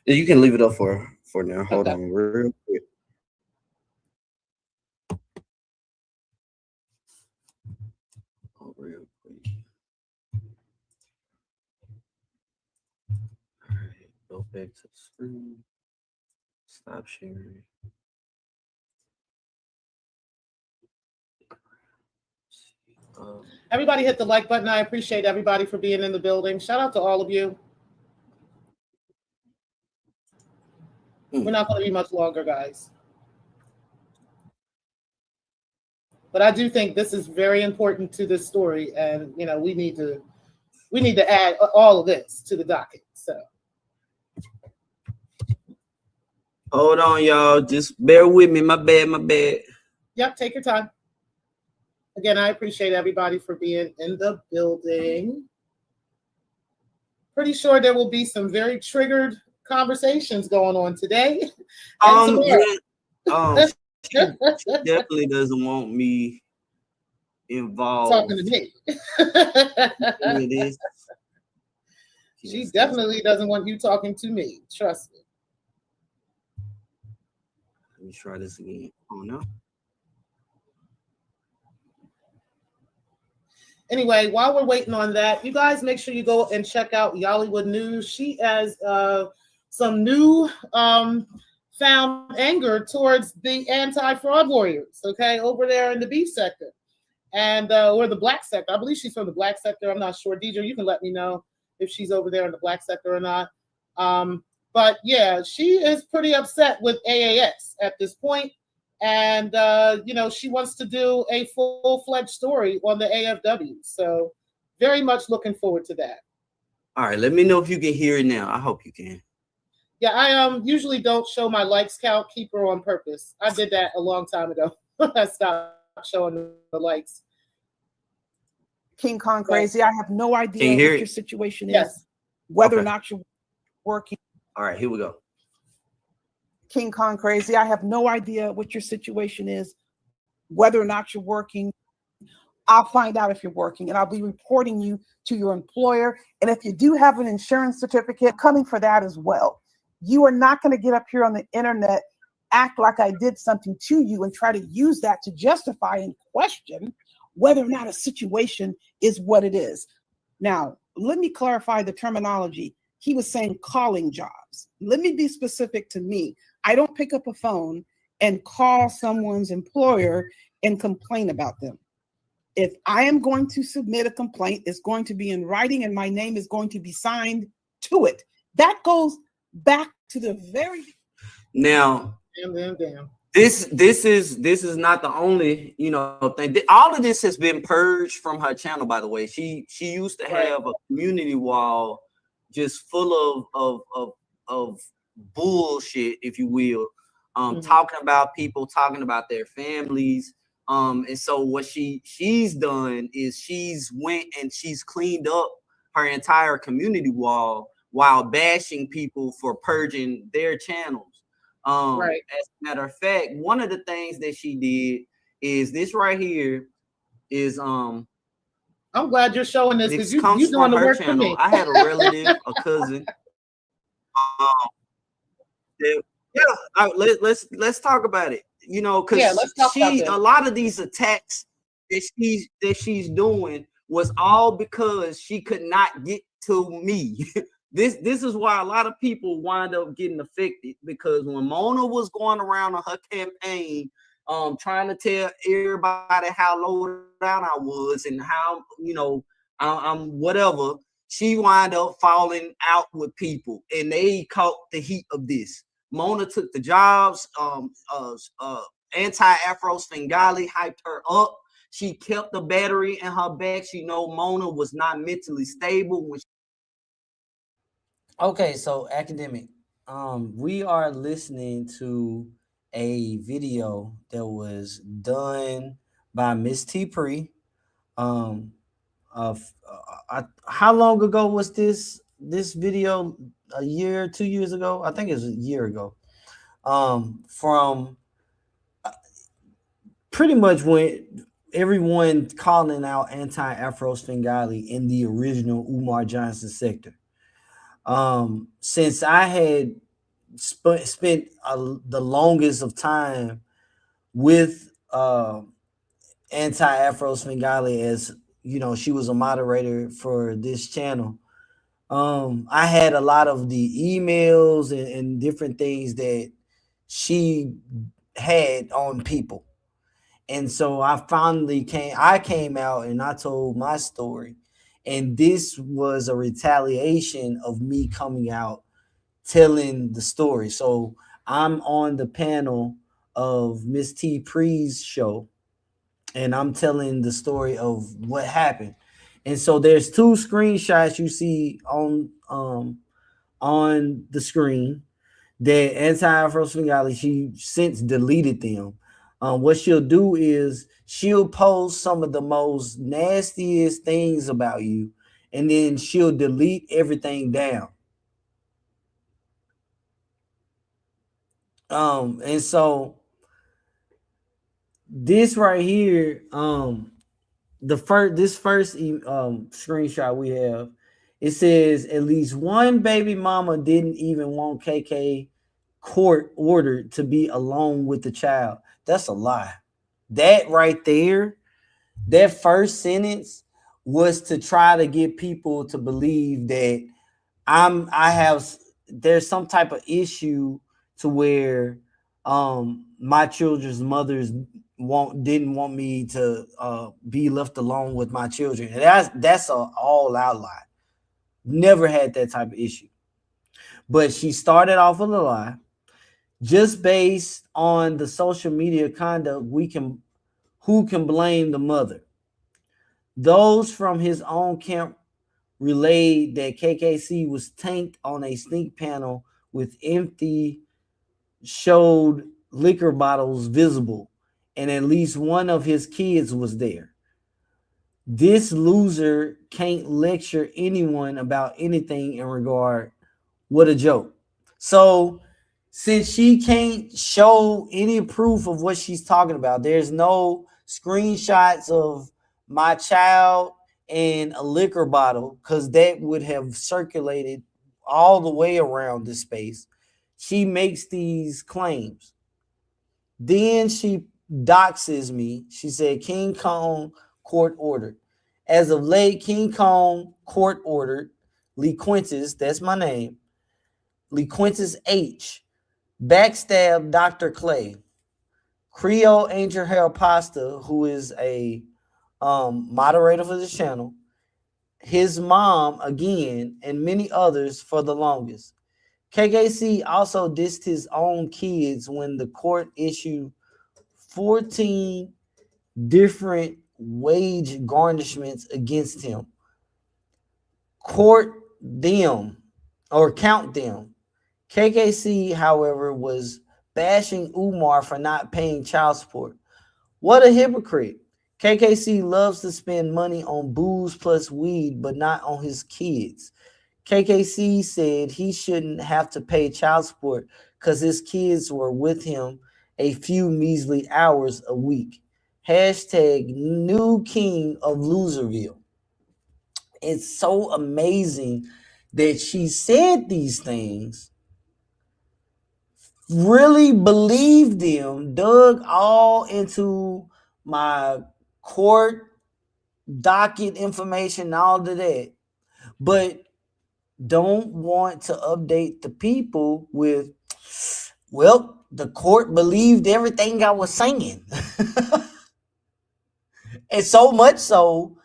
You can leave it up for now. Hold Okay. on real quick. Oh, real quick. All right, go back to the screen. Stop sharing. Everybody hit the like button. I appreciate everybody for being in the building. Shout out to all of you. We're not going to be much longer, guys. But I do think this is very important to this story, and you know, we need to add all of this to the docket. So hold on, y'all. Just bear with me. My bad. Yep, take your time. Again, I appreciate everybody for being in the building. Pretty sure there will be some very triggered conversations going on today. She definitely doesn't want me involved. Talking to me. She definitely doesn't want you talking to me. Trust me. Let me try this again. Oh no. Anyway, while we're waiting on that, you guys make sure you go and check out Yollywood News. She has some new found anger towards the anti-fraud warriors, okay, over there in the beef sector and or the black sector. I believe she's from the black sector. I'm not sure. Deidre, you can let me know if she's over there in the black sector or not. But yeah, she is pretty upset with AAS at this point. And, you know, she wants to do a full-fledged story on the AFW. So very much looking forward to that. All right, let me know if you can hear it now. I hope you can. Yeah, I usually don't show my likes count, Keeper, on purpose. I did that a long time ago. I stopped showing the likes. King Kong Crazy, I have no idea what your situation is, whether or not you're working. All right, here we go. King Kong Crazy, I have no idea what your situation is, whether or not you're working. I'll find out if you're working, and I'll be reporting you to your employer. And if you do have an insurance certificate, coming for that as well. You are not going to get up here on the internet, act like I did something to you, and try to use that to justify and question whether or not a situation is what it is. Now, let me clarify the terminology. He was saying calling jobs. Let me be specific to me. I don't pick up a phone and call someone's employer and complain about them. If I am going to submit a complaint, it's going to be in writing and my name is going to be signed to it. That goes back to the very now. Damn. This is not the only, you know, thing. All of this has been purged from her channel, by the way. She used to have a community wall just full of bullshit, if you will, talking about people, talking about their families. And so what she's done is she's went and she's cleaned up her entire community wall while bashing people for purging their channels. As a matter of fact, one of the things that she did is this right here is I'm glad you're showing this because you're doing from the her work channel. for me. I had a relative, a cousin. Let's talk about it. You know, because a lot of these attacks that she's doing was all because she could not get to me. This is why a lot of people wind up getting affected, because when Mona was going around on her campaign, trying to tell everybody how low down I was and how, you know, I'm whatever, she wind up falling out with people, and they caught the heat of this. Mona took the jobs. Anti Afro Svengalis hyped her up. She kept the battery in her back. She know Mona was not mentally stable when. Okay, so academic, we are listening to a video that was done by Miss T Pre. Of how long ago was this video? A year, 2 years ago? I think it was a year ago. From pretty much when everyone calling out Anti Afro Svengali in the original Umar Johnson sector. Since I had spent the longest of time with Anti Afro Svengali, as you know, she was a moderator for this channel. I had a lot of the emails and different things that she had on people. And so I came out and I told my story. And this was a retaliation of me coming out telling the story. So I'm on the panel of Miss T Pre's show, and I'm telling the story of what happened. And so there's two screenshots you see on the screen that Anti-Afro Svengali, she since deleted them. What she'll do is she'll post some of the most nastiest things about you, and then she'll delete everything down. And so this right here, this first screenshot we have, it says at least one baby mama didn't even want KK court ordered to be alone with the child. That's a lie. That right there, that first sentence was to try to get people to believe that there's some type of issue to where my children's mothers didn't want me to be left alone with my children. And that's a all out lie. Never had that type of issue. But she started off with a lie. Just based on the social media conduct, who can blame the mother? Those from his own camp relayed that KKC was tanked on a sneak panel with empty showed liquor bottles visible, and at least one of his kids was there. This loser can't lecture anyone about anything in regard. What a joke. So since she can't show any proof of what she's talking about, there's no screenshots of my child and a liquor bottle, because that would have circulated all the way around this space. She makes these claims. Then she doxes me. She said, King Kong court ordered. As of late, King Kong court ordered Lee Quintus, that's my name, Lee Quintus H, backstab Dr. Clay, Creole Angel Hair Pasta, who is a moderator for the channel, his mom again, and many others for the longest. KKC also dissed his own kids when the court issued 14 different wage garnishments against him. Count them. KKC, however, was bashing Umar for not paying child support. What a hypocrite. KKC loves to spend money on booze plus weed, but not on his kids. KKC said he shouldn't have to pay child support because his kids were with him a few measly hours a week. Hashtag new king of Loserville. It's so amazing that she said these things, really believed them, dug all into my court docket information, all of that. But don't want to update the people with, well, the court believed everything I was saying. And so much so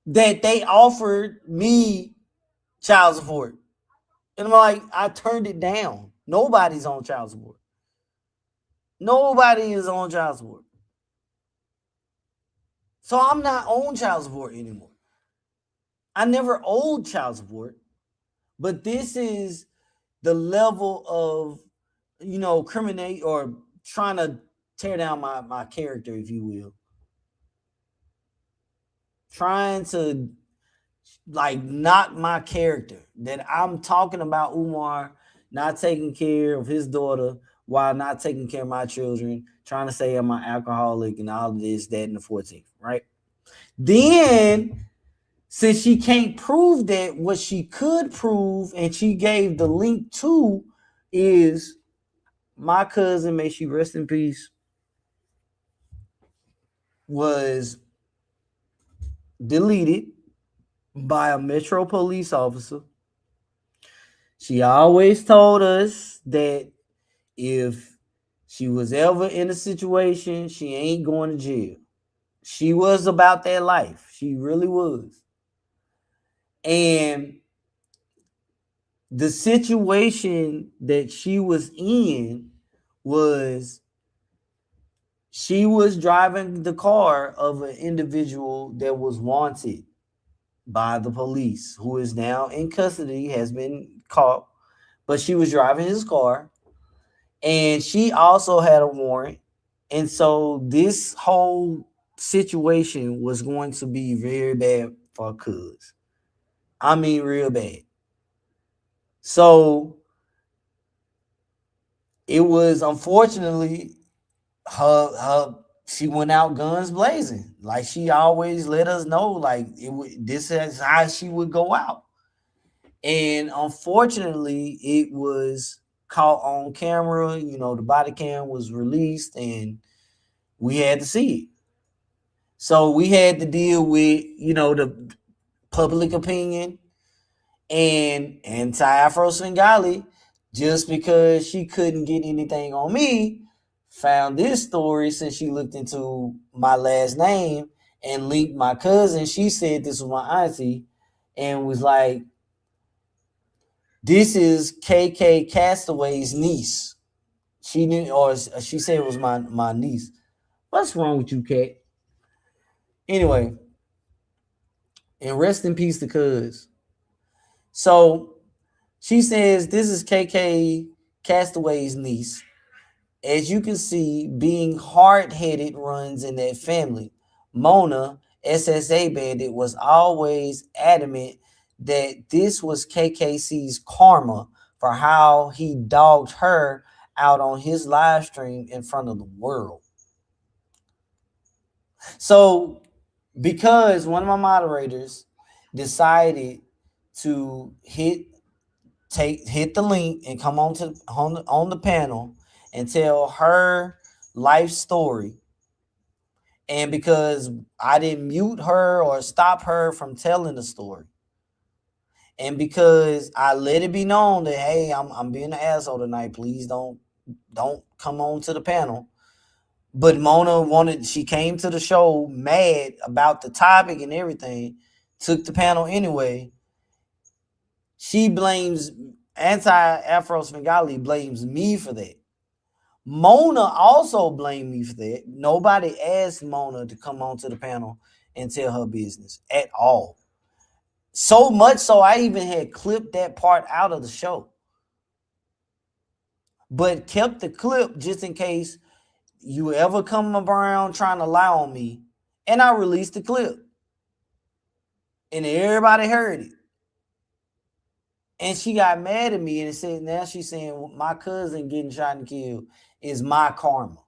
that they offered me child support. And I'm like, I turned it down. Nobody's on child support. Nobody is on child support. So I'm not on child support anymore. I never owed child support, but this is the level of, criminate or trying to tear down my character, if you will. Trying to knock my character, that I'm talking about Umar not taking care of his daughter while not taking care of my children, trying to say I'm an alcoholic and all of this, that, and the 14th, right? Then, since she can't prove that, what she could prove, and she gave the link to, is my cousin, may she rest in peace, was deleted by a Metro police officer. She always told us that if she was ever in a situation, she ain't going to jail. She was about that life. She really was. And the situation that she was in was, she was driving the car of an individual that was wanted by the police, who is now in custody, has been caught, but she was driving his car, and she also had a warrant. And so this whole situation was going to be very bad for Cuz. I mean, real bad. So it was, unfortunately, she went out guns blazing. Like she always let us know, like this is how she would go out. And unfortunately, it was caught on camera. The body cam was released, and we had to see it. So we had to deal with, the public opinion and Anti Afro Svengalis, just because she couldn't get anything on me, found this story since she looked into my last name and linked my cousin. She said this was my auntie and was like, this is KK Castaway's niece. She knew, or she said it was my niece. What's wrong with you, Kat? Anyway, and rest in peace to Cuz. So she says this is KK Castaway's niece. As you can see, being hard-headed runs in that family. Mona, SSA Bandit, was always adamant that this was KKC's karma for how he dogged her out on his live stream in front of the world. So, because one of my moderators decided to hit the link and come on the panel and tell her life story, and because I didn't mute her or stop her from telling the story, and because I let it be known that, hey, I'm being an asshole tonight, please don't come on to the panel. But Mona she came to the show mad about the topic and everything, took the panel anyway. She blames Anti Afro Svengalis, blames me for that. Mona also blamed me for that. Nobody asked Mona to come on to the panel and tell her business at all. So much so I even had clipped that part out of the show, but kept the clip just in case you ever come around trying to lie on me. And I released the clip, and everybody heard it. And she got mad at me and said, now she's saying my cousin getting shot and killed is my karma.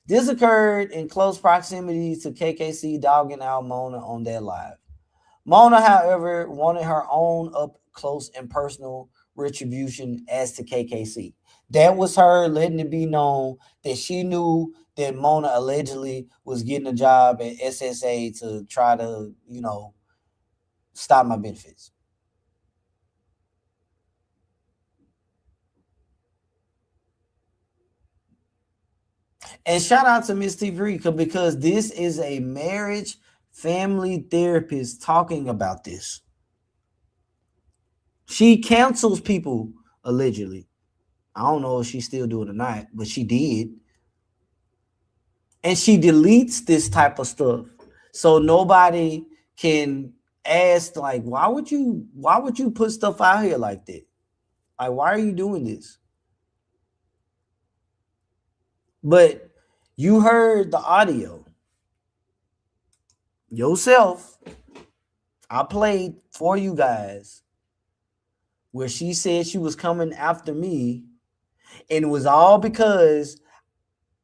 This occurred in close proximity to KKC dogging out Mona on their live. Mona, however, wanted her own up close and personal retribution as to KKC. That was her letting it be known that she knew that Mona allegedly was getting a job at SSA to try to, stop my benefits. And shout out to Miss T3 because this is a marriage family therapist talking about this. She cancels people allegedly. I don't know if she's still doing it or not, but she did. And she deletes this type of stuff. So nobody can ask, like, why would you put stuff out here like that? Like, why are you doing this? But you heard the audio yourself. I played for you guys where she said she was coming after me, and it was all because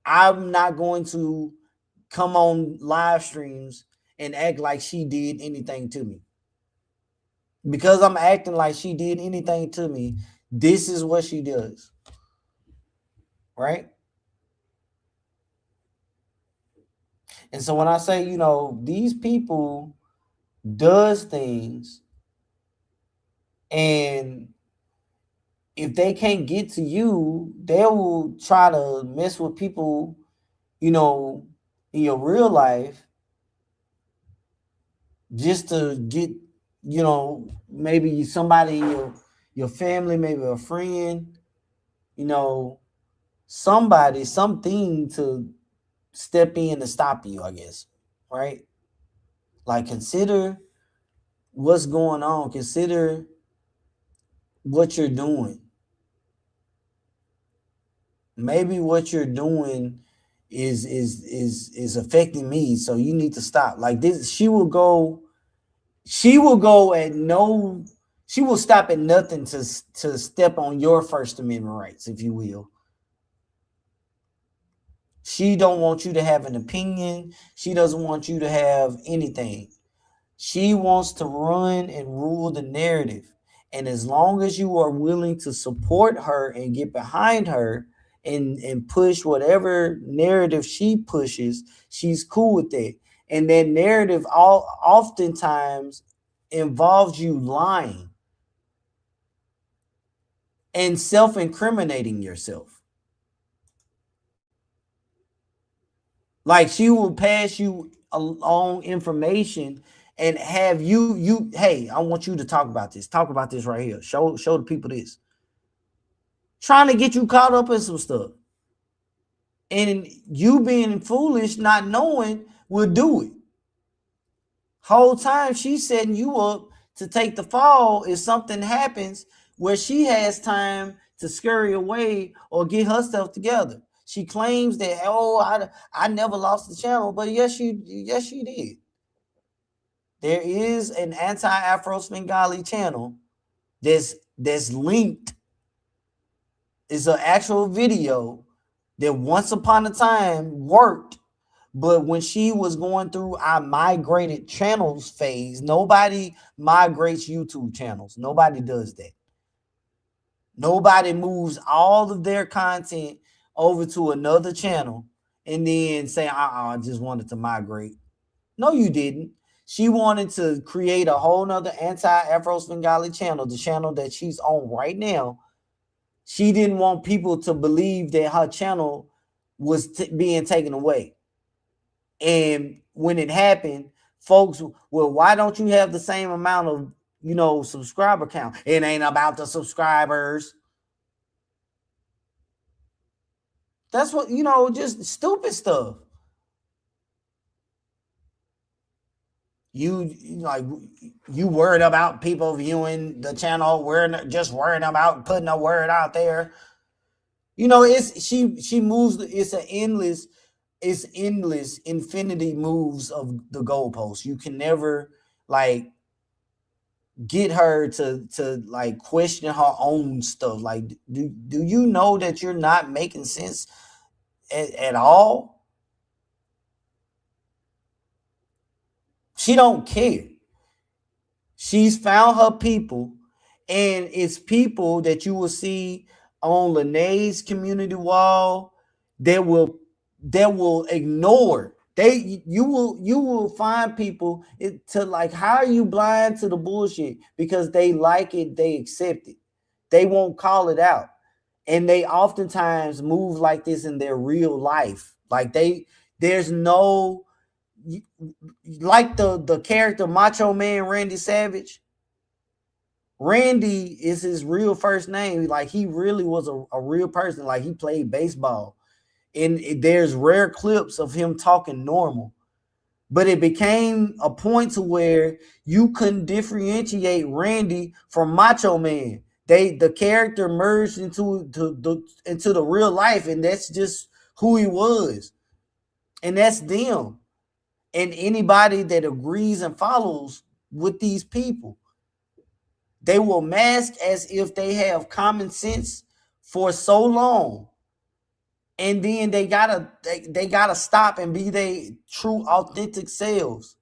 I'm not going to come on live streams and act like she did anything to me. Because I'm acting like she did anything to me, this is what she does. Right? And so when I say, you know, these people does things, and if they can't get to you, they will try to mess with people, you know, in your real life just to get, you know, maybe somebody in your family, maybe a friend, you know, somebody, something to step in to stop you, I guess, right? Like, consider what's going on. Consider what you're doing. Maybe what you're doing is affecting me, so you need to stop. Like this, she will go at no, she will stop at nothing to step on your First Amendment rights, if you will. She don't want you to have an opinion. She doesn't want you to have anything. She wants to run and rule the narrative. And as long as you are willing to support her and get behind her and push whatever narrative she pushes, she's cool with that. And that narrative oftentimes involves you lying and self-incriminating yourself. Like, she will pass you along information and have you, hey, I want you to talk about this. Talk about this right here. Show the people this. Trying to get you caught up in some stuff. And you being foolish, not knowing, will do it. Whole time she's setting you up to take the fall if something happens where she has time to scurry away or get herself together. She claims that, oh, I never lost the channel, but yes, she did. There is an Anti Afro Svengalis channel that's linked. It's an actual video that once upon a time worked, but when she was going through our migrated channels phase, nobody migrates YouTube channels. Nobody does that. Nobody moves all of their content over to another channel and then say, I just wanted to migrate. No, you didn't. She wanted to create a whole nother Anti-Afro Svengalis channel, the channel that she's on right now. She didn't want people to believe that her channel was being taken away. And when it happened, folks, well, why don't you have the same amount of, you know, subscriber count? It ain't about the subscribers. That's what, you know, just stupid stuff. You like, you worried about people viewing the channel. We're just worried about putting a word out there. You know, she moves. It's endless infinity moves of the goalposts. You can never like get her to like question her own stuff. Like, do you know that you're not making sense at all? She don't care. She's found her people, and it's people that you will see on Lenae's community wall that will ignore. You will find people to like, how are you blind to the bullshit? Because they like it, they accept it. They won't call it out. And they oftentimes move like this in their real life. Like there's no, like the character Macho Man Randy Savage. Randy is his real first name. Like he really was a real person. Like he played baseball, and there's rare clips of him talking normal. But it became a point to where you couldn't differentiate Randy from Macho Man. The character merged into the real life, and that's just who he was, and that's them. And anybody that agrees and follows with these people, they will mask as if they have common sense for so long, and then they gotta stop and be their true authentic selves.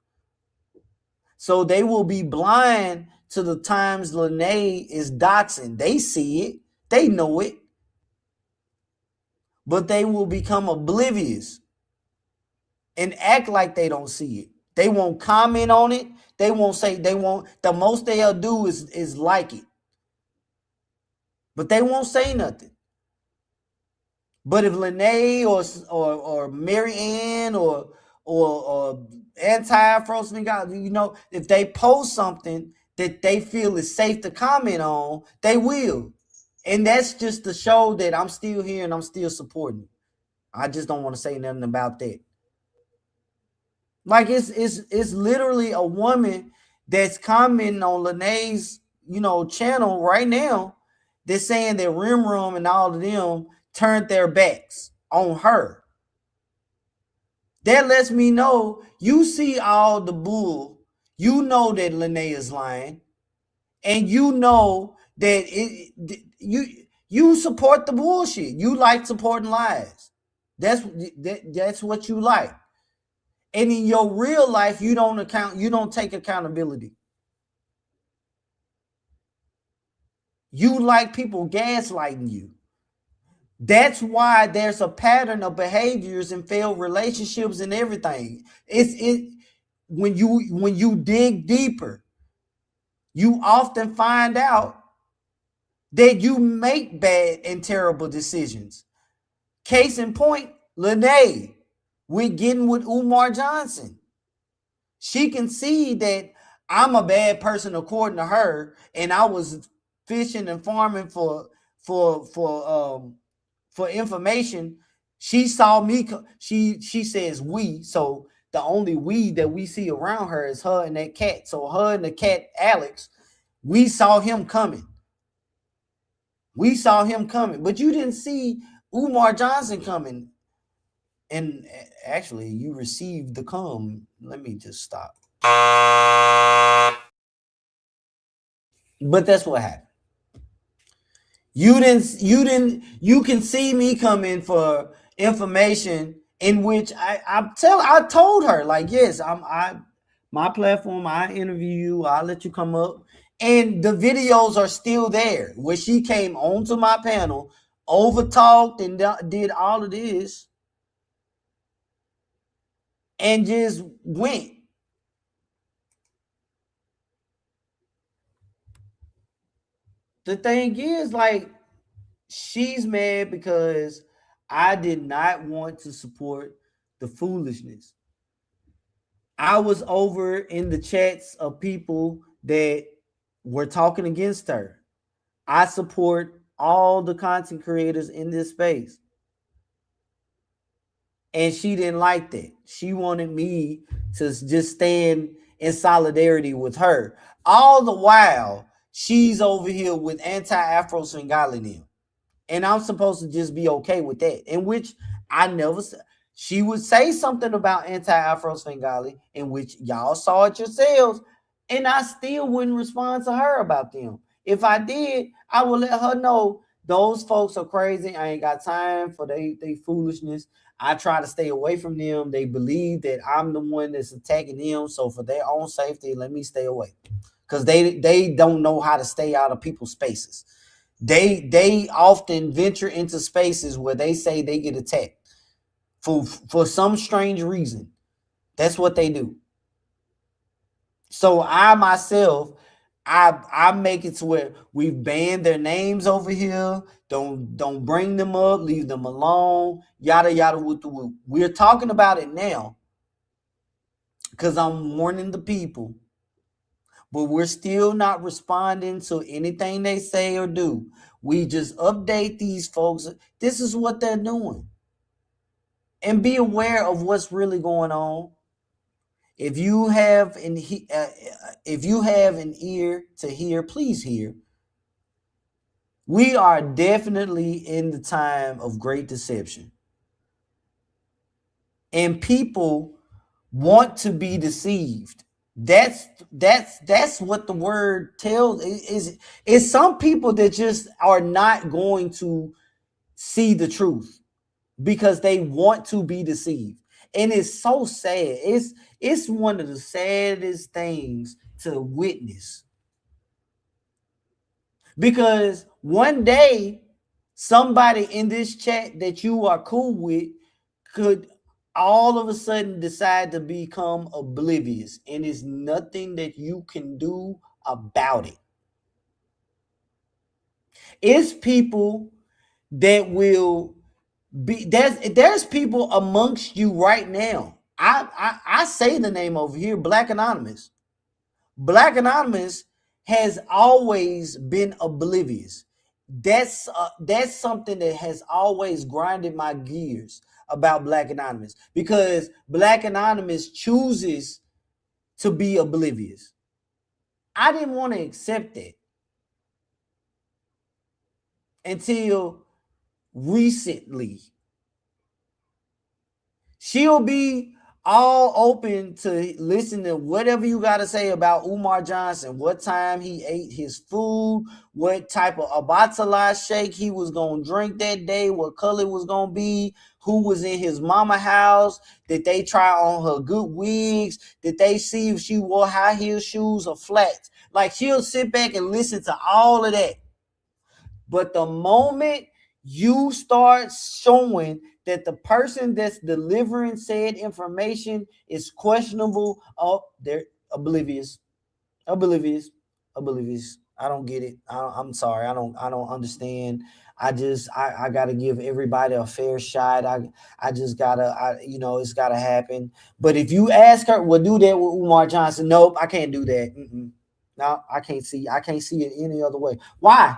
So they will be blind to the times Lenae is doxing. They see it, they know it, but they will become oblivious and act like they don't see it. They won't comment on it. They won't say, they won't. The most they'll do is like it, but they won't say nothing. But if Lenae or Mary Ann or Anti Afro Svengalis, if they post something that they feel is safe to comment on, they will. And that's just to show that I'm still here and I'm still supporting. I just don't want to say nothing about that. Like it's literally a woman that's commenting on Lenae's channel right now. They're saying that Rim Rum and all of them turned their backs on her. That lets me know you see all the bull. You know that Lenae is lying, and you know that you support the bullshit. You like supporting lies. That's what you like. And in your real life, you don't take accountability. You like people gaslighting you. That's why there's a pattern of behaviors and failed relationships and everything. When you dig deeper, you often find out that you make bad and terrible decisions. Case in point, Lenae, we're getting with Umar Johnson. She can see that I'm a bad person according to her, and I was fishing and farming for information. She saw me. She says we. So the only we that we see around her is her and that cat. So her and the cat Alex, we saw him coming. We saw him coming, but you didn't see Umar Johnson coming. And actually, you received the cum. Let me just stop. But that's what happened. You can see me coming for information in which I told her, like, yes, my platform, I interview you, I'll let you come up. And the videos are still there where she came onto my panel, overtalked and did all of this, and just went. The thing is, like, she's mad because I did not want to support the foolishness. I was over in the chats of people that were talking against her. I support all the content creators in this space. And she didn't like that. She wanted me to just stand in solidarity with her. All the while, she's over here with Anti Afro Svengalis. And I'm supposed to just be okay with that. In which I never said. She would say something about Anti Afro Svengalis, in which y'all saw it yourselves, and I still wouldn't respond to her about them. If I did, I would let her know those folks are crazy. I ain't got time for they foolishness. I try to stay away from them. They believe that I'm the one that's attacking them. So for their own safety, let me stay away. Because they don't know how to stay out of people's spaces. They often venture into spaces where they say they get attacked for some strange reason. That's what they do. So I myself, I make it to where we've banned their names over here. Don't bring them up, leave them alone, yada yada whoop the whoop. We're talking about it now because I'm warning the people, but we're still not responding to anything they say or do. We just update these folks. This is what they're doing. And be aware of what's really going on. If you have an ear to hear, please hear. We are definitely in the time of great deception. And people want to be deceived. That's what the word tells. Is some people that just are not going to see the truth because they want to be deceived. And it's so sad. It's one of the saddest things to witness. Because one day, somebody in this chat that you are cool with could all of a sudden decide to become oblivious, and there's nothing that you can do about it. It's people that will be there's people amongst you right now. I say the name over here, Black Anonymous. Black Anonymous has always been oblivious. That's something that has always grinded my gears about Black Anonymous, because Black Anonymous chooses to be oblivious. I didn't want to accept that until recently. She'll be all open to listen to whatever you got to say about Umar Johnson, what time he ate his food, what type of abatala shake he was going to drink that day, what color it was going to be, who was in his mama house, did they try on her good wigs, did they see if she wore high heel shoes or flats. Like, she'll sit back and listen to all of that. But the moment you start showing that the person that's delivering said information is questionable, oh, they're oblivious. I don't get it. I'm sorry. I don't understand. I gotta give everybody a fair shot. I just gotta, it's gotta happen. But if you ask her, well, do that with Umar Johnson. Nope, I can't do that. No, I can't see it any other way. Why?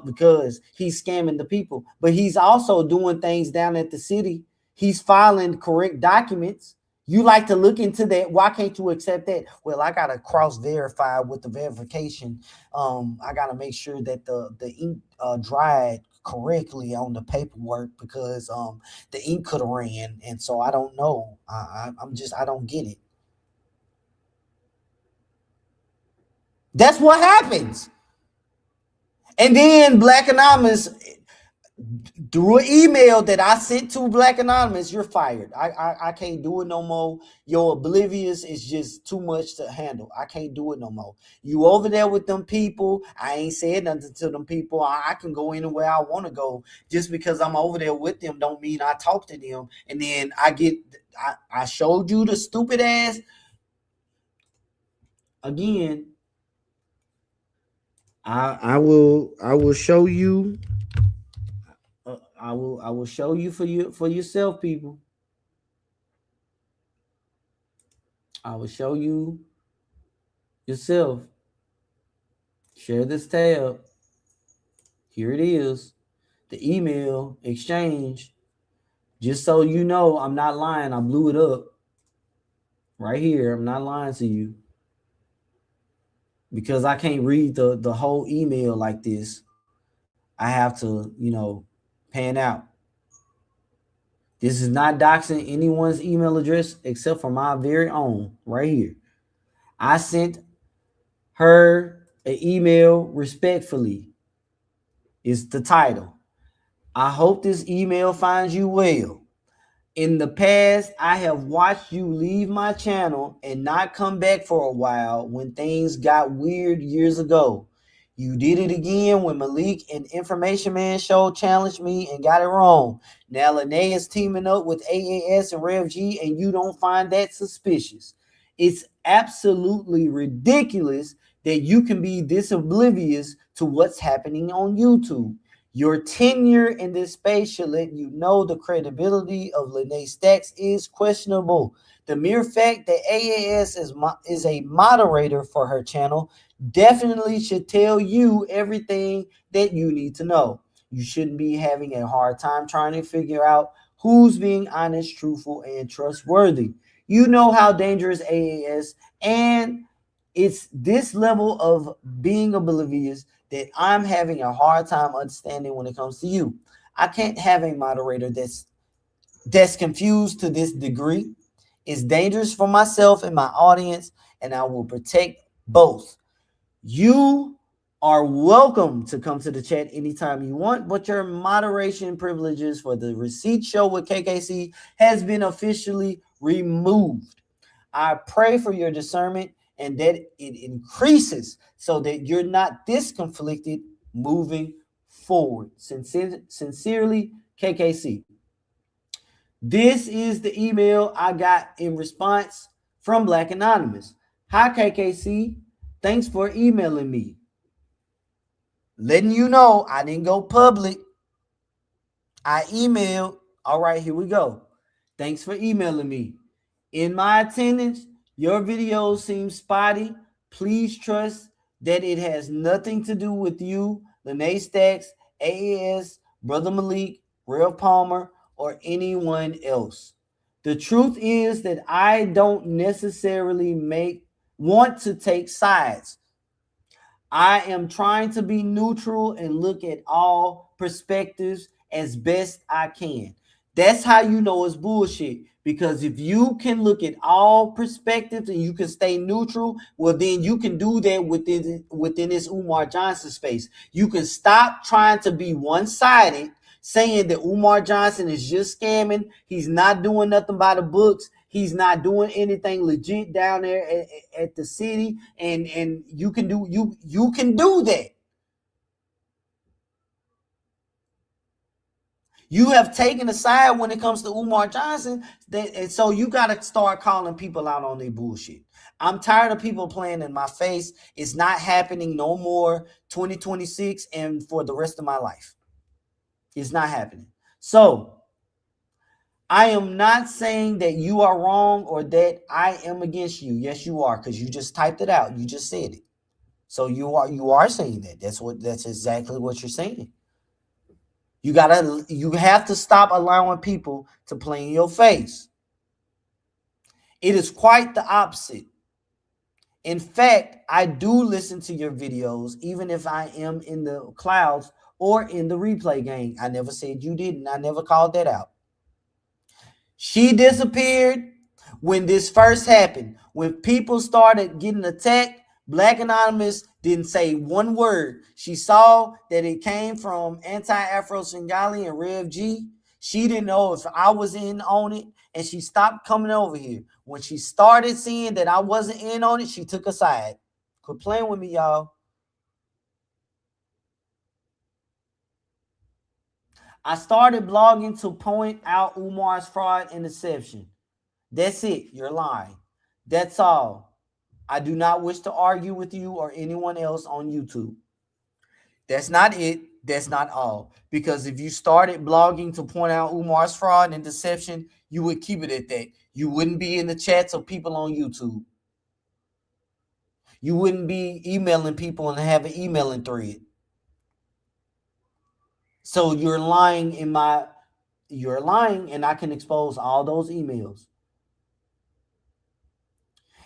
Because he's scamming the people, but he's also doing things down at the city. He's filing correct documents. You like to look into that. Why can't you accept that? Well, I gotta cross-verify with the verification. I gotta make sure that the ink dried correctly on the paperwork, because the ink could have ran, and so I don't know. I don't get it. That's what happens. And then Black Anonymous, through an email that I sent to Black Anonymous, you're fired. I can't do it no more. Your oblivious is just too much to handle. I can't do it no more. You over there with them people. I ain't said nothing to them people. I can go anywhere I want to go. Just because I'm over there with them don't mean I talk to them. And then I showed you the stupid ass. Again, I will show you. I will show you for yourself, people. I will show you yourself. Share this tab. Here it is. The email exchange. Just so you know, I'm not lying. I blew it up right here. I'm not lying to you, because I can't read the whole email like this. I have to, pan out. This is not doxing anyone's email address except for my very own right here. I sent her an email respectfully. It's the title. I hope this email finds you well. In the past, I have watched you leave my channel and not come back for a while when things got weird years ago. You did it again when Malik and Information Man Show challenged me and got it wrong. Now Lenae is teaming up with AAS and Rev G, and you don't find that suspicious. It's absolutely ridiculous that you can be this oblivious to what's happening on YouTube. Your tenure in this space should let you know the credibility of Lenae Stacks is questionable. The mere fact that AAS is a moderator for her channel definitely should tell you everything that you need to know. You shouldn't be having a hard time trying to figure out who's being honest, truthful, and trustworthy. You know how dangerous AAS, and it's this level of being oblivious that I'm having a hard time understanding when it comes to you. I can't have a moderator that's confused to this degree. It's dangerous for myself and my audience, and I will protect both. You are welcome to come to the chat anytime you want, but your moderation privileges for the Receipt Show with KKC has been officially removed. I pray for your discernment and that it increases so that you're not this conflicted moving forward. Sincerely, KKC. This is the email I got in response from Black Anonymous. Hi, KKC. Thanks for emailing me. Letting you know I didn't go public. I emailed. All right, here we go. Thanks for emailing me. In my attendance, your videos seem spotty. Please trust that it has nothing to do with you, Lenae Stacks, AAS, Brother Malik, Real Palmer, or anyone else. The truth is that I don't necessarily want to take sides. I am trying to be neutral and look at all perspectives as best I can. That's how you know it's bullshit. Because if you can look at all perspectives and you can stay neutral, well, then you can do that within this Umar Johnson space. You can stop trying to be one-sided, saying that Umar Johnson is just scamming. He's not doing nothing by the books. He's not doing anything legit down there at the city, and you can do that. You have taken a side when it comes to Umar Johnson, and so you got to start calling people out on their bullshit. I'm tired of people playing in my face. It's not happening no more 2026 and for the rest of my life. It's not happening. So I am not saying that you are wrong or that I am against you. Yes, you are, because you just typed it out. You just said it. So you are saying that. That's exactly what you're saying. You have to stop allowing people to play in your face. It is quite the opposite. In fact, I do listen to your videos, even if I am in the clouds or in the replay game. I never said you didn't. I never called that out. She disappeared when this first happened. When people started getting attacked, Black Anonymous didn't say one word. She saw that it came from Anti Afro Svengalis and Rev G. She didn't know if I was in on it, and she stopped coming over here. When she started seeing that I wasn't in on it, she took a side. Quit playing with me, y'all. I started blogging to point out Umar's fraud and deception. That's it. You're lying. That's all. I do not wish to argue with you or anyone else on YouTube. That's not it. That's not all. Because if you started blogging to point out Umar's fraud and deception, you would keep it at that. You wouldn't be in the chats of people on YouTube. You wouldn't be emailing people and have an emailing thread. So you're lying and I can expose all those emails.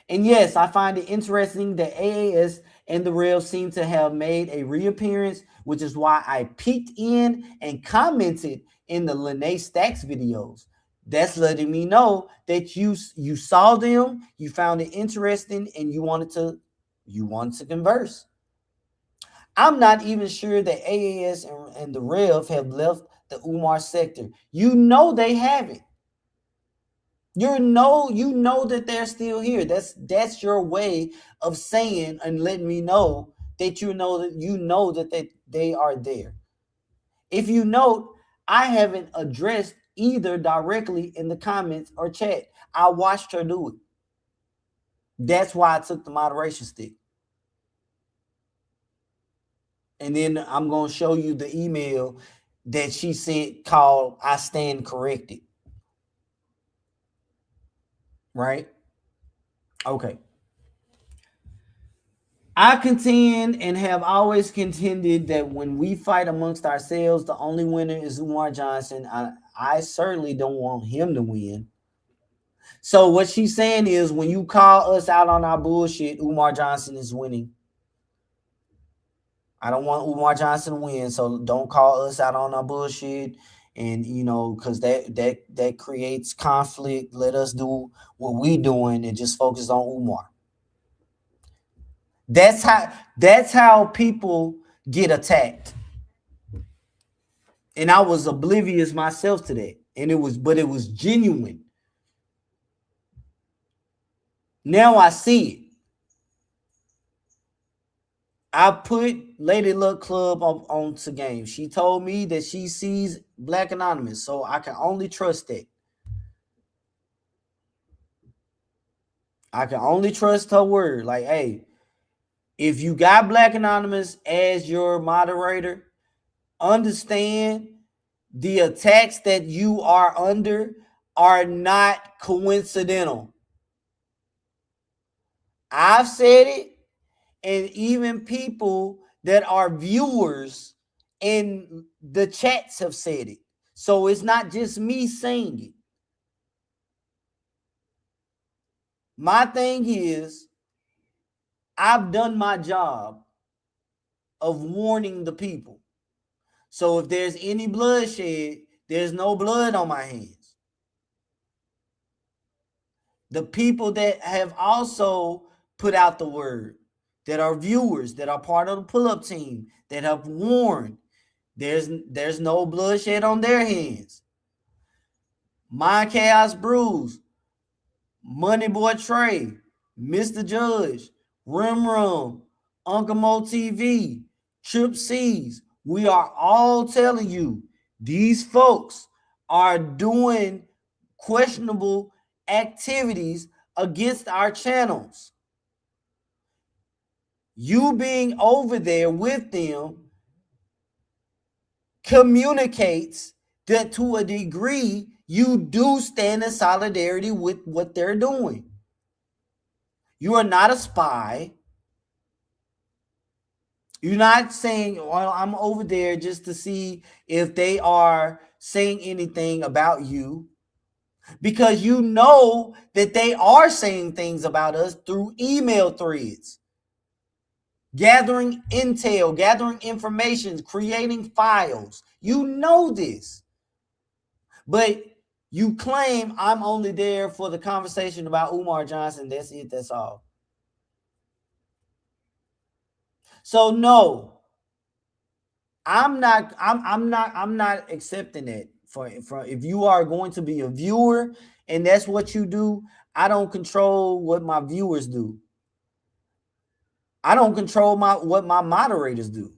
And yes, I find it interesting that AAS and the Rev seem to have made a reappearance, which is why I peeked in and commented in the Lenae Stacks videos. That's letting me know that you saw them, you found it interesting, and you wanted to converse. I'm not even sure that AAS and the Rev have left the Umar sector. You know they haven't. You know that they're still here. That's your way of saying and letting me know that you know that they are there. If you note, I haven't addressed either directly in the comments or chat. I watched her do it. That's why I took the moderation stick. And then I'm going to show you the email that she sent called I Stand Corrected. Right? Okay. I contend and have always contended that when we fight amongst ourselves, the only winner is Umar Johnson. I certainly don't want him to win. So what she's saying is when you call us out on our bullshit, Umar Johnson is winning. I don't want Umar Johnson to win, so don't call us out on our bullshit. And you know, because that creates conflict. Let us do what we doing and just focus on Umar. That's how people get attacked. And I was oblivious myself to that. And it was genuine. Now I see it. I put Lady Luck Club onto game. She told me that she sees Black Anonymous, so I can only trust that. I can only trust her word. Like, hey, if you got Black Anonymous as your moderator, understand the attacks that you are under are not coincidental. I've said it, and even people that are viewers in the chats have said it. So it's not just me saying it. My thing is, I've done my job of warning the people. So if there's any bloodshed, there's no blood on my hands. The people that have also put out the word, that are viewers, that are part of the pull-up team, that have warned, there's no bloodshed on their hands. My Chaos Brews, Money Boy Trey, Mr. Judge, Rim, Uncle Mo TV, Trip C's, we are all telling you these folks are doing questionable activities against our channels. You being over there with them communicates that to a degree you do stand in solidarity with what they're doing. You are not a spy. You're not saying, well, I'm over there just to see if they are saying anything about you, because you know that they are saying things about us through email threads, gathering intel, gathering information, creating files. You know this, but you claim I'm only there for the conversation about Umar Johnson. That's it. That's all. So no, I'm not accepting that. For if you are going to be a viewer and that's what you do, I don't control what my viewers do. I don't control what my moderators do.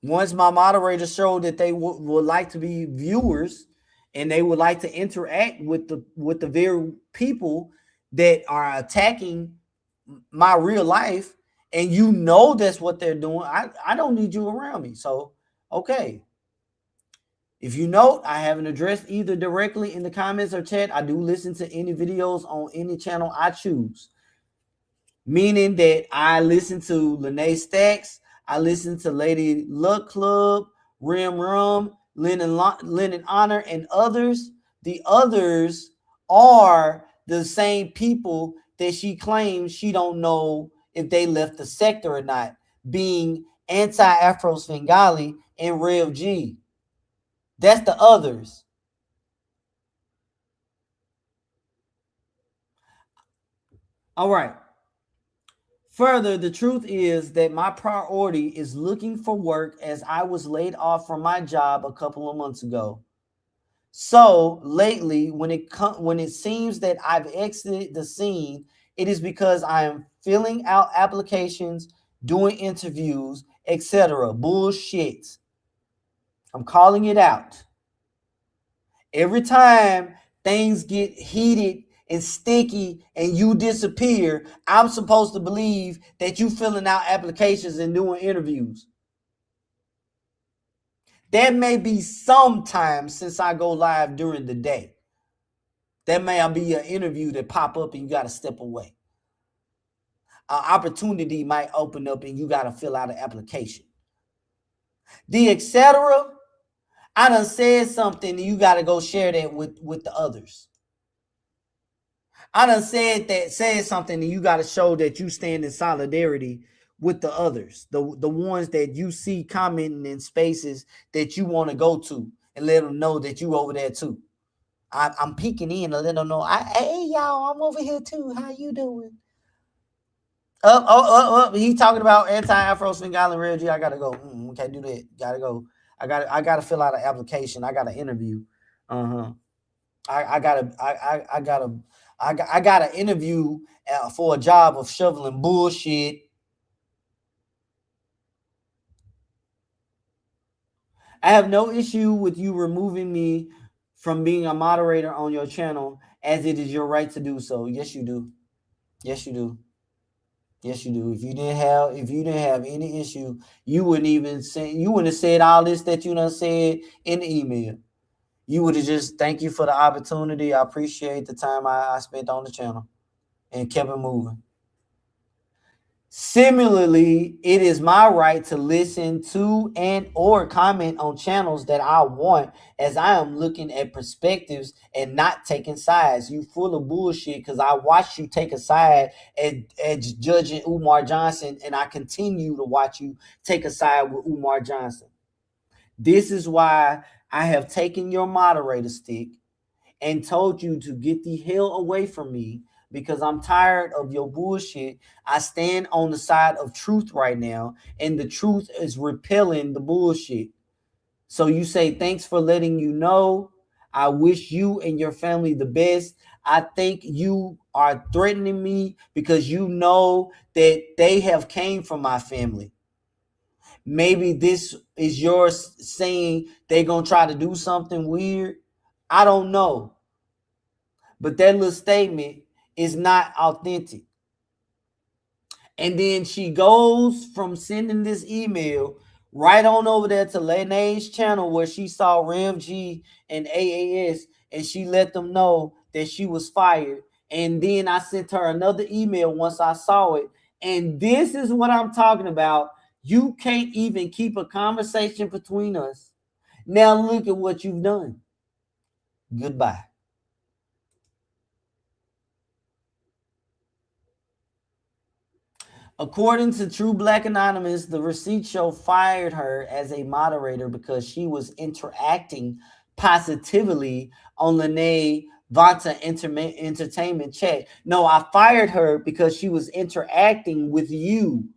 Once my moderators show that they would like to be viewers and they would like to interact with the very people that are attacking my real life, and you know that's what they're doing, I don't need you around me. So, okay. If you note, I haven't addressed either directly in the comments or chat. I do listen to any videos on any channel I choose. Meaning that I listen to Lenae Stacks, I listen to Lady Luck Club, Rim, Len and Honor, and others. The others are the same people that she claims she don't know if they left the sector or not, being Anti Afro Svengalis and Rev G. That's the others. All right. Further, the truth is that my priority is looking for work, as I was laid off from my job a couple of months ago. So lately, when it seems that I've exited the scene, it is because I am filling out applications, doing interviews, etc. Bullshit. I'm calling it out. Every time things get heated and sticky and you disappear, I'm supposed to believe that you filling out applications and doing interviews. That may be sometimes since I go live during the day. That may be an interview that pop up and you got to step away. An opportunity might open up and you got to fill out an application. The etc. I done said something and you got to go share that with the others. I done said something and you got to show that you stand in solidarity with the others, the ones that you see commenting in spaces that you want to go to, and let them know that you over there too. I'm peeking in to let them know, hey y'all, I'm over here too. How you doing? He talking about Anti Afro Svengalis Real G. I gotta go. We can't do that. Gotta go. I gotta fill out an application. I got an interview. I got an interview for a job of shoveling bullshit. I have no issue with you removing me from being a moderator on your channel, as it is your right to do so. Yes, you do. Yes, you do. Yes, you do. If you didn't have any issue, you wouldn't have said all this that you done said in the email. You would have just, thank you for the opportunity. I appreciate the time I spent on the channel, and kept it moving. Similarly, it is my right to listen to and or comment on channels that I want, as I am looking at perspectives and not taking sides. You full of bullshit, because I watched you take a side at judging Umar Johnson, and I continue to watch you take a side with Umar Johnson. This is why I have taken your moderator stick and told you to get the hell away from me, because I'm tired of your bullshit. I stand on the side of truth right now, and the truth is repelling the bullshit. So you say, thanks for letting you know. I wish you and your family the best. I think you are threatening me because you know that they have came from my family. Maybe this is yours saying they're going to try to do something weird. I don't know. But that little statement is not authentic. And then she goes from sending this email right on over there to Lenae's channel, where she saw Rev G and AAS, and she let them know that she was fired. And then I sent her another email once I saw it. And this is what I'm talking about. You can't even keep a conversation between us. Now look at what you've done. Goodbye. According to True Black Anonymous, the receipt show fired her as a moderator because she was interacting positively on Lenae Vanta Entertainment chat. No, I fired her because she was interacting with you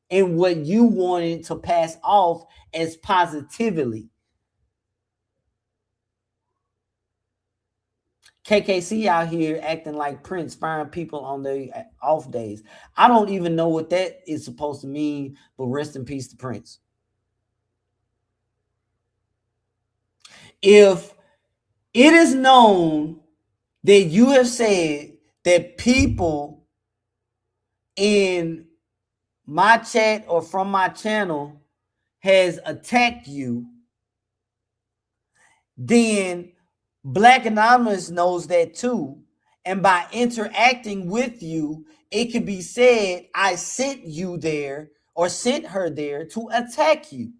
and what you wanted to pass off as positively. KKC out here acting like Prince, firing people on their off days. I don't even know what that is supposed to mean, but rest in peace to Prince. If it is known that you have said that people in my chat or from my channel has attacked you, then Black Anonymous knows that too. And by interacting with you, it could be said, I sent you there or sent her there to attack you.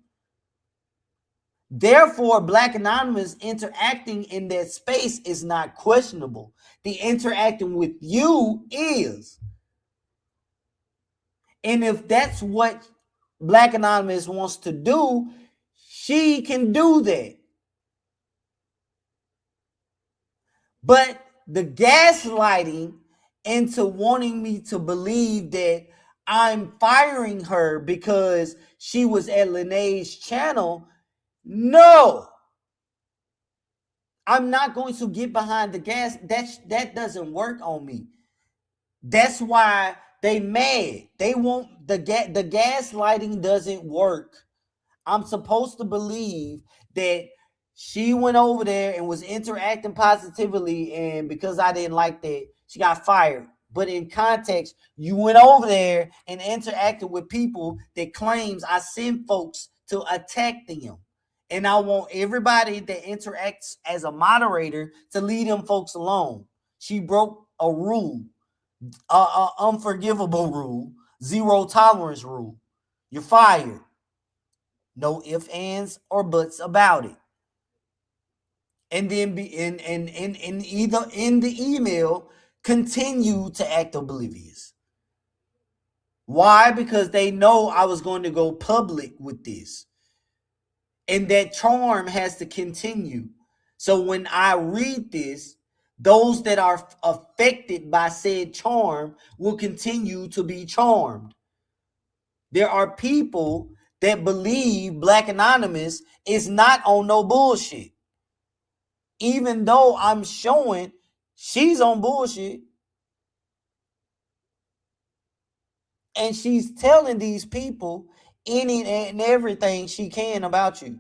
Therefore, Black Anonymous interacting in that space is not questionable. The interacting with you is. And if that's what Black Anonymous wants to do, she can do that. But the gaslighting into wanting me to believe that I'm firing her because she was at Lenae's channel, no. I'm not going to get behind the gas. That doesn't work on me. That's why they mad. They won't, the gaslighting doesn't work. I'm supposed to believe that She went over there and was interacting positively, and because I didn't like that, she got fired. But in context, you went over there and interacted with people that claims I send folks to attack them. And I want everybody that interacts as a moderator to leave them folks alone. She broke a rule, a unforgivable rule, zero tolerance rule. You're fired. No ifs, ands, or buts about it. And then be in either in the email continue to act oblivious. Why? Because they know I was going to go public with this. And that charm has to continue. So when I read this, those that are affected by said charm will continue to be charmed. There are people that believe Black Anonymous is not on no bullshit. Even though I'm showing she's on bullshit. And she's telling these people any and everything she can about you.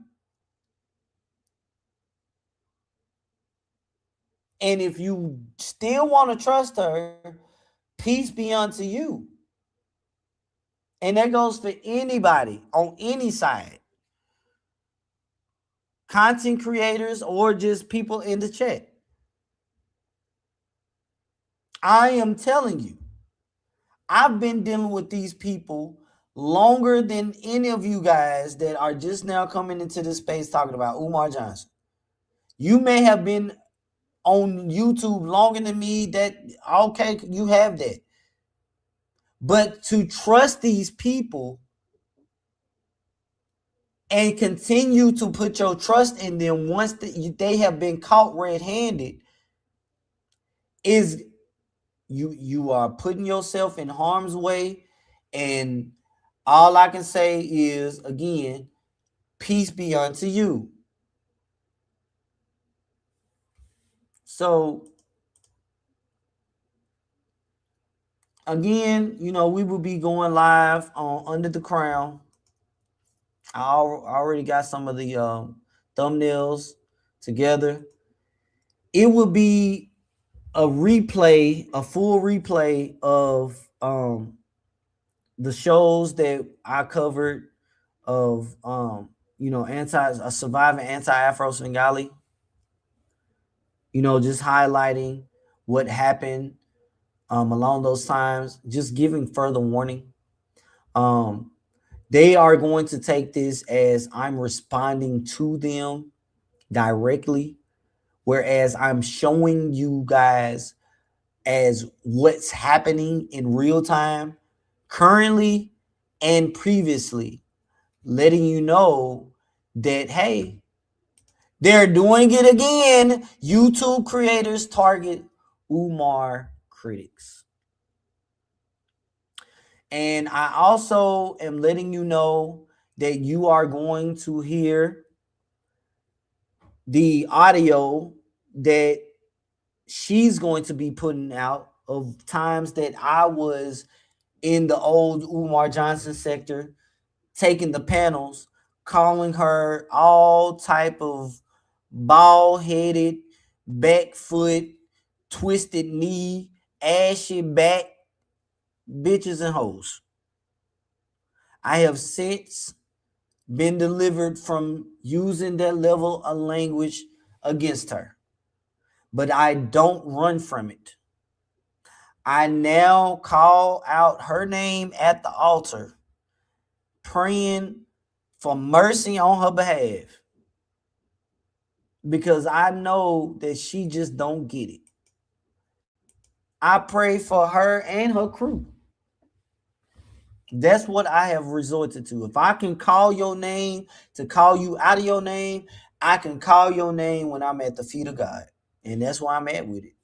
And if you still want to trust her, peace be unto you. And that goes for anybody on any side. Content creators or just people in the chat. I am telling you, I've been dealing with these people longer than any of you guys that are just now coming into this space talking about Umar Johnson. You may have been on YouTube longer than me. That okay, you have that. But to trust these people and continue to put your trust in them once they have been caught red-handed is you are putting yourself in harm's way. And all I can say is, again, peace be unto you. So again, we will be going live on Under the Crown. I already got some of the thumbnails together. It will be a full replay of the shows that I covered of surviving Anti Afro Svengalis. Just highlighting what happened along those times, just giving further warning. They are going to take this as I'm responding to them directly, whereas I'm showing you guys as what's happening in real time, currently and previously, letting you know that, hey, they're doing it again. YouTube creators target Umar critics. And I also am letting you know that you are going to hear the audio that she's going to be putting out of times that I was in the old Umar Johnson sector, taking the panels, calling her all type of bald-headed, back foot, twisted knee, ashy back bitches and hoes. I have since been delivered from using that level of language against her, but I don't run from it. I now call out her name at the altar, praying for mercy on her behalf, because I know that she just don't get it. I pray for her and her crew. That's what I have resorted to. If I can call your name to call you out of your name, I can call your name when I'm at the feet of God. And that's where I'm at with it.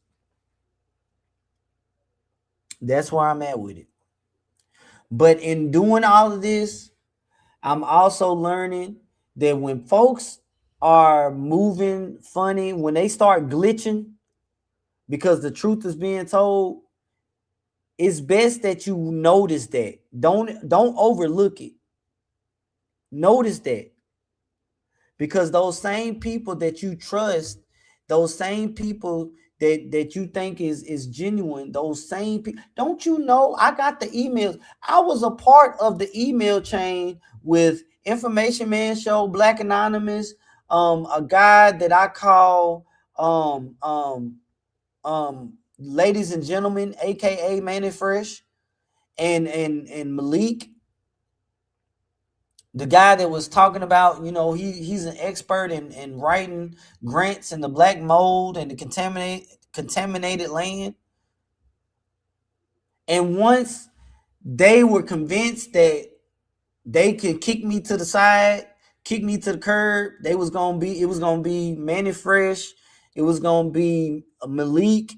That's where I'm at with it. But in doing all of this, I'm also learning that when folks are moving funny, when they start glitching because the truth is being told, it's best that you notice that. Don't overlook it. Notice that. because those same people that you trust, those same people that you think is genuine, those same people, don't you know? I got the emails. I was a part of the email chain with Information Man Show, Black Anonymous, a guy that I call Ladies and Gentlemen, aka Manny Fresh, and Malik, the guy that was talking about, you know, he's an expert in writing grants in the black mold and the contaminated land. And once they were convinced that they could kick me to the side, kick me to the curb, it was gonna be Manny Fresh, it was gonna be Malik,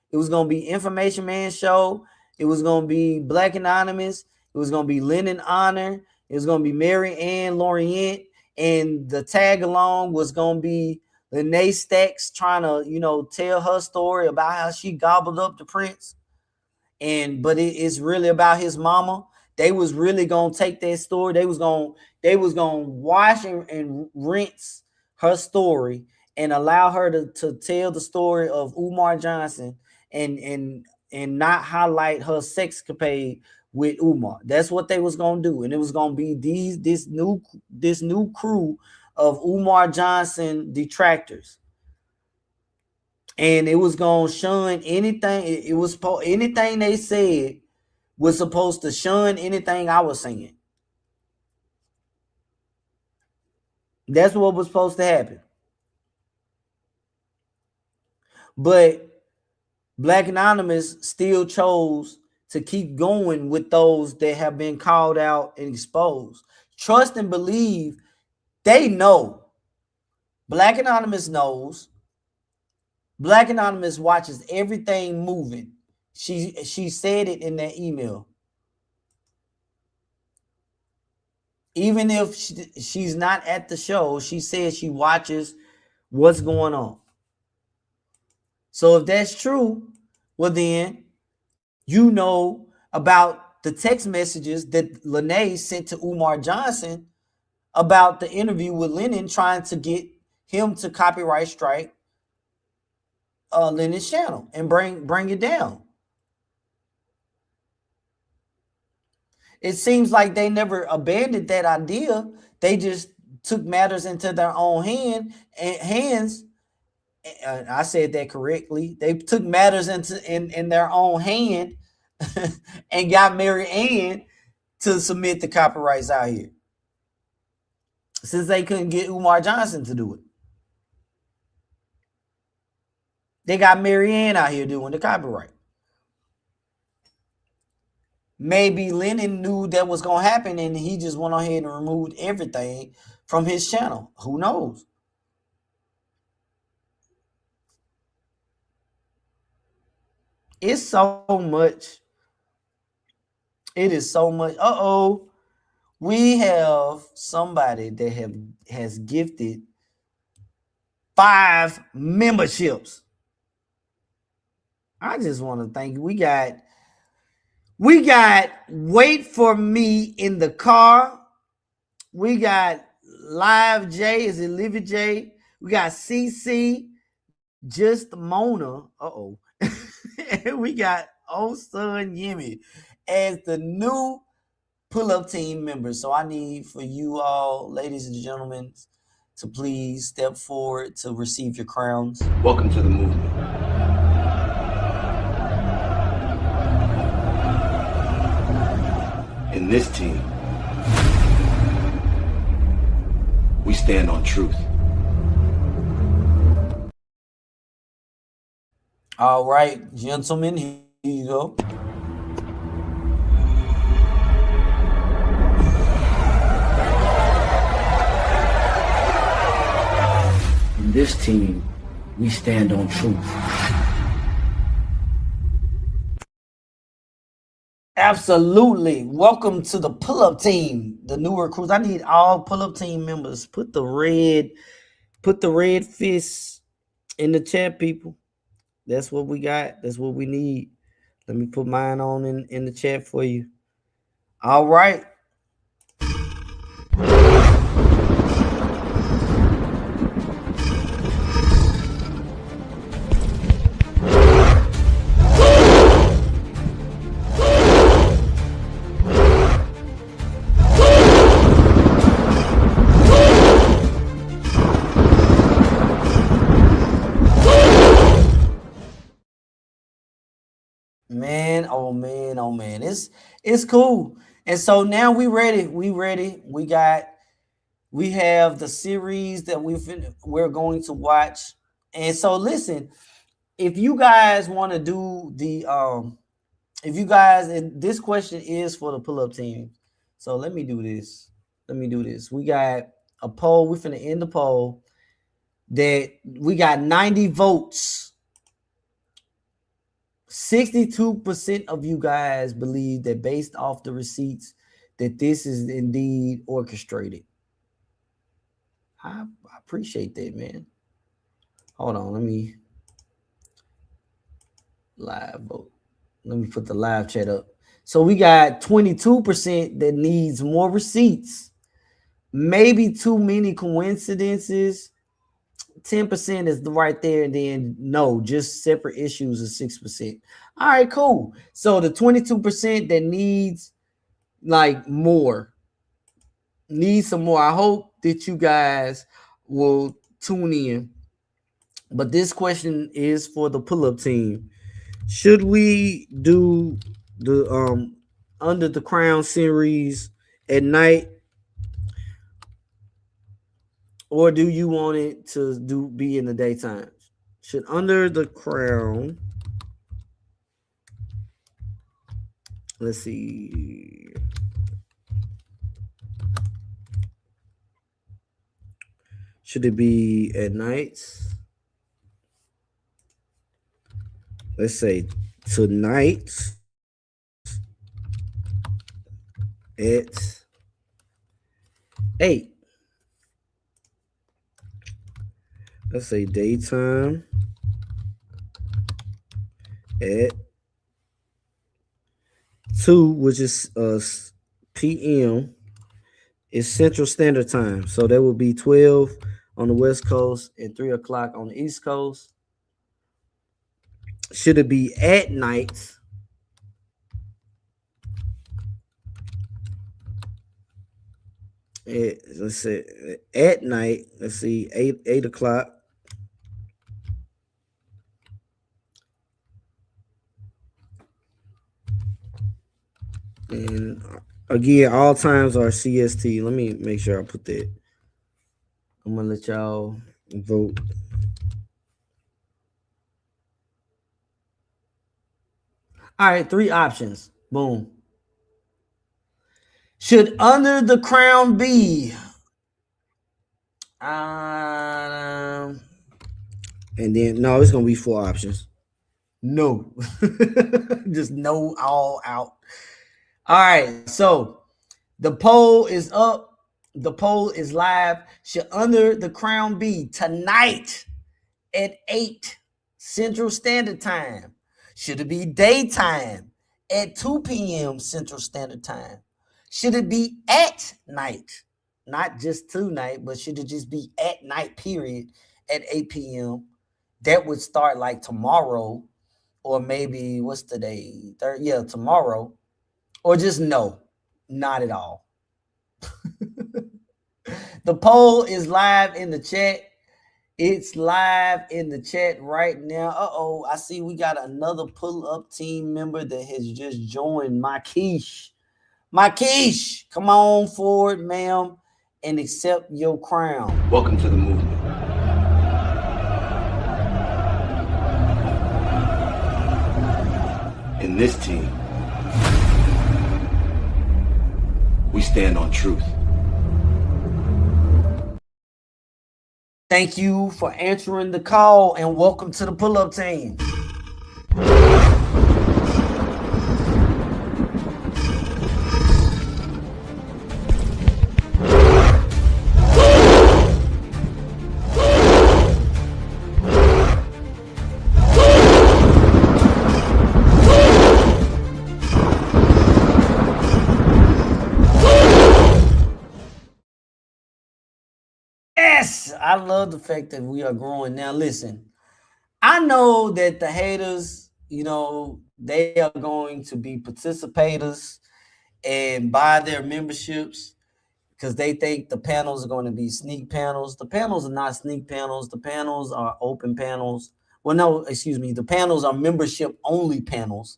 it was gonna be Information Man Show, it was gonna be Black Anonymous, it was gonna be Len in Honor, it was gonna be Mary Ann Lorient, and the tag along was gonna be Lenae Stacks trying to, you know, tell her story about how she gobbled up the prince. But it's really about his mama. They was really gonna take that story. They was gonna wash and rinse her story and allow her to tell the story of Umar Johnson and not highlight her sexcapade with Umar. That's what they was gonna do, and it was gonna be this new crew of Umar Johnson detractors. And it was gonna shun anything. It was anything they said was supposed to shun anything I was saying. That's what was supposed to happen. But Black Anonymous still chose to keep going with those that have been called out and exposed. Trust and believe, they know. Black Anonymous knows. Black Anonymous watches everything moving. She said it in that email. Even if she's not at the show, she says she watches what's going on. So if that's true, well then, you know about the text messages that Lenae sent to Umar Johnson about the interview with Lennon, trying to get him to copyright strike Lennon's channel and bring it down. It seems like they never abandoned that idea. They just took matters into their own hands. I said that correctly. They took matters in their own hand and got Mary Ann to submit the copyrights out here, since they couldn't get Umar Johnson to do it. They got Mary Ann out here doing the copyright. Maybe Lennon knew that was going to happen and he just went ahead and removed everything from his channel. Who knows? It's so much. It is so much. Uh-oh. We have somebody that has gifted 5 memberships. I just want to thank you. We got Wait For Me in the Car. We got Live J. Is it Livy J? We got CC, Just Mona. Uh-oh. And we got Oh Son Yimmy as the new pull-up team members. So I need for you all, ladies and gentlemen, to please step forward to receive your crowns. Welcome to the movement. In this team, we stand on truth. All right, gentlemen, here you go. In this team, we stand on truth. Absolutely. Welcome to the pull-up team, the new recruits. I need all pull-up team members. Put the red fist in the chat, people. That's what we got. That's what we need. Let me put mine on in the chat for you. All right. man, oh man, it's cool. And so now we ready. We have the series that we're going to watch. And so listen, if you guys want to do the this question is for the pull-up team. So let me do this. We got a poll. We're finna end the poll that we got 90 votes. 62% of you guys believe that based off the receipts that this is indeed orchestrated. I appreciate that, man. Hold on, let me live vote. Let me put the live chat up. So we got 22% that needs more receipts. Maybe too many coincidences. 10% is right there, and then no, just separate issues is 6%. All right, cool. So the 22% that needs like more, needs some more. I hope that you guys will tune in. But this question is for the pull-up team. Should we do the Under the Crown series at night, or do you want it to be in the daytime? Should Under the Crown, let's see, should it be at night? Let's say tonight at 8. Let's say daytime at 2, which is p.m. is Central Standard Time. So that would be 12 on the West Coast and 3 o'clock on the East Coast. Should it be at night? Let's say at night. Let's see, 8 o'clock. And again, all times are CST. Let me make sure I put that. I'm gonna let y'all vote. All right, 3 options. Boom. Should Under the Crown be? And then no, it's gonna be 4 options. No, just no, all out. All right, so the poll is up. The poll is live. Should Under the Crown be tonight at 8 Central Standard Time? Should it be daytime at 2 p.m. Central Standard Time? Should it be at night? Not just tonight, but should it just be at night, period, at 8 p.m.? That would start like tomorrow, or maybe what's the day? Tomorrow. Or just no, not at all. The poll is live in the chat. It's live in the chat right now. Uh-oh, I see we got another pull-up team member that has just joined. Makeish, come on forward, ma'am, and accept your crown. Welcome to the movement. In this team, we stand on truth. Thank you for answering the call, and welcome to the pull-up team. Yes, I love the fact that we are growing. Now, listen, I know that the haters, they are going to be participators and buy their memberships because they think the panels are going to be sneak panels. The panels are not sneak panels. The panels are open panels. Well, no, excuse me. The panels are membership only panels.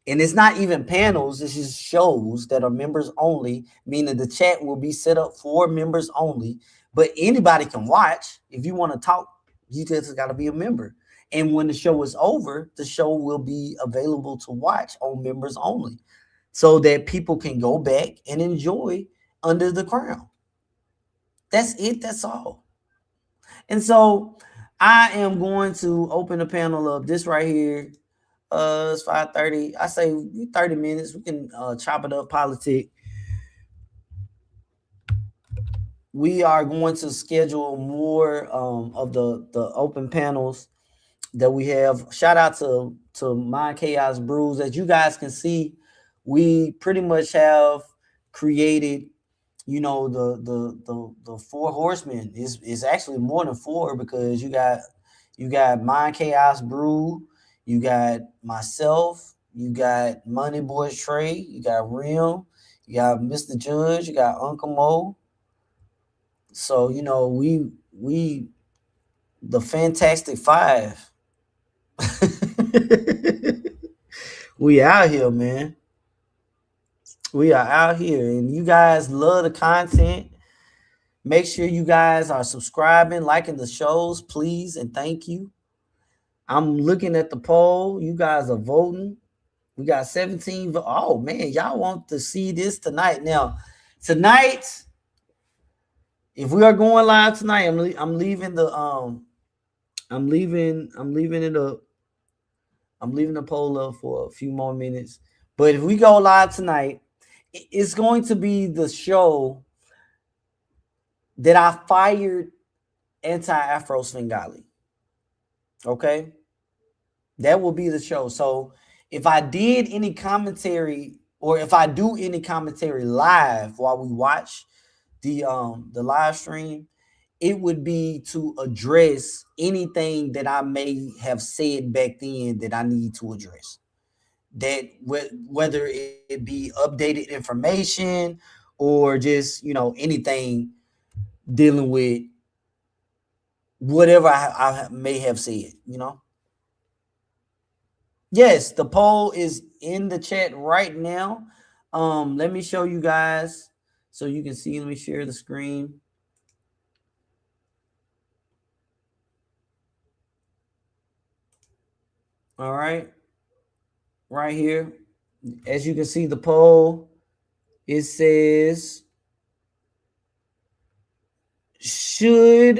And it's not even panels, it's just shows that are members only, meaning the chat will be set up for members only, but anybody can watch. If you want to talk, you just got to be a member. And when the show is over, the show will be available to watch on members only, so that people can go back and enjoy Under the Crown. That's it, that's all. And so I am going to open the panel up. This right here, it's 5:30. I say 30 minutes. We can chop it up, politic. We are going to schedule more of the open panels that we have. Shout out to My Chaos Brews. As you guys can see, we pretty much have created, you know, the four horsemen. It's actually more than four, because you got My Chaos Brew, you got myself, you got Money Boy Trey, you got Rim, you got Mr. Judge, you got Uncle Mo. So, you know, we the Fantastic Five. We out here, man. We are out here, and you guys love the content. Make sure you guys are subscribing, liking the shows, please, and thank you. I'm looking at the poll. You guys are voting. We got 17. Oh man, y'all want to see this tonight. Now, tonight, if we are going live tonight, I'm leaving the I'm leaving it up. I'm leaving the poll up for a few more minutes. But if we go live tonight, it's going to be the show that I fired Anti Afro Svengalis. Okay, that will be the show. So if I did any commentary, or if I do any commentary live while we watch the live stream, it would be to address anything that I may have said back then that I need to address. That whether it be updated information or just, you know, anything dealing with whatever I may have said, you know. Yes, the poll is in the chat right now. Let me show you guys so you can see. Let me share the screen. All right. Right here. As you can see, the poll, it says, should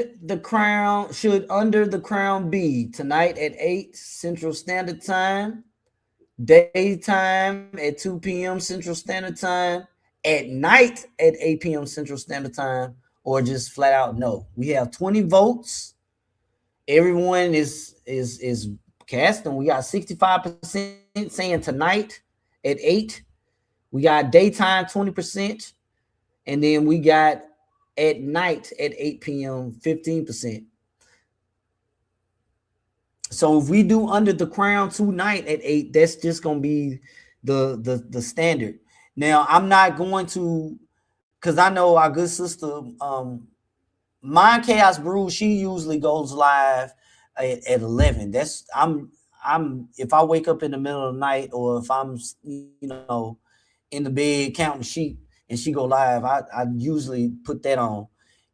Under the Crown be tonight at 8 Central Standard Time, daytime at 2 p.m. Central Standard Time, at night at 8 p.m. Central Standard Time, or just flat out no? We have 20 votes. Everyone is casting. We got 65% saying tonight at 8. We got daytime 20%, and then we got at night at 8 p.m. 15%. So if we do Under the Crown tonight at 8, that's just gonna be the standard. Now I'm not going to, because I know our good sister My Chaos Brew, she usually goes live at 11. That's I'm if I wake up in the middle of the night, or if I'm, you know, in the bed counting sheep and she go live, I usually put that on.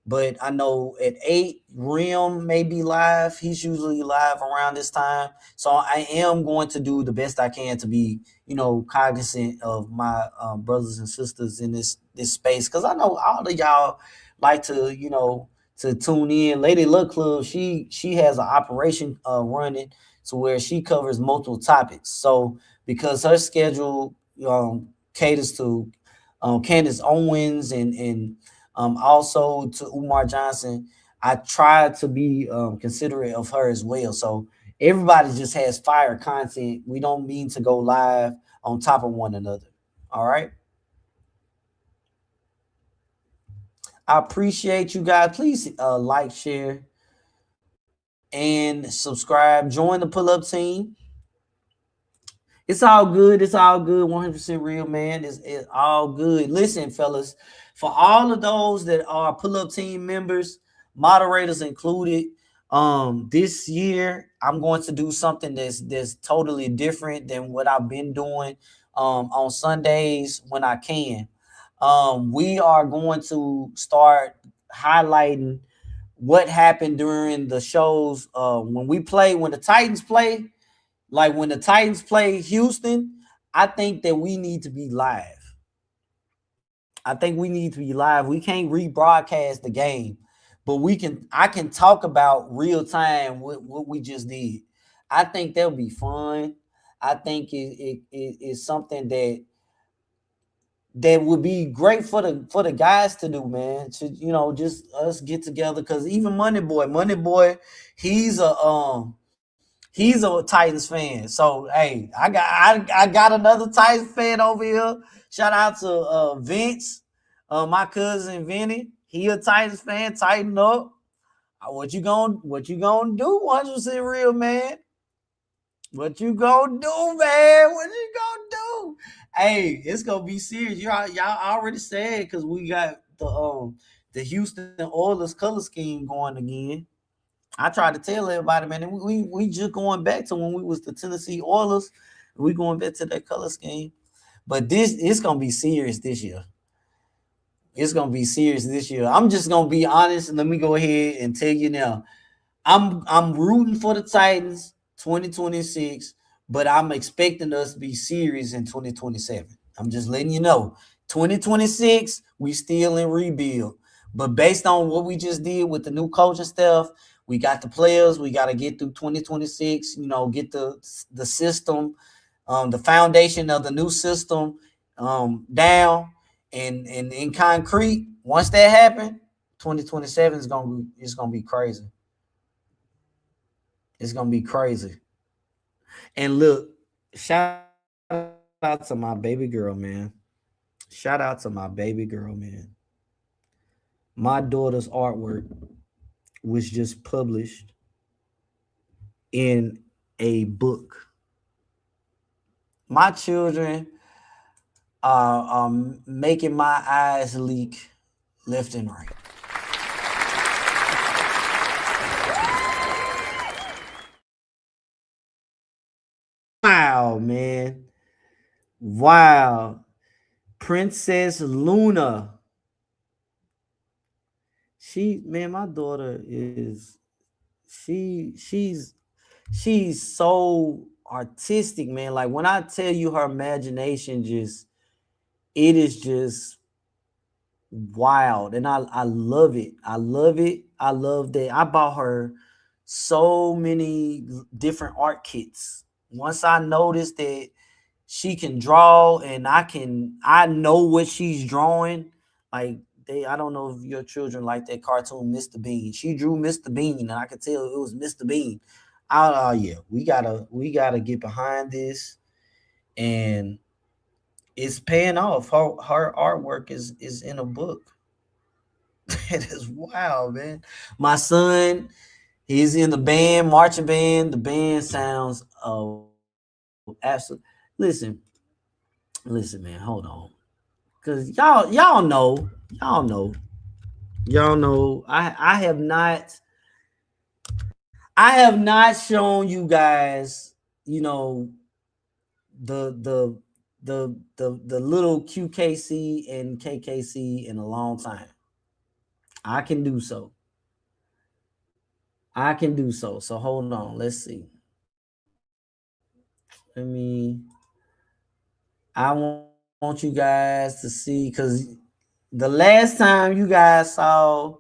But I know at 8, Rim may be live. He's usually live around this time. So I am going to do the best I can to be, you know, cognizant of my brothers and sisters in this space. Because I know all of y'all like to, you know, to tune in. Lady Luck Club, she has an operation running to where she covers multiple topics. So because her schedule caters to Candace Owens and also to Umar Johnson, I try to be considerate of her as well. So everybody just has fire content. We don't mean to go live on top of one another. All right. I appreciate you guys. Please like, share, and subscribe. Join the pull-up team. It's all good. It's all good. 100% real, man. It's all good. Listen, fellas, for all of those that are pull-up team members, moderators included, This year I'm going to do something that's totally different than what I've been doing on Sundays when I can. We are going to start highlighting what happened during the shows when the Titans play, like when the Titans play Houston. I think that we need to be live. I think we need to be live. We can't rebroadcast the game, but I can talk about real time what we just did. I think that'll be fun. I think it's something that would be great for the guys to do, man. To just us get together, because even Money Boy, he's a Titans fan. So hey, I got another Titans fan over here. Shout out to Vince, my cousin Vinny. He a Titans fan. Tighten up. What you gonna do? 100% real, man. What you gonna do, man? What you gonna do? Hey, it's gonna be serious. Y'all already said, because we got the Houston Oilers color scheme going again. I tried to tell everybody, man, we just going back to when we was the Tennessee Oilers. We going back to that color scheme. But it's gonna be serious this year. It's gonna be serious this year. I'm just gonna be honest, and let me go ahead and tell you now. I'm rooting for the Titans 2026, but I'm expecting us to be serious in 2027. I'm just letting you know. 2026, we still in rebuild. But based on what we just did with the new coaching staff, we got the players. We got to get through 2026, get the system, the foundation of the new system down and in concrete. Once that happens, 2027 is gonna be crazy. It's gonna be crazy. And look, shout out to my baby girl, man. Shout out to my baby girl, man. My daughter's artwork was just published in a book. My children are making my eyes leak left and right. Wow, man. Wow. Princess Luna. My daughter she's so artistic, man. Like, when I tell you her imagination it is just wild. And I love it. I love it. I love that I bought her so many different art kits. Once I noticed that she can draw and I know what she's drawing. Like, I don't know if your children like that cartoon Mr. Bean. She drew Mr. Bean, and I could tell it was Mr. Bean. Yeah, we gotta get behind this, and it's paying off. Her artwork is in a book. That is wild, man. My son, he's in the band, marching band. The band sounds absolutely. Listen, man, hold on. Cause y'all know. I have not shown you guys, the little QKC and KKC in a long time. I can do so. So hold on. Let's see. I want you guys to see, because the last time you guys saw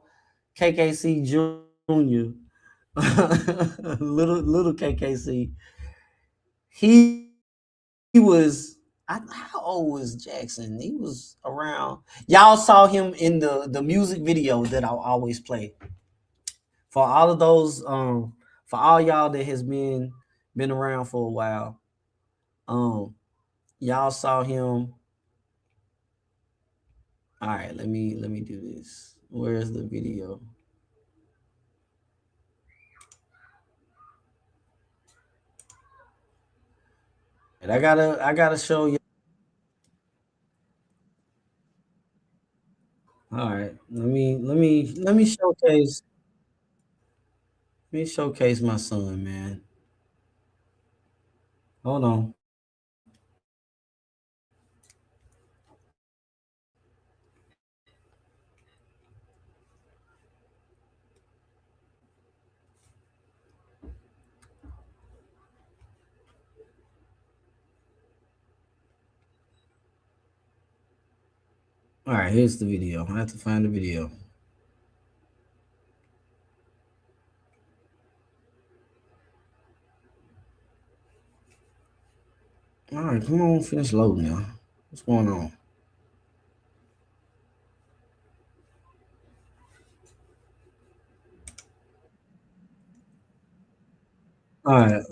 KKC Jr., little KKC, he was, how old was Jackson? He was around. Y'all saw him in the music video that I always play. For all of those, for all y'all that has been around for a while, y'all saw him. All right, let me do this. Where's the video? And I gotta show you. All right, let me showcase. Let me showcase my son, man. Hold on. All right, here's the video. I have to find the video. All right, come on, finish loading now. What's going on? All right.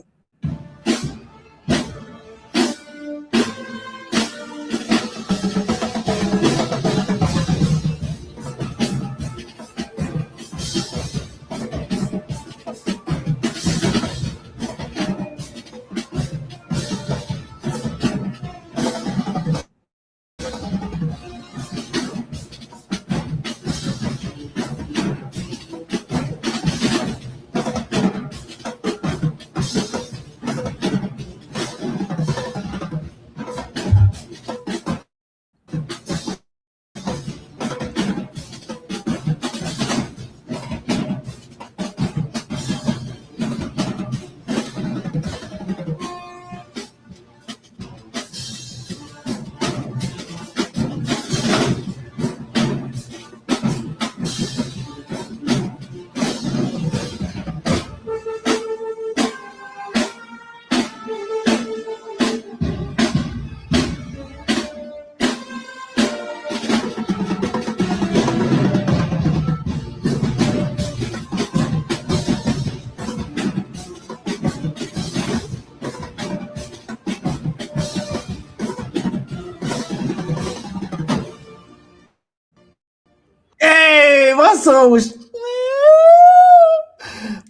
Hey, my son was.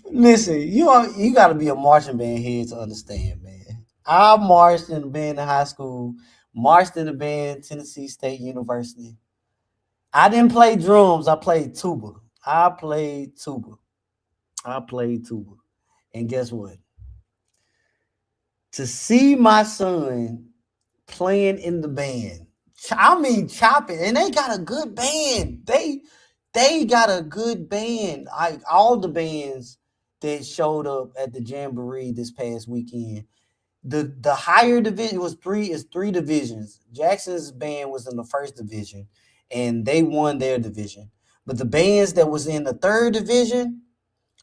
Listen, you got to be a marching band head to understand, man. I marched in the band in high school, marched in the band Tennessee State University. I didn't play drums. I played tuba. And guess what? To see my son playing in the band, I mean chopping, and they got a good band. They got a good band. All the bands that showed up at the Jamboree this past weekend. The higher division was three divisions. Jackson's band was in the first division, and they won their division. But the bands that was in the third division,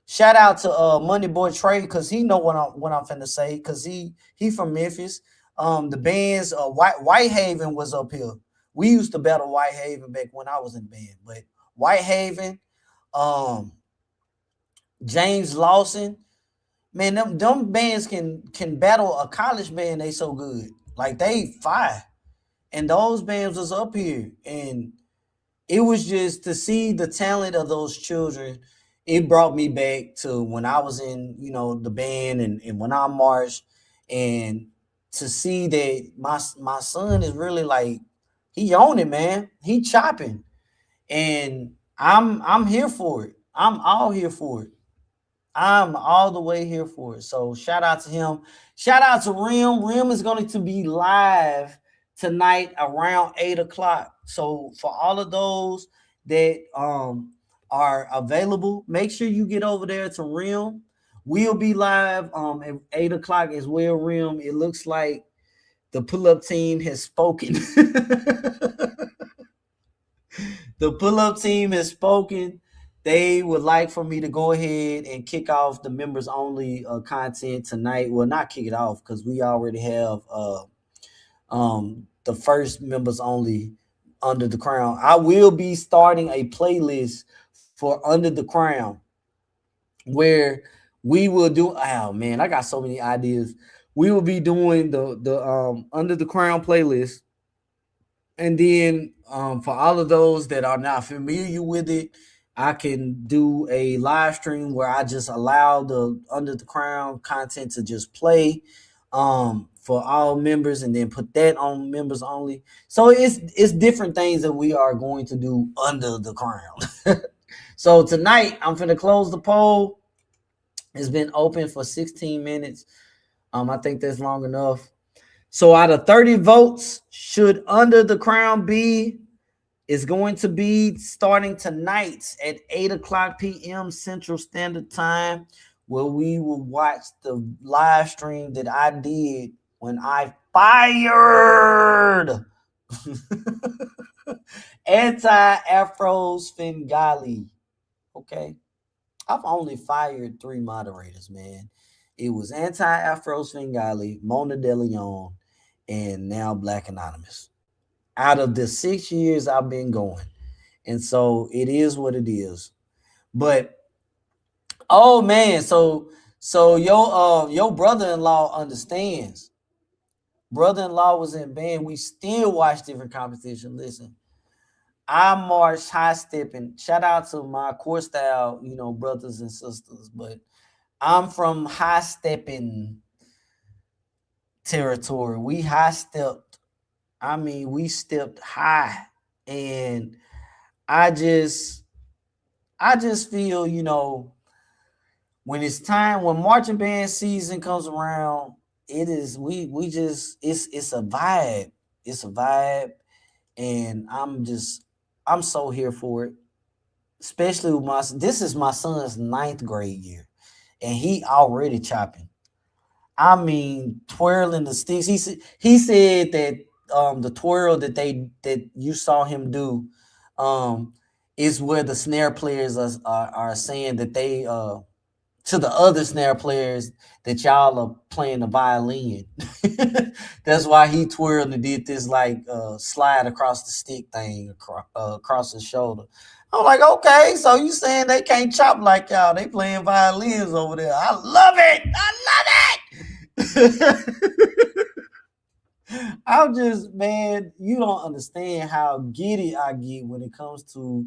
shout out to Money Boy Trey, because he know what I'm finna say, because he from Memphis. The bands Whitehaven was up here. We used to battle Whitehaven back when I was in band, but Whitehaven, James Lawson, man, them bands can battle a college band. They so good, like they fire, and those bands was up here, and it was just to see the talent of those children. It brought me back to when I was in, the band and when I marched, and to see that my son is really like, he on it, man. He chopping, and I'm here for it. I'm all here for it. I'm all the way here for it. So shout out to him. Shout out to Rim. Rim is going to be live tonight around 8:00. So for all of those that are available, make sure you get over there to Rim. We'll be live at 8:00 as well, Rim. It looks like the pull-up team has spoken. The pull-up team has spoken. They would like for me to go ahead and kick off the members only content tonight. Well, not kick it off, because we already have the first members only Under the Crown. I will be starting a playlist for Under the Crown where we will do, oh man, I got so many ideas. We will be doing the Under the Crown playlist. And then for all of those that are not familiar with it, I can do a live stream where I just allow the Under the Crown content to just play for all members, and then put that on members only. So it's different things that we are going to do under the crown. So tonight I'm finna close the poll. It's been open for 16 minutes. I think that's long enough. So out of 30 votes, should Under the Crown be is going to be starting tonight at 8:00 p.m. Central Standard Time, where we will watch the live stream that I did when I fired Anti Afro Svengalis. Okay. I've only fired 3 moderators, man. It was Anti Afro Svengali, Mona De Leon, and now Black Anonymous. Out of the 6 years I've been going. And so it is what it is. But oh man, so your brother-in-law understands. Brother-in-law was in band. We still watch different competition. Listen, I marched high stepping. Shout out to my core style, brothers and sisters. But I'm from high stepping territory. We high stepped. I mean, we stepped high. And I just feel, when it's time, when marching band season comes around, it's a vibe. It's a vibe. And I'm so here for it. Especially with this is my son's 9th grade year. And he already chopping. I mean, twirling the sticks. He said that the twirl that you saw him do is where the snare players are saying that they to the other snare players that y'all are playing the violin. That's why he twirled and did this slide across the stick thing across his shoulder. I'm like, okay, so you saying they can't chop like y'all? They playing violins over there. I love it. I'm just, man, you don't understand how giddy I get when it comes to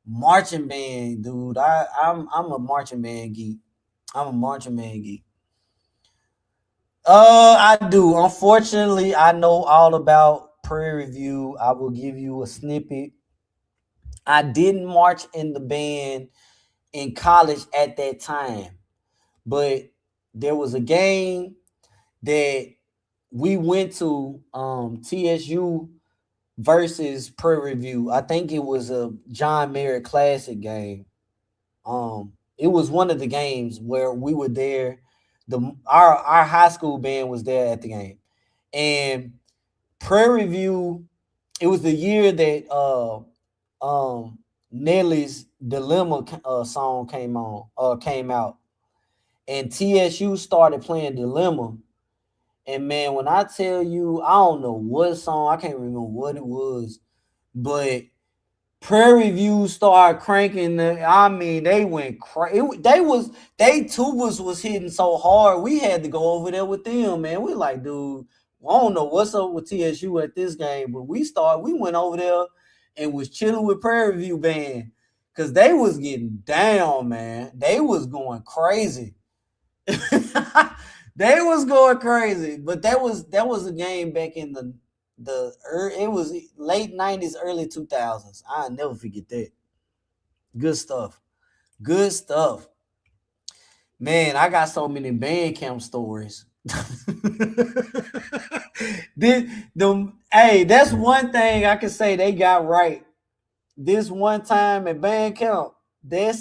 marching band, dude. I'm a marching band geek. I do. Unfortunately, I know all about Prairie View. I will give you a snippet. I didn't march in the band in college at that time, but there was a game that we went to, TSU versus Prairie View. I think it was a John Merritt Classic game. It was one of the games where we were there. Our high school band was there at the game, and Prairie View. It was the year that Nelly's Dilemma song came out, and TSU started playing Dilemma. And man, when I tell you, I don't know what song, I can't remember what it was, but Prairie View started cranking. They went crazy. They tubas was hitting so hard. We had to go over there with them, man. We like, dude, I don't know what's up with TSU at this game, but we went over there and was chilling with Prairie View band because they was getting down, man. They was going crazy. They was going crazy, but that was a game back in it was late 90s, early 2000s. I'll never forget that. Good stuff. Man, I got so many band camp stories. Hey, that's one thing I can say they got right. This one time at band camp, them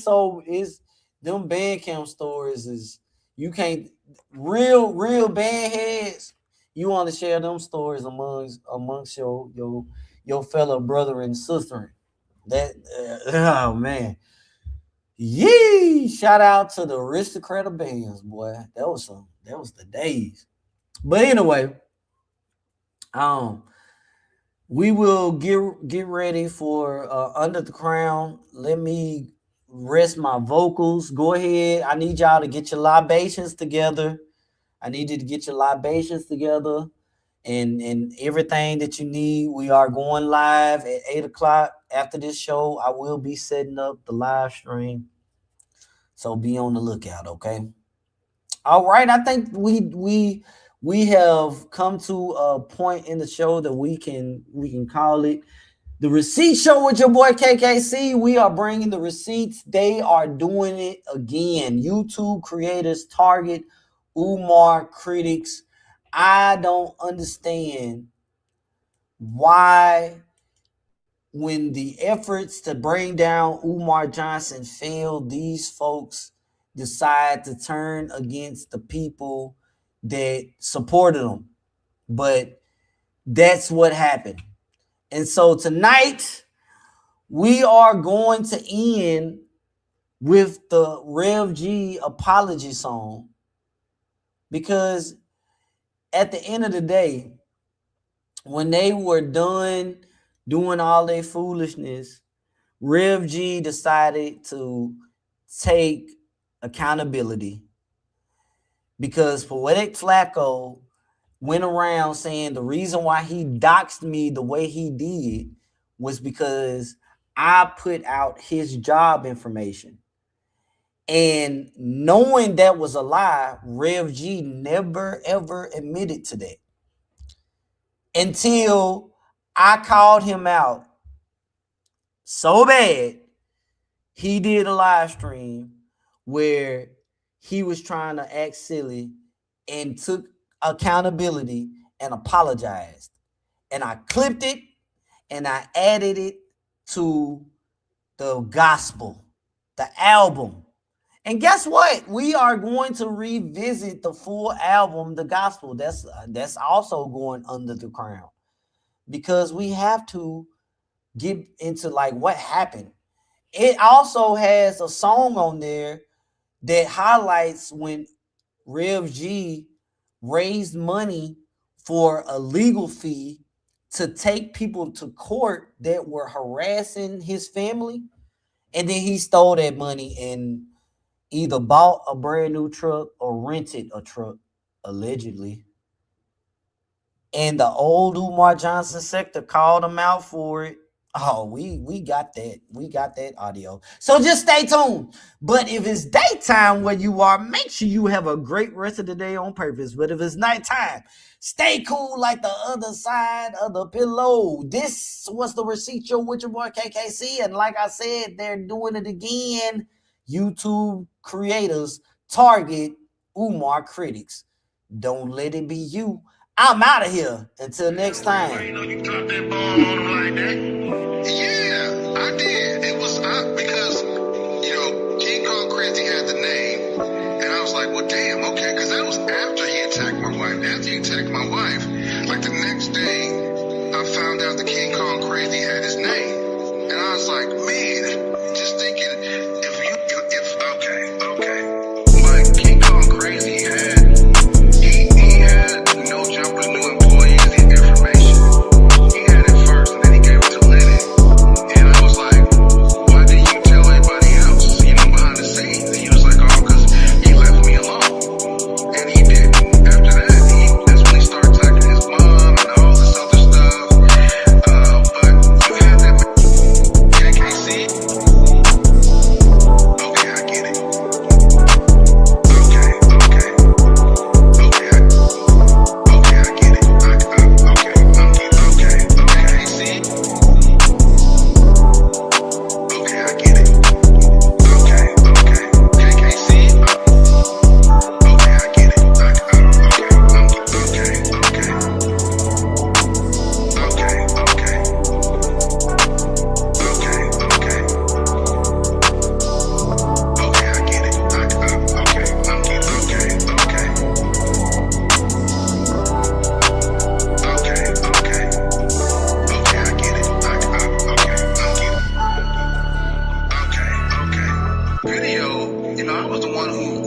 band camp stories is, you can't, real band heads, you want to share them stories amongst your fellow brother and sister. Oh man, yee! Shout out to the aristocrat of bands, boy. That was the days. But anyway, we will get ready for Under the Crown. Let me rest my vocals. Go ahead. I need y'all to get your libations together. And everything that you need. We are going live at 8:00 after this show. I will be setting up the live stream, so be on the lookout. Okay. All right. I think we have come to a point in the show that we can call it. The receipt show with your boy KKC. We are bringing the receipts. They are doing it again. YouTube creators target Umar critics. I don't understand why, when the efforts to bring down Umar Johnson failed, these folks decide to turn against the people that supported them. But that's what happened. And so tonight, we are going to end with the Rev G apology song, because at the end of the day, when they were done doing all their foolishness, Rev G decided to take accountability, because Poetic Flacco went around saying the reason why he doxed me the way he did was because I put out his job information. And knowing that was a lie, Rev G never, ever admitted to that until I called him out so bad. He did a live stream where he was trying to act silly and took accountability and apologized. And I clipped it and I added it to the gospel, the album. And guess what? We are going to revisit the full album, the gospel. That's also going under the crown, because we have to get into like what happened. It also has a song on there that highlights when Rev G raised money for a legal fee to take people to court that were harassing his family. And then he stole that money and either bought a brand new truck or rented a truck, allegedly. And the old Umar Johnson sector called him out for it. Oh, we got that. We got that audio. So just stay tuned. But if it's daytime where you are, make sure you have a great rest of the day on purpose. But if it's nighttime, stay cool like the other side of the pillow. This was the receipt show with your boy KKC. And like I said, they're doing it again. YouTube creators target Umar critics. Don't let it be you. I'm out of here. Until next time. Yeah, I did. It was because, King Kong Crazy had the name, and I was like, well, damn, okay, because that was after he attacked my wife. After he attacked my wife, like the next day, I found out that King Kong Crazy had his name, and I was like, man, just thinking, but King Kong Crazy he had no jumpers, new employees, the information. He had it first, and then he gave it to Lenae. And I was like, why didn't you tell anybody else, behind the scenes? And he was like, oh, because he left me alone. And he did. After that, that's when he started attacking his mom and all this other stuff. But you had that KKC. Okay, I get it. Video, I was the one who